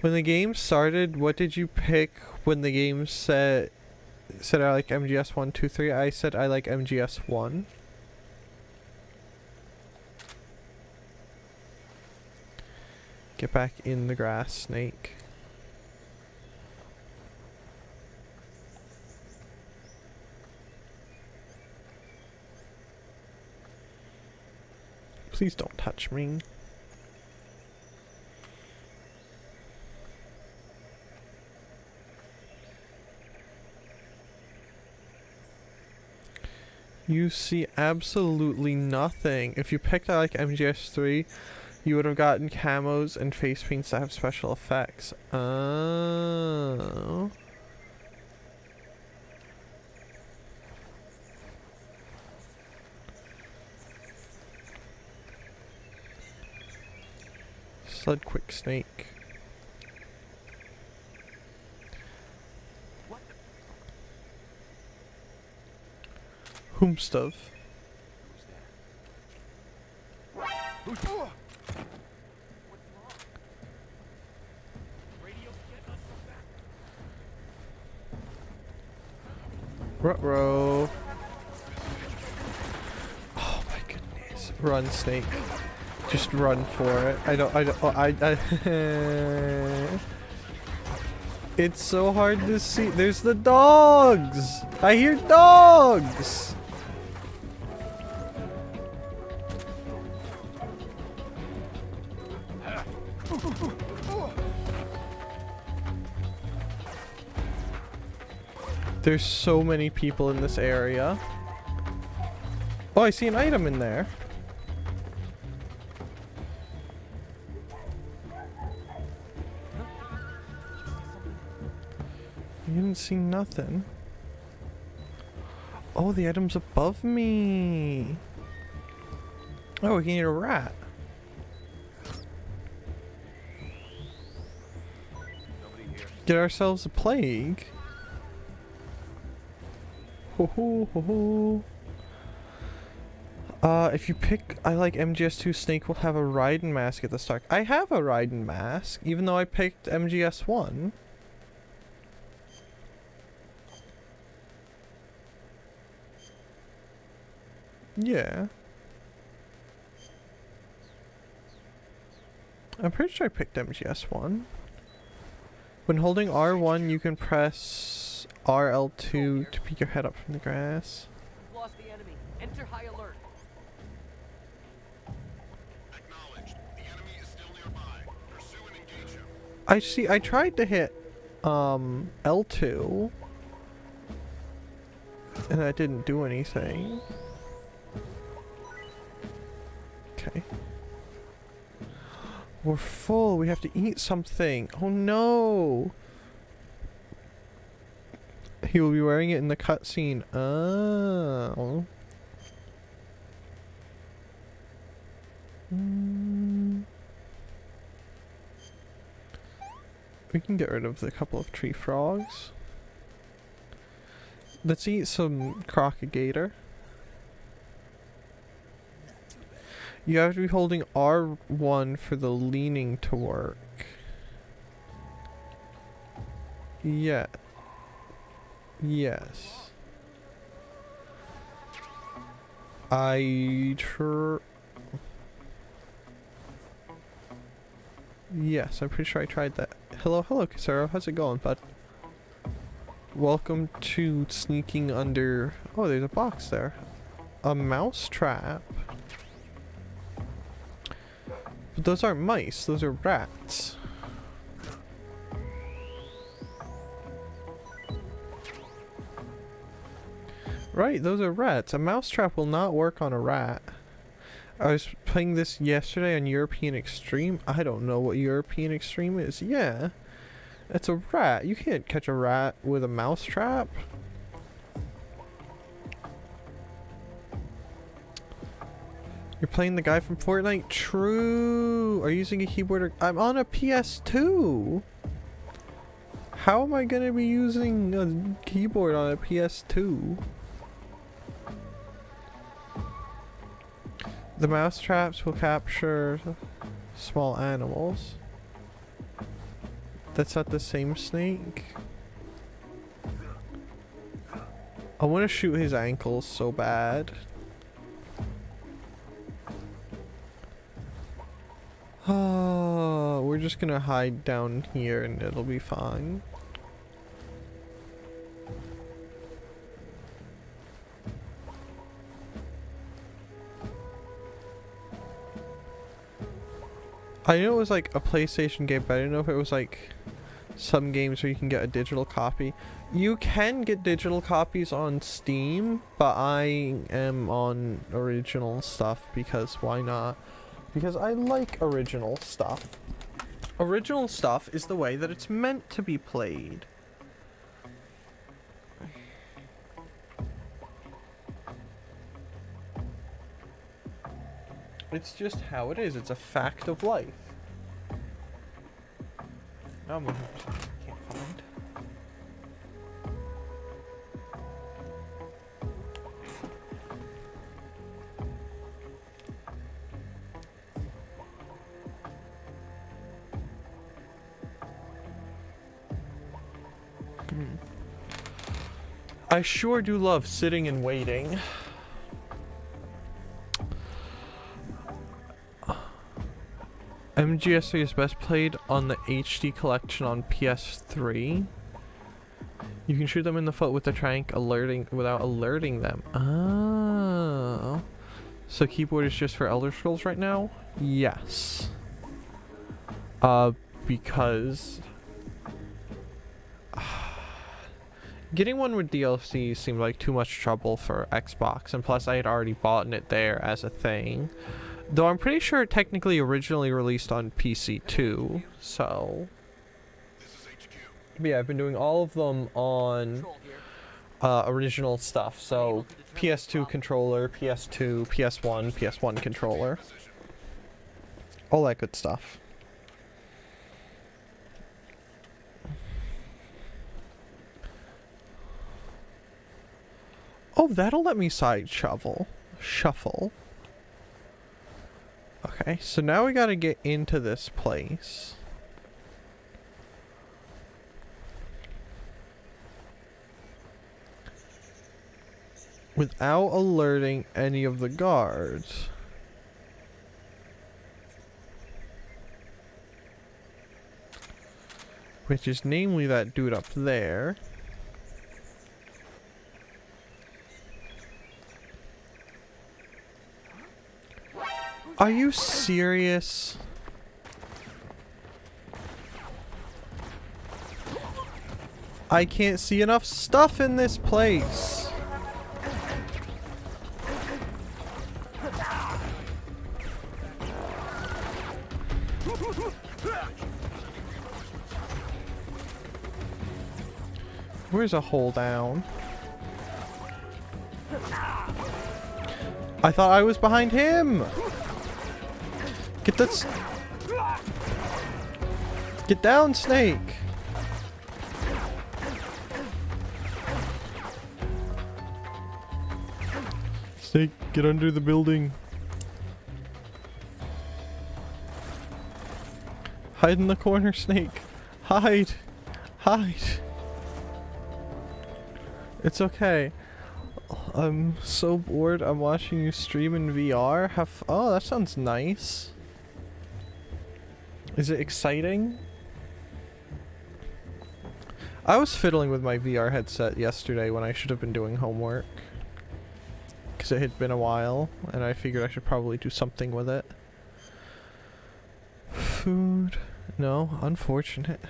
When the game started, what did you pick when the game said I like MGS 1, 2, 3? I said I like MGS 1. Get back in the grass, Snake. Please don't touch me. You see absolutely nothing. If you picked I like MGS3, you would have gotten camos and face paints that have special effects. Oh. Sled quick, Snake. Whom stuff? Who's that? Ruh-roh. Oh my goodness. Run, Snake. Just run for it. It's so hard to see. There's the dogs! I hear dogs! There's so many people in this area. Oh, I see an item in there. You didn't see nothing. Oh, the item's above me. Oh, we can eat a rat. Get ourselves a plague. Ho ho ho ho. If you pick, I like MGS2, Snake will have a Raiden mask at the start. I have a Raiden mask, even though I picked MGS1. Yeah. I'm pretty sure I picked MGS1. When holding R1, you can press RL2 to peek your head up from the grass. We've lost the enemy. Enter high alert. Acknowledged. The enemy is still nearby. Pursue and engage him. I see, I tried to hit, L2. And that didn't do anything. Okay. We're full. We have to eat something. Oh no! He will be wearing it in the cutscene. Oh. We can get rid of the couple of tree frogs. Let's eat some crocodile. You have to be holding R1 for the leaning to work. Yeah. Yes. Yes, I'm pretty sure I tried that. Hello, Kisaro. How's it going, bud? Welcome to sneaking under... Oh, there's a box there. A mouse trap. But those aren't mice, those are rats. Right, those are rats. A mousetrap will not work on a rat. I was playing this yesterday on European Extreme. I don't know what European Extreme is. Yeah. It's a rat. You can't catch a rat with a mousetrap. You're playing the guy from Fortnite? True. Are you using a keyboard or... I'm on a PS2. How am I gonna be using a keyboard on a PS2? The mouse traps will capture small animals. That's not the same snake. I want to shoot his ankles so bad. Oh, we're just gonna hide down here and it'll be fine. I know it was like a PlayStation game, but I didn't know if it was like some games where you can get a digital copy. You can get digital copies on Steam, but I am on original stuff because why not? Because I like original stuff. Original stuff is the way that it's meant to be played. It's just how it is. It's a fact of life. Now I'm looking for something I can't find. I sure do love sitting and waiting. MGS3 is best played on the HD collection on PS3. You can shoot them in the foot with the trank without alerting them. Oh. So keyboard is just for Elder Scrolls right now? Yes. Because getting one with DLC seemed like too much trouble for Xbox, and plus I had already bought it there as a thing. Though I'm pretty sure it technically originally released on PC too, so... But yeah, I've been doing all of them on original stuff, so PS2 controller, PS2, PS1, PS1 controller. All that good stuff. Oh, that'll let me side shuffle. Okay, so now we gotta get into this place. Without alerting any of the guards. Which is namely that dude up there. Are you serious? I can't see enough stuff in this place. Where's a hole down? I thought I was behind him. Get that. Get down, Snake. Snake, get under the building. Hide in the corner, Snake. Hide. Hide. It's okay. I'm so bored. I'm watching you stream in VR. Oh, that sounds nice. Is it exciting? I was fiddling with my VR headset yesterday when I should have been doing homework. Because it had been a while, and I figured I should probably do something with it. Food. No, unfortunate.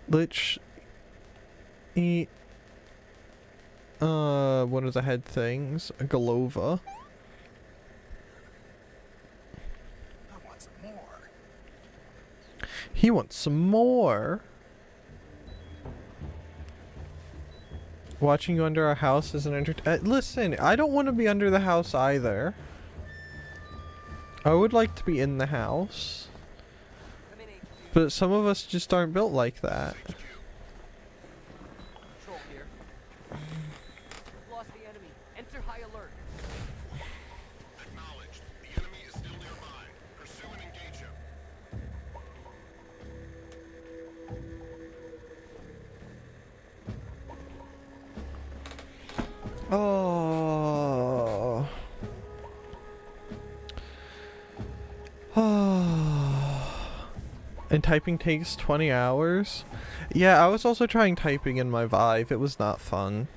Let's eat one of the head things, a Galova. I want some more. He wants some more. Watching you under our house is an listen, I don't want to be under the house either. I would like to be in the house. But some of us just aren't built like that. Control here. We've lost the enemy. Enter high alert. Acknowledged. The enemy is still nearby. Pursue and engage him. Oh. And typing takes 20 hours? Yeah, I was also trying typing in my Vive. It was not fun.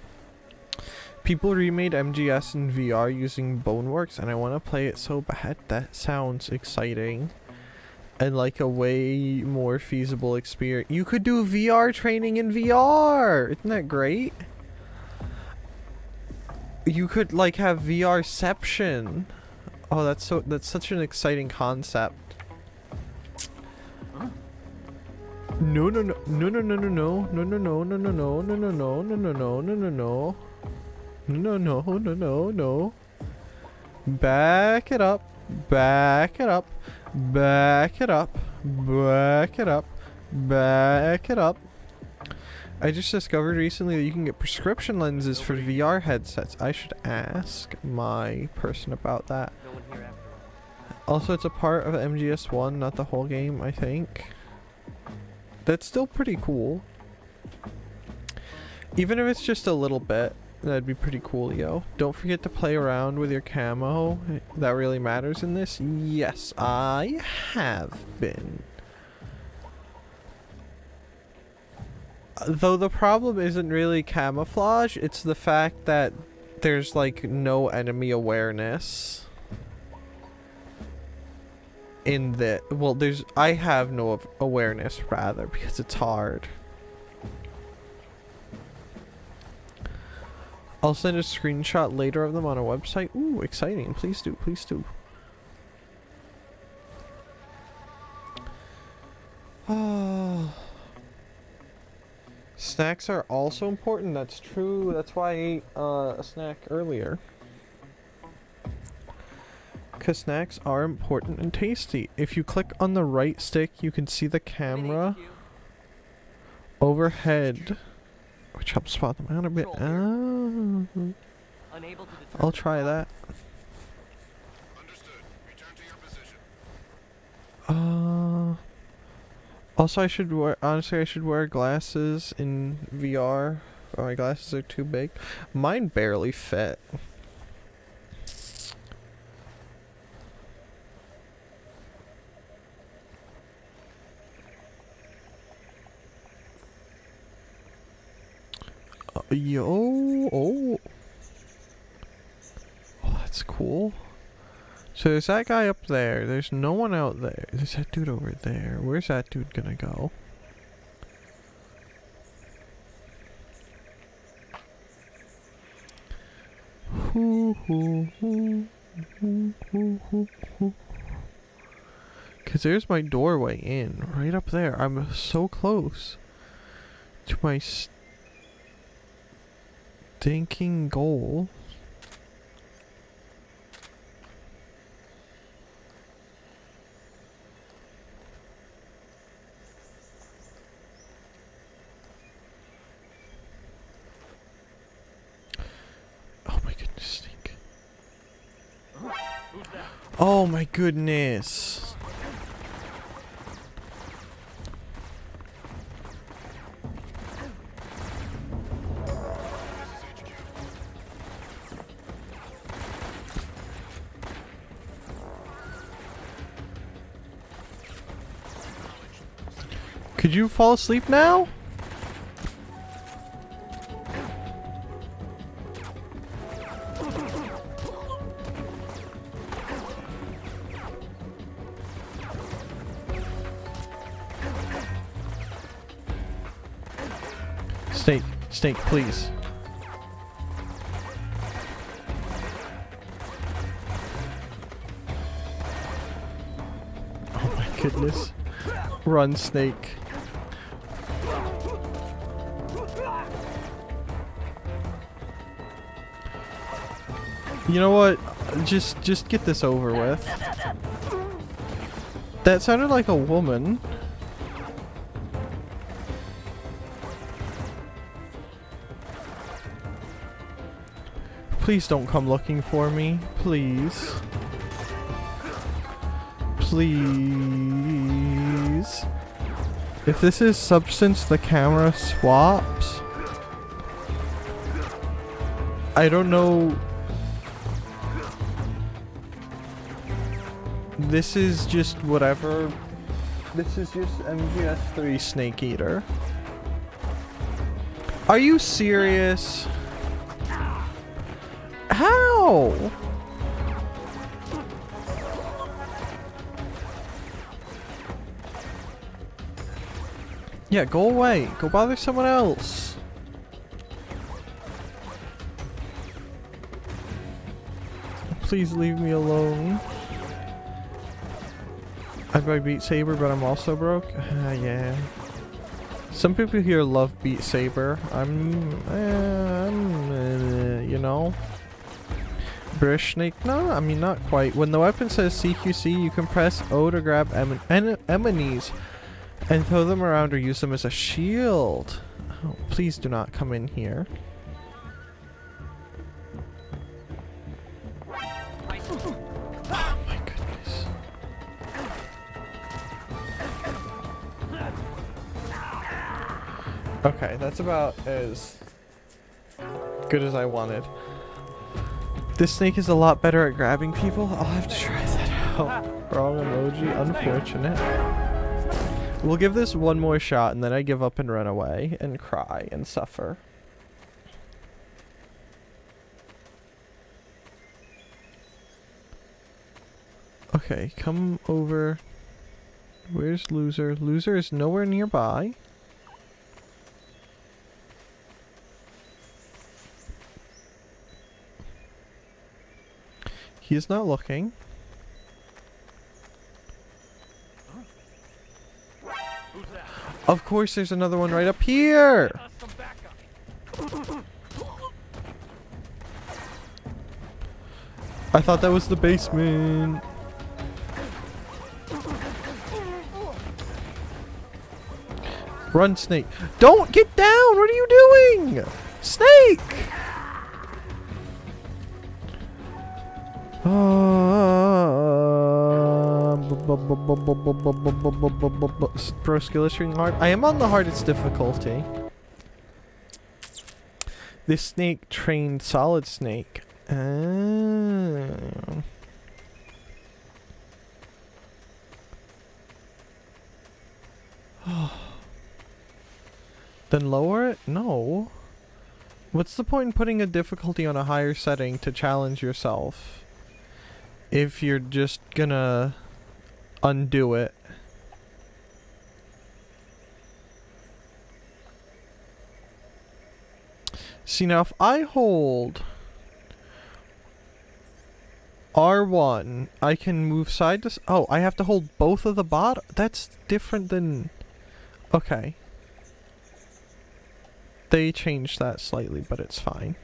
People remade MGS in VR using Boneworks, and I want to play it so bad. That sounds exciting. And like a way more feasible experience. You could do VR training in VR! Isn't that great? You could like have VRception. Oh, that's such an exciting concept. No. Back it up. Back it up. Back it up. Back it up. Back it up. I just discovered recently that you can get prescription lenses for VR headsets. I should ask my person about that. No one here after all. Also, it's a part of MGS1, not the whole game, I think. That's still pretty cool. Even if it's just a little bit. That'd be pretty cool, yo. Don't forget to play around with your camo. That really matters in this. Yes, I have been. Though the problem isn't really camouflage, it's the fact that there's like no enemy awareness in the I have no awareness rather because it's hard. I'll send a screenshot later of them on our website. Ooh, exciting. Please do, please do. Oh. Snacks are also important. That's true. That's why I ate a snack earlier. Because snacks are important and tasty. If you click on the right stick, you can see the camera overhead, which helps spot them out a bit. I'll try that. Understood. Return to your position. Also, honestly, I should wear glasses in VR. Oh, my glasses are too big. Mine barely fit. Oh, that's cool. So there's that guy up there. There's no one out there. There's that dude over there. Where's that dude gonna go? Cause there's my doorway in, right up there. I'm so close to my stinking goal. Oh my goodness. Could you fall asleep now? Snake, please. Oh my goodness. Run, Snake. You know what? Just get this over with. That sounded like a woman. Please don't come looking for me. Please. Please. If this is substance the camera swaps, I don't know. This is just whatever. This is just MGS3 Snake Eater. Are you serious? How? Yeah, go away. Go bother someone else. Please leave me alone. I buy Beat Saber, but I'm also broke. Yeah. Some people here love Beat Saber. You know. British Snake? No, I mean not quite. When the weapon says CQC, you can press O to grab enemies and throw them around or use them as a shield. Oh, please do not come in here. Oh my goodness. Okay, that's about as good as I wanted. This snake is a lot better at grabbing people. I'll have to try that out. Wrong emoji. Unfortunate. We'll give this one more shot and then I give up and run away and cry and suffer. Okay, come over. Where's Loser? Loser is nowhere nearby. He is not looking. Of course there's another one right up here! I thought that was the basement. Run, Snake. Don't get down! What are you doing? Snake! Pro skill is string hard. I am on the hardest difficulty. This snake trained Solid Snake. Then lower it? No. What's the point in putting a difficulty on a higher setting to challenge yourself if you're just gonna undo it? See, now if I hold R1, I can move side to oh, I have to hold both of the bottom. That's different than... Okay. They changed that slightly, but it's fine.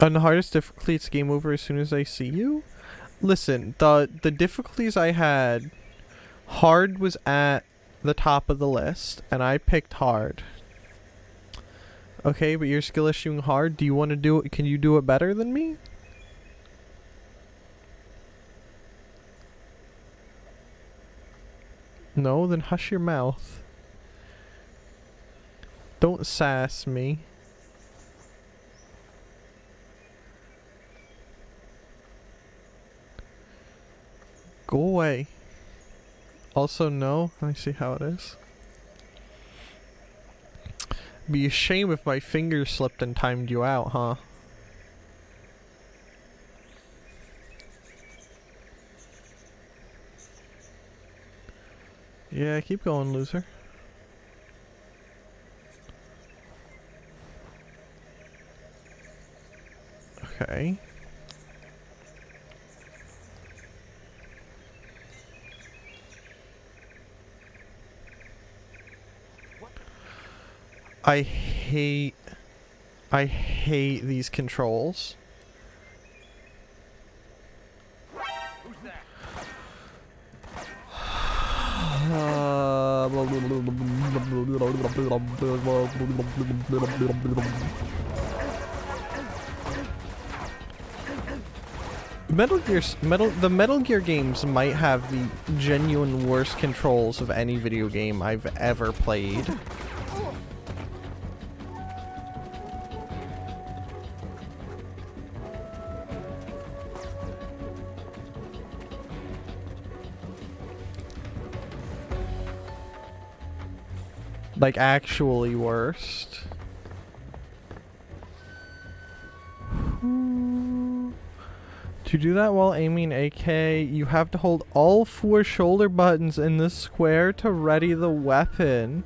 On the hardest difficulty, it's game over as soon as I see you? Listen, the difficulties I had, hard was at the top of the list, and I picked hard. Okay, but you're skill issuing hard. Do you want to do it? Can you do it better than me? No? Then hush your mouth. Don't sass me. Go away. Also, no. Let me see how it is. Be a shame if my fingers slipped and timed you out, huh? Yeah, keep going, loser. Okay. I hate these controls. Who's that? The Metal Gear games might have the genuine worst controls of any video game I've ever played. Like, actually worst. To do that while aiming AK, you have to hold all 4 shoulder buttons in the square to ready the weapon.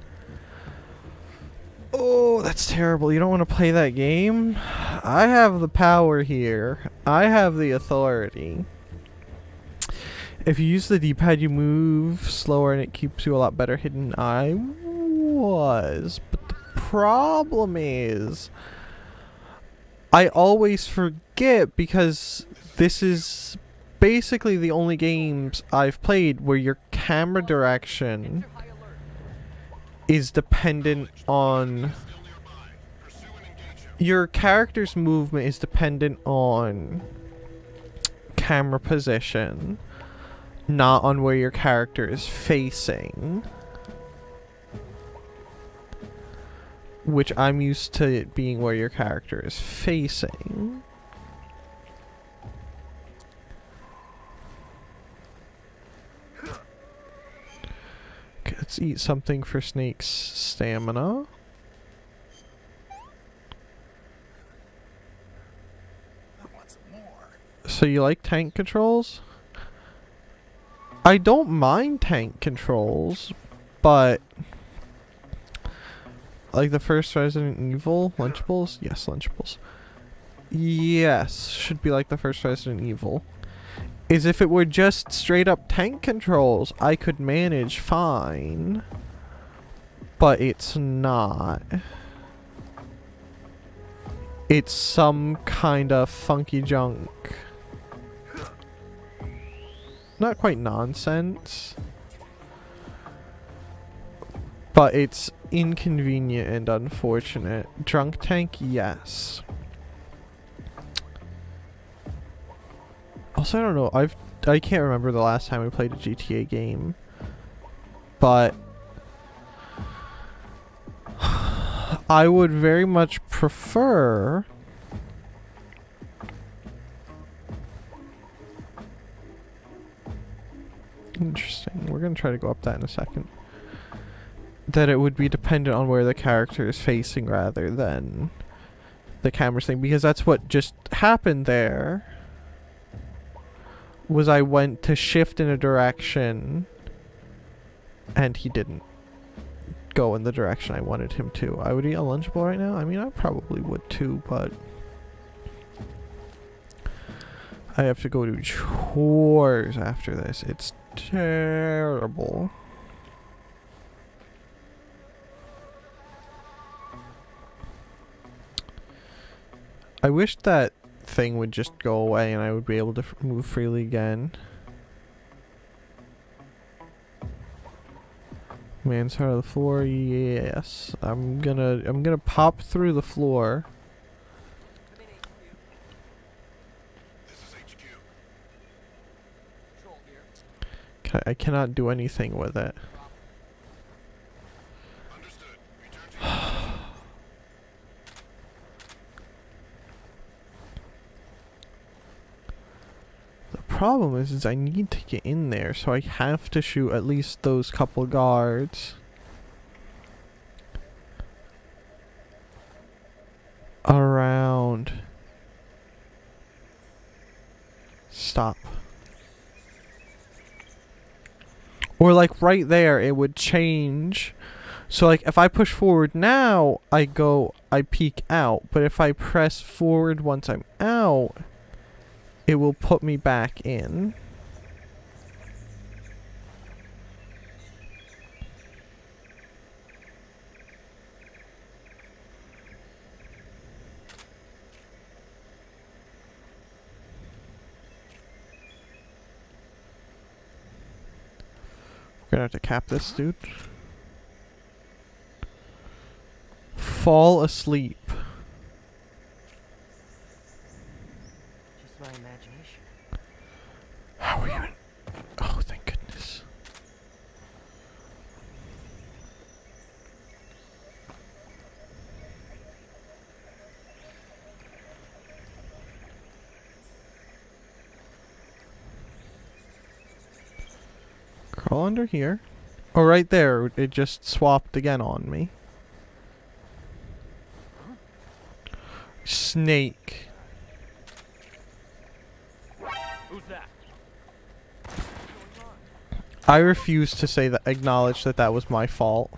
Oh, that's terrible. You don't want to play that game? I have the power here. I have the authority. If you use the D-pad, you move slower and it keeps you a lot better hidden. I was, but the problem is I always forget because this is basically the only games I've played where your camera direction is dependent on your character's movement is dependent on camera position, not on where your character is facing. which I'm used to it being where your character is facing. Okay, let's eat something for Snake's stamina. So you like tank controls? I don't mind tank controls, but like the first Resident Evil, Lunchables? Yes, Lunchables. Yes, should be like the first Resident Evil. Is if it were just straight up tank controls, I could manage fine. But it's not. It's some kind of funky junk. Not quite nonsense, but it's inconvenient and unfortunate. Drunk tank, yes. Also, I don't know. I can't remember the last time we played a GTA game, but I would very much prefer. Interesting. We're gonna try to go up that in a second. That it would be dependent on where the character is facing rather than the camera thing, because that's what just happened there. Was I went to shift in a direction and he didn't go in the direction I wanted him to. I would eat a Lunchable right now. I mean, I probably would too, but I have to go do chores after this. It's terrible. I wish that thing would just go away and I would be able to move freely again. Man's heart of the floor, yes. I'm gonna pop through the floor. I cannot do anything with it. The problem is I need to get in there, so I have to shoot at least those couple guards. Around. Stop. Or like right there, it would change. So like if I push forward now, I peek out. But if I press forward once I'm out, it will put me back in. We're gonna have to cap this dude. Fall asleep. Just my imagination. How are you in? Oh, thank goodness. Crawl under here. Oh, right there. It just swapped again on me. Snake. Who's that? I refuse to say that, acknowledge that that was my fault.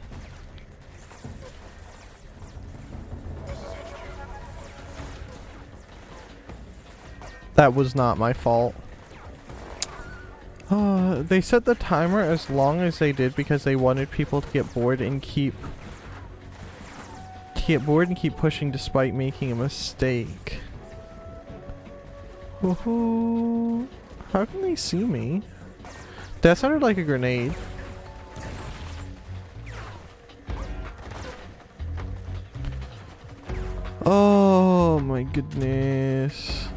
That was not my fault. They set the timer as long as they did because they wanted people to get bored and keep pushing despite making a mistake. Woohoo! How can they see me? That sounded like a grenade. Oh my goodness.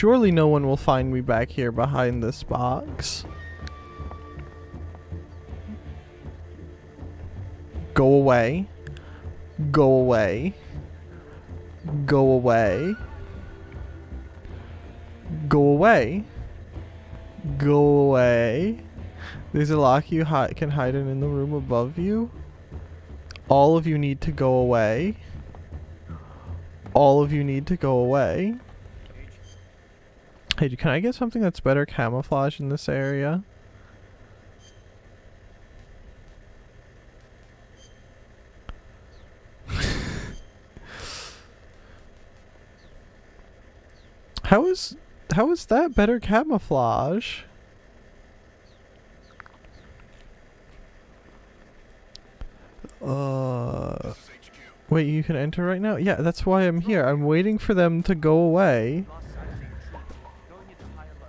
Surely no one will find me back here behind this box. Go away. Go away. Go away. Go away. Go away. There's a lock you can hide in the room above you. All of you need to go away. All of you need to go away. Hey, can I get something that's better camouflage in this area? How is that better camouflage? Wait, you can enter right now? Yeah, that's why I'm here. I'm waiting for them to go away.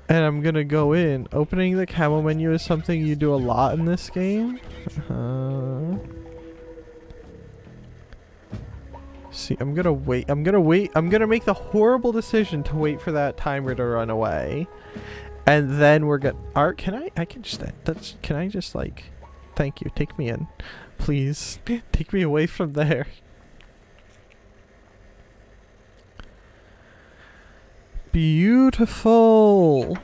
And I'm gonna go in. Opening the camo menu is something you do a lot in this game. See, I'm gonna wait. I'm gonna make the horrible decision to wait for that timer to run away. And then we're gonna... Art, can I just like... Thank you, take me in. Please, take me away from there. Beautiful.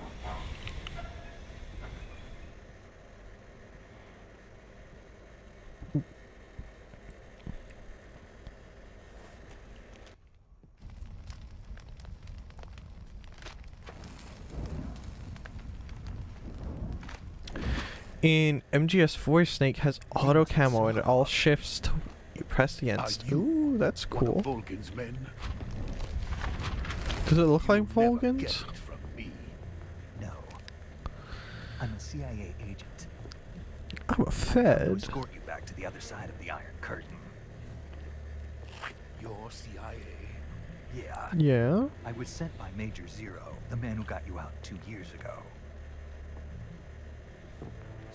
In MGS3, Snake has auto camo and it all shifts to you press against. Ooh, that's cool. Volgin's men? Does it look like Never Volgans? get it from me. No. I'm a CIA agent. I'm a I'll Fed. escort you back to the other side of the Iron Curtain. You're CIA? Yeah. Yeah. I was sent by Major Zero, the man who got you out 2 years ago.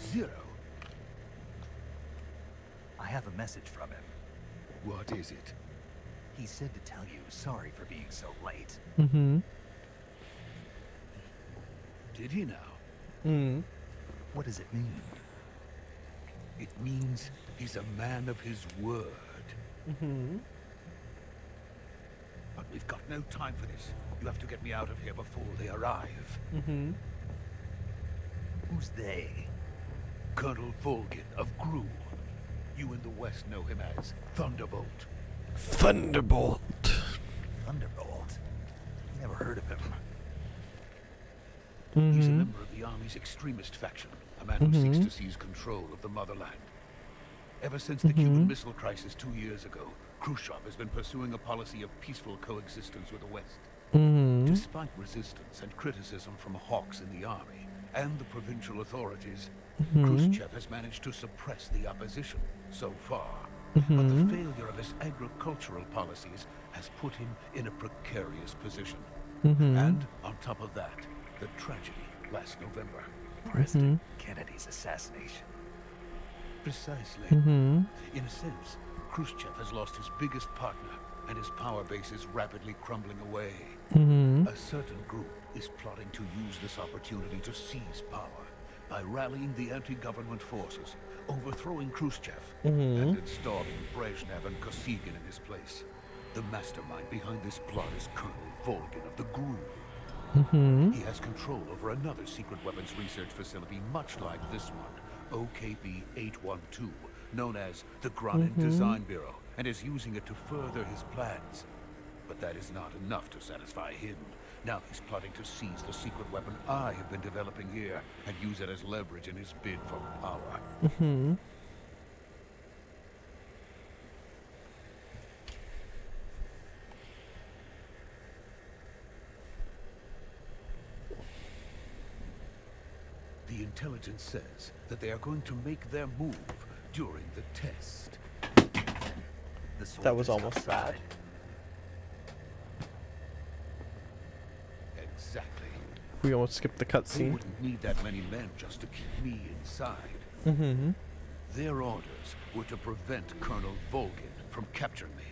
Zero? I have a message from him. What is it? He said to tell you sorry for being so late. Mm-hmm. Did he now? Mm. What does it mean? It means he's a man of his word. Mm-hmm. But we've got no time for this. You have to get me out of here before they arrive. Mm-hmm. Who's they? Colonel Volgin of Gru. You in the West know him as Thunderbolt. Thunderbolt. Thunderbolt? Never heard of him. Mm-hmm. He's a member of the Army's extremist faction, a man who seeks to seize control of the motherland. Ever since the Cuban Missile Crisis 2 years ago, Khrushchev has been pursuing a policy of peaceful coexistence with the West. Despite resistance and criticism from hawks in the army and the provincial authorities, Khrushchev has managed to suppress the opposition so far. But the failure of his agricultural policies has put him in a precarious position. And on top of that, the tragedy last November. President Kennedy's assassination. Precisely. In a sense, Khrushchev has lost his biggest partner, and his power base is rapidly crumbling away. A certain group is plotting to use this opportunity to seize power by rallying the anti-government forces, overthrowing Khrushchev, and installing Brezhnev and Kosygin in his place. The mastermind behind this plot is Colonel Volgin of the Gru. He has control over another secret weapons research facility much like this one, OKB-812, known as the Granin Design Bureau, and is using it to further his plans. But that is not enough to satisfy him. Now he's plotting to seize the secret weapon I have been developing here and use it as leverage in his bid for power. The intelligence says that they are going to make their move during the test. That was almost bad. Exactly. We almost skipped the They cutscene. wouldn't need that many men just to keep me inside. Their orders were to prevent Colonel Volgin from capturing me.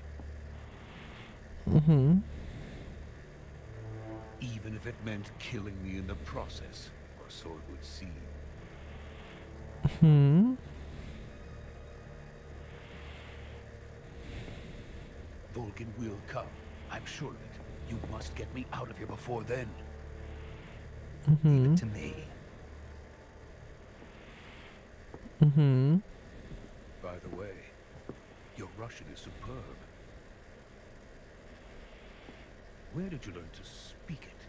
even if it meant killing me in the process, or so it would seem. Vulcan will come. I'm sure of it. You must get me out of here before then. Leave it to me. By the way, your Russian is superb. Where did you learn to speak it?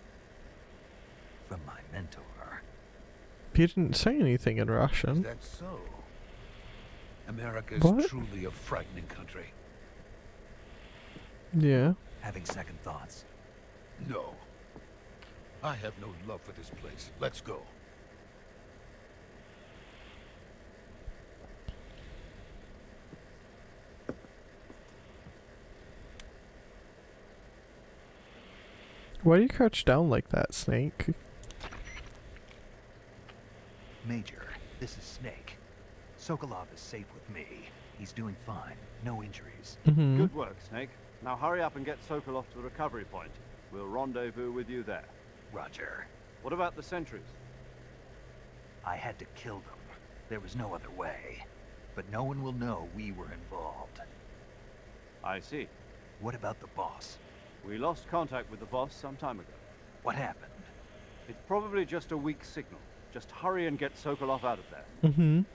From my mentor. You didn't say anything in Is Russian. that so? America is What? truly a frightening country. Yeah. Having second thoughts. No. I have no love for this place. Let's go. Why do you crouch down like that, Snake? Major, this is Snake. Sokolov is safe with me. He's doing fine. No injuries. Good work, Snake. Now hurry up and get Sokolov to the recovery point. We'll rendezvous with you there. Roger. What about the sentries? I had to kill them. There was no other way. But no one will know we were involved. I see. What about the boss? We lost contact with the boss some time ago. What happened? It's probably just a weak signal. Just hurry and get Sokolov out of there.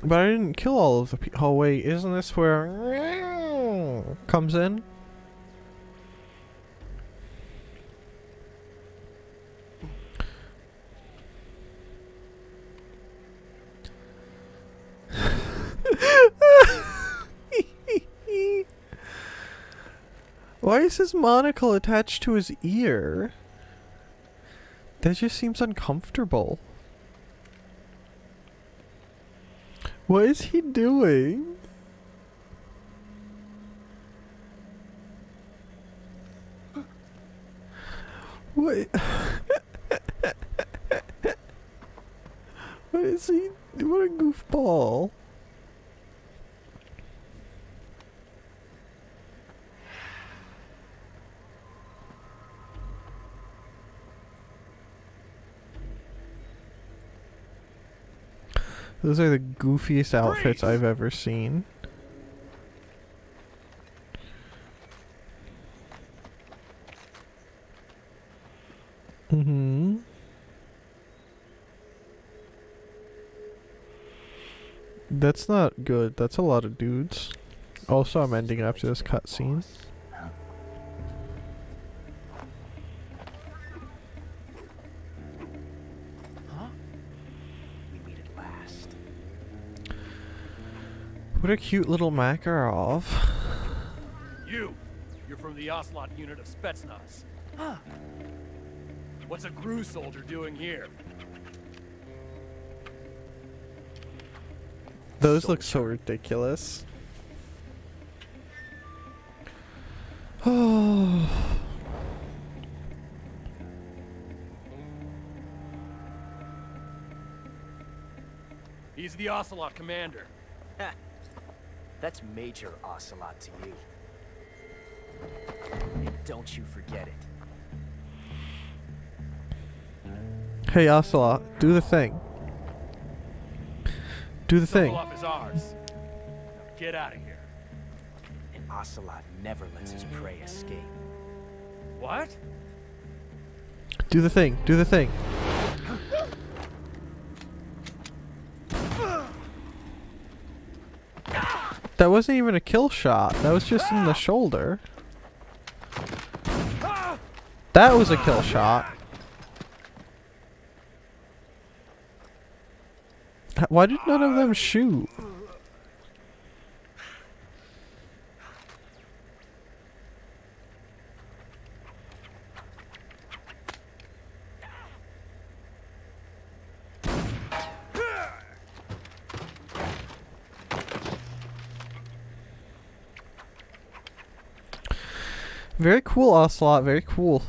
But I didn't kill all of the people. Oh wait, isn't this where comes in? Why is his monocle attached to his ear? That just seems uncomfortable. What is he doing? What? What is he? What a goofball. Those are the goofiest outfits I've ever seen. That's not good. That's a lot of dudes. Also, I'm ending after this cutscene. What a cute little Makarov. You're from the Ocelot unit of Spetsnaz. Huh. What's a GRU soldier doing here? Those look so ridiculous. Oh. He's the Ocelot commander. That's Major Ocelot to you. And don't you forget it. Hey Ocelot, do the thing. Do the thing. Sokolov is ours. Now get out of here. And Ocelot never lets his prey escape. What? Do the thing. Do the thing. That wasn't even a kill shot. That was just in the shoulder. That was a kill shot. Why did none of them shoot? Very cool, Ocelot, very cool.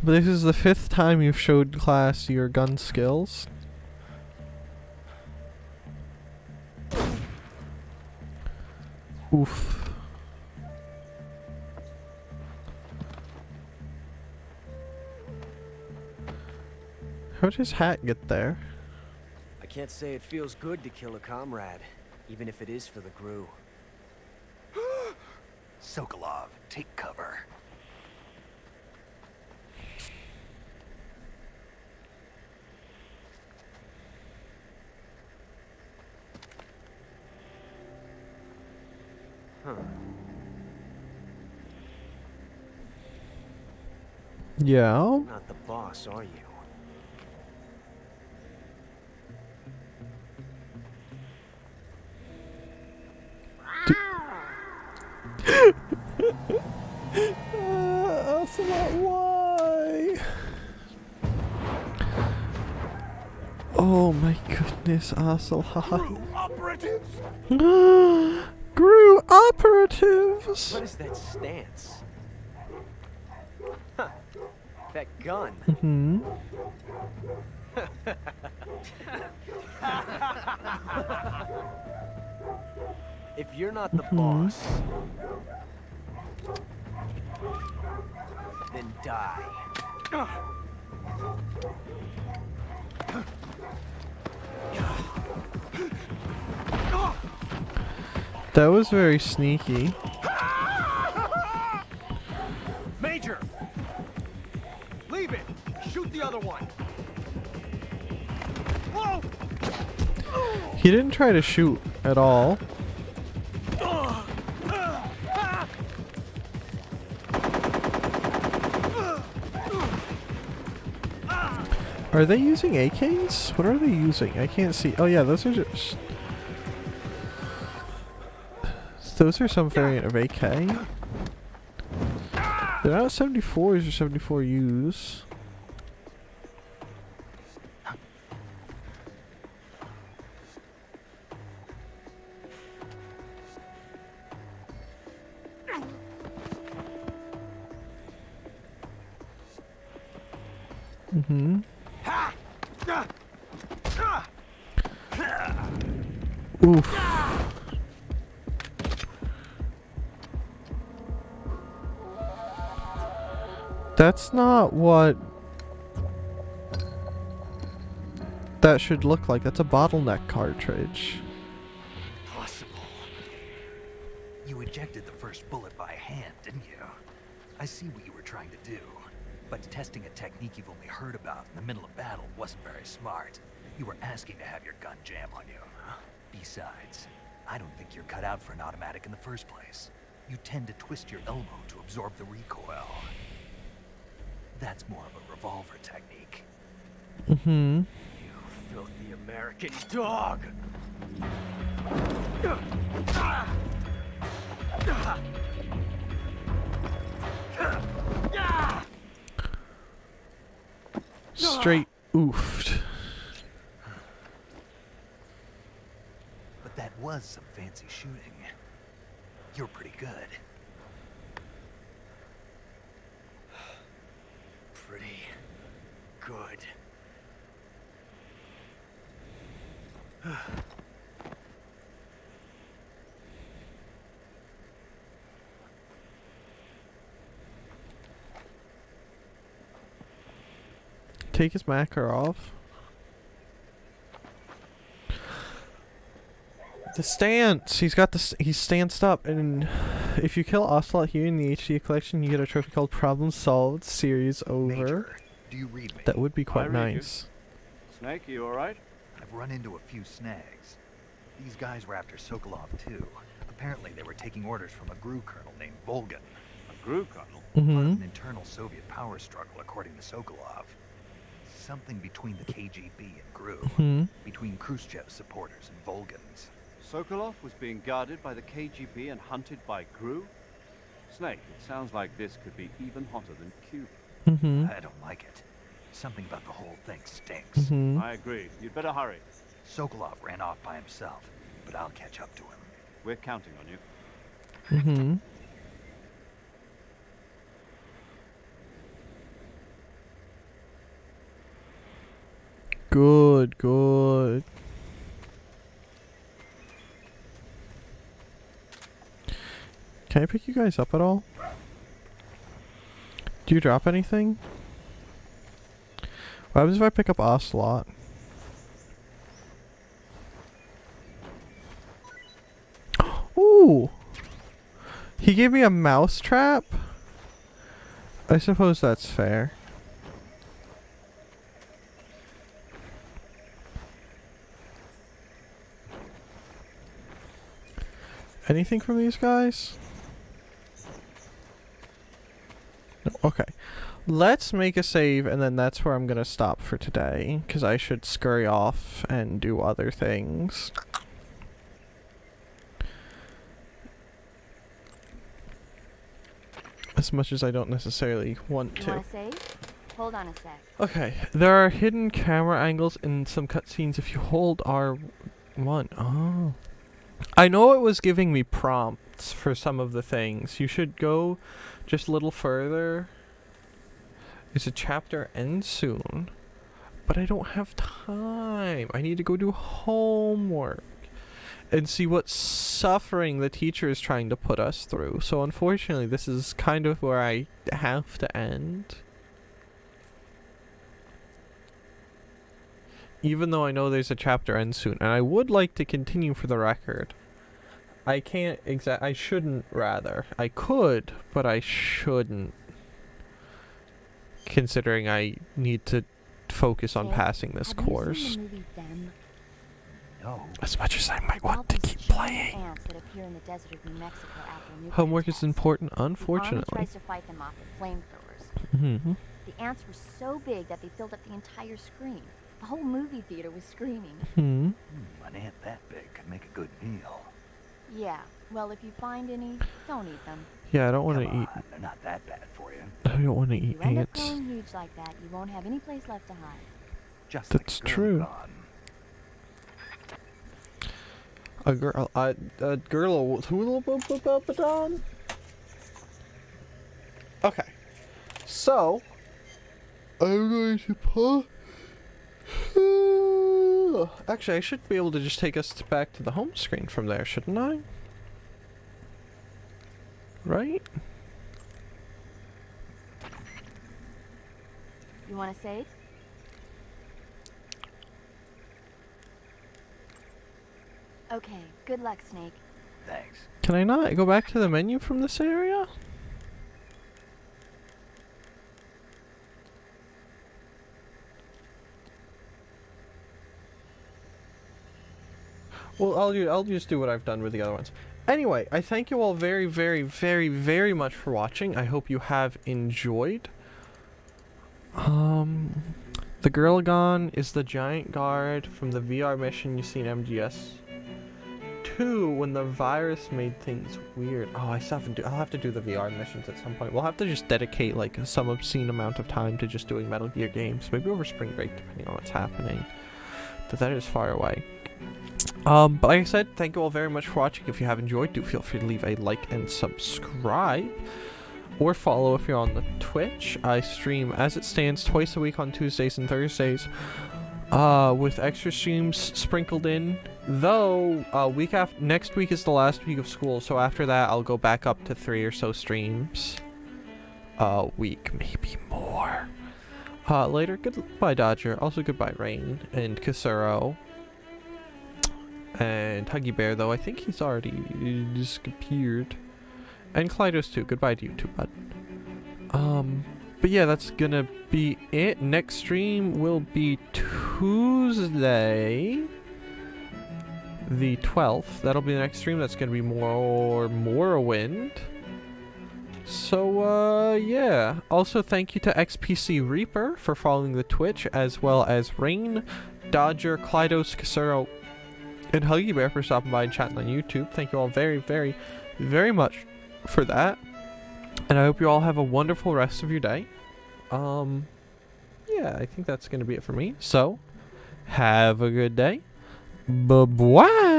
But this is the 5th time you've showed class your gun skills. Oof. How did his hat get there? I can't say it feels good to kill a comrade, even if it is for the crew. Sokolov, take cover. Huh. Yeah. Not the boss, are you? Ocelot, why? Oh my goodness, Ocelot. Crew operatives! Grew operatives! What is that stance? Huh. That gun. Mm-hmm. If you're not the boss, then die. That was very sneaky. Major! Leave it! Shoot the other one! Whoa! He didn't try to shoot at all. Are they using AKs? What are they using? I can't see. Oh yeah, those are just... Those are some variant of AK. They're not 74s or 74Us. Mm-hmm. Oof. That's not what that should look like. That's a bottleneck cartridge. Possible. You ejected the first bullet by hand, didn't you? I see what you were trying to do. But testing a technique you've only heard about in the middle of battle wasn't very smart. You were asking to have your gun jam on you. Besides, I don't think you're cut out for an automatic in the first place. You tend to twist your elbow to absorb the recoil. That's more of a revolver technique. Mm-hmm. You filthy American dog! Straight oofed. But that was some fancy shooting. You're pretty good. Pretty good. Take his macro off. The stance! He's got the he's stanced up, and if you kill Ocelot here in the HD collection, you get a trophy called Problem Solved. Series over. Major, do you read me? That would be quite I read you. nice. Snake, you alright? I've run into a few snags. These guys were after Sokolov too. Apparently they were taking orders from a GRU colonel named Volgan. A GRU colonel? Part of Mm-hmm. an internal Soviet power struggle, according to Sokolov. Something between the KGB and GRU. Mm-hmm. Between Khrushchev's supporters and Volgan's. Sokolov was being guarded by the KGB and hunted by GRU? Snake, it sounds like this could be even hotter than Cuba. Mm-hmm. I don't like it. Something about the whole thing stinks. Mm-hmm. I agree. You'd better hurry. Sokolov ran off by himself, but I'll catch up to him. We're counting on you. Mm-hmm. Good, good. Can I pick you guys up at all? Do you drop anything? What happens if I pick up Ocelot? Ooh! He gave me a mouse trap? I suppose that's fair. Anything from these guys? No, okay. Let's make a save, and then that's where I'm gonna stop for today, because I should scurry off and do other things. As much as I don't necessarily want to. You wanna save? Hold on a sec. Okay, there are hidden camera angles in some cutscenes if you hold R1. Oh. I know it was giving me prompts for some of the things. You should go just a little further. It's a chapter ends soon. But I don't have time. I need to go do homework. And see what suffering the teacher is trying to put us through. So unfortunately, this is kind of where I have to end. Even though I know there's a chapter end soon. And I would like to continue for the record. I can't I shouldn't rather. I could, but I shouldn't. Considering I need to focus on passing this course. Have you seen the movie Them? No. As much as I might want to keep playing. Ants that appear in the desert of New Mexico after a nuclear Homework is test. important, The army unfortunately. tries to fight them off with flamethrowers. Mm-hmm. The ants were so big that they filled up the entire screen. The whole movie theater was screaming. Hmm. An ant that big could make a good meal. Yeah, well, if you find any, don't eat them. Yeah, I don't want to Come eat. on, they're not that bad for you. I don't want to If eat you end up ants. growing huge like that, you won't have any place left to hide. Just That's like a true. girl gone. A girl, Okay. So, I'm going to put. Actually, I should be able to just take us back to the home screen from there, shouldn't I? Right? You want to save? Okay, good luck, Snake. Thanks. Can I not go back to the menu from this area? Well, I'll just do what I've done with the other ones. Anyway, I thank you all very, very, very, very much for watching. I hope you have enjoyed. The Girl Gone is the giant guard from the VR mission you see in MGS2 when the virus made things weird. Oh, I'll have to do the VR missions at some point. We'll have to just dedicate like some obscene amount of time to just doing Metal Gear games. Maybe over spring break, depending on what's happening. But that is far away. But like I said, thank you all very much for watching. If you have enjoyed, do feel free to leave a like and subscribe. Or follow if you're on the Twitch. I stream, as it stands, twice a week on Tuesdays and Thursdays. With extra streams sprinkled in. Though, next week is the last week of school, so after that I'll go back up to 3 or so streams a week, maybe more. Later, goodbye Dodger. Also goodbye Rain and Kasuro. And Huggy Bear, though I think he's already disappeared. And Klydos too. Goodbye to you too, bud. But yeah, that's gonna be it. Next stream will be Tuesday, the 12th. That'll be the next stream. That's gonna be more Morrowind. So, yeah. Also, thank you to XPC Reaper for following the Twitch, as well as Rain, Dodger, Klydos, Kasuro, and Huggy Bear for stopping by and chatting on YouTube. Thank you all very, very, very much for that. And I hope you all have a wonderful rest of your day. Yeah, I think that's going to be it for me. So, have a good day. Bye-bye.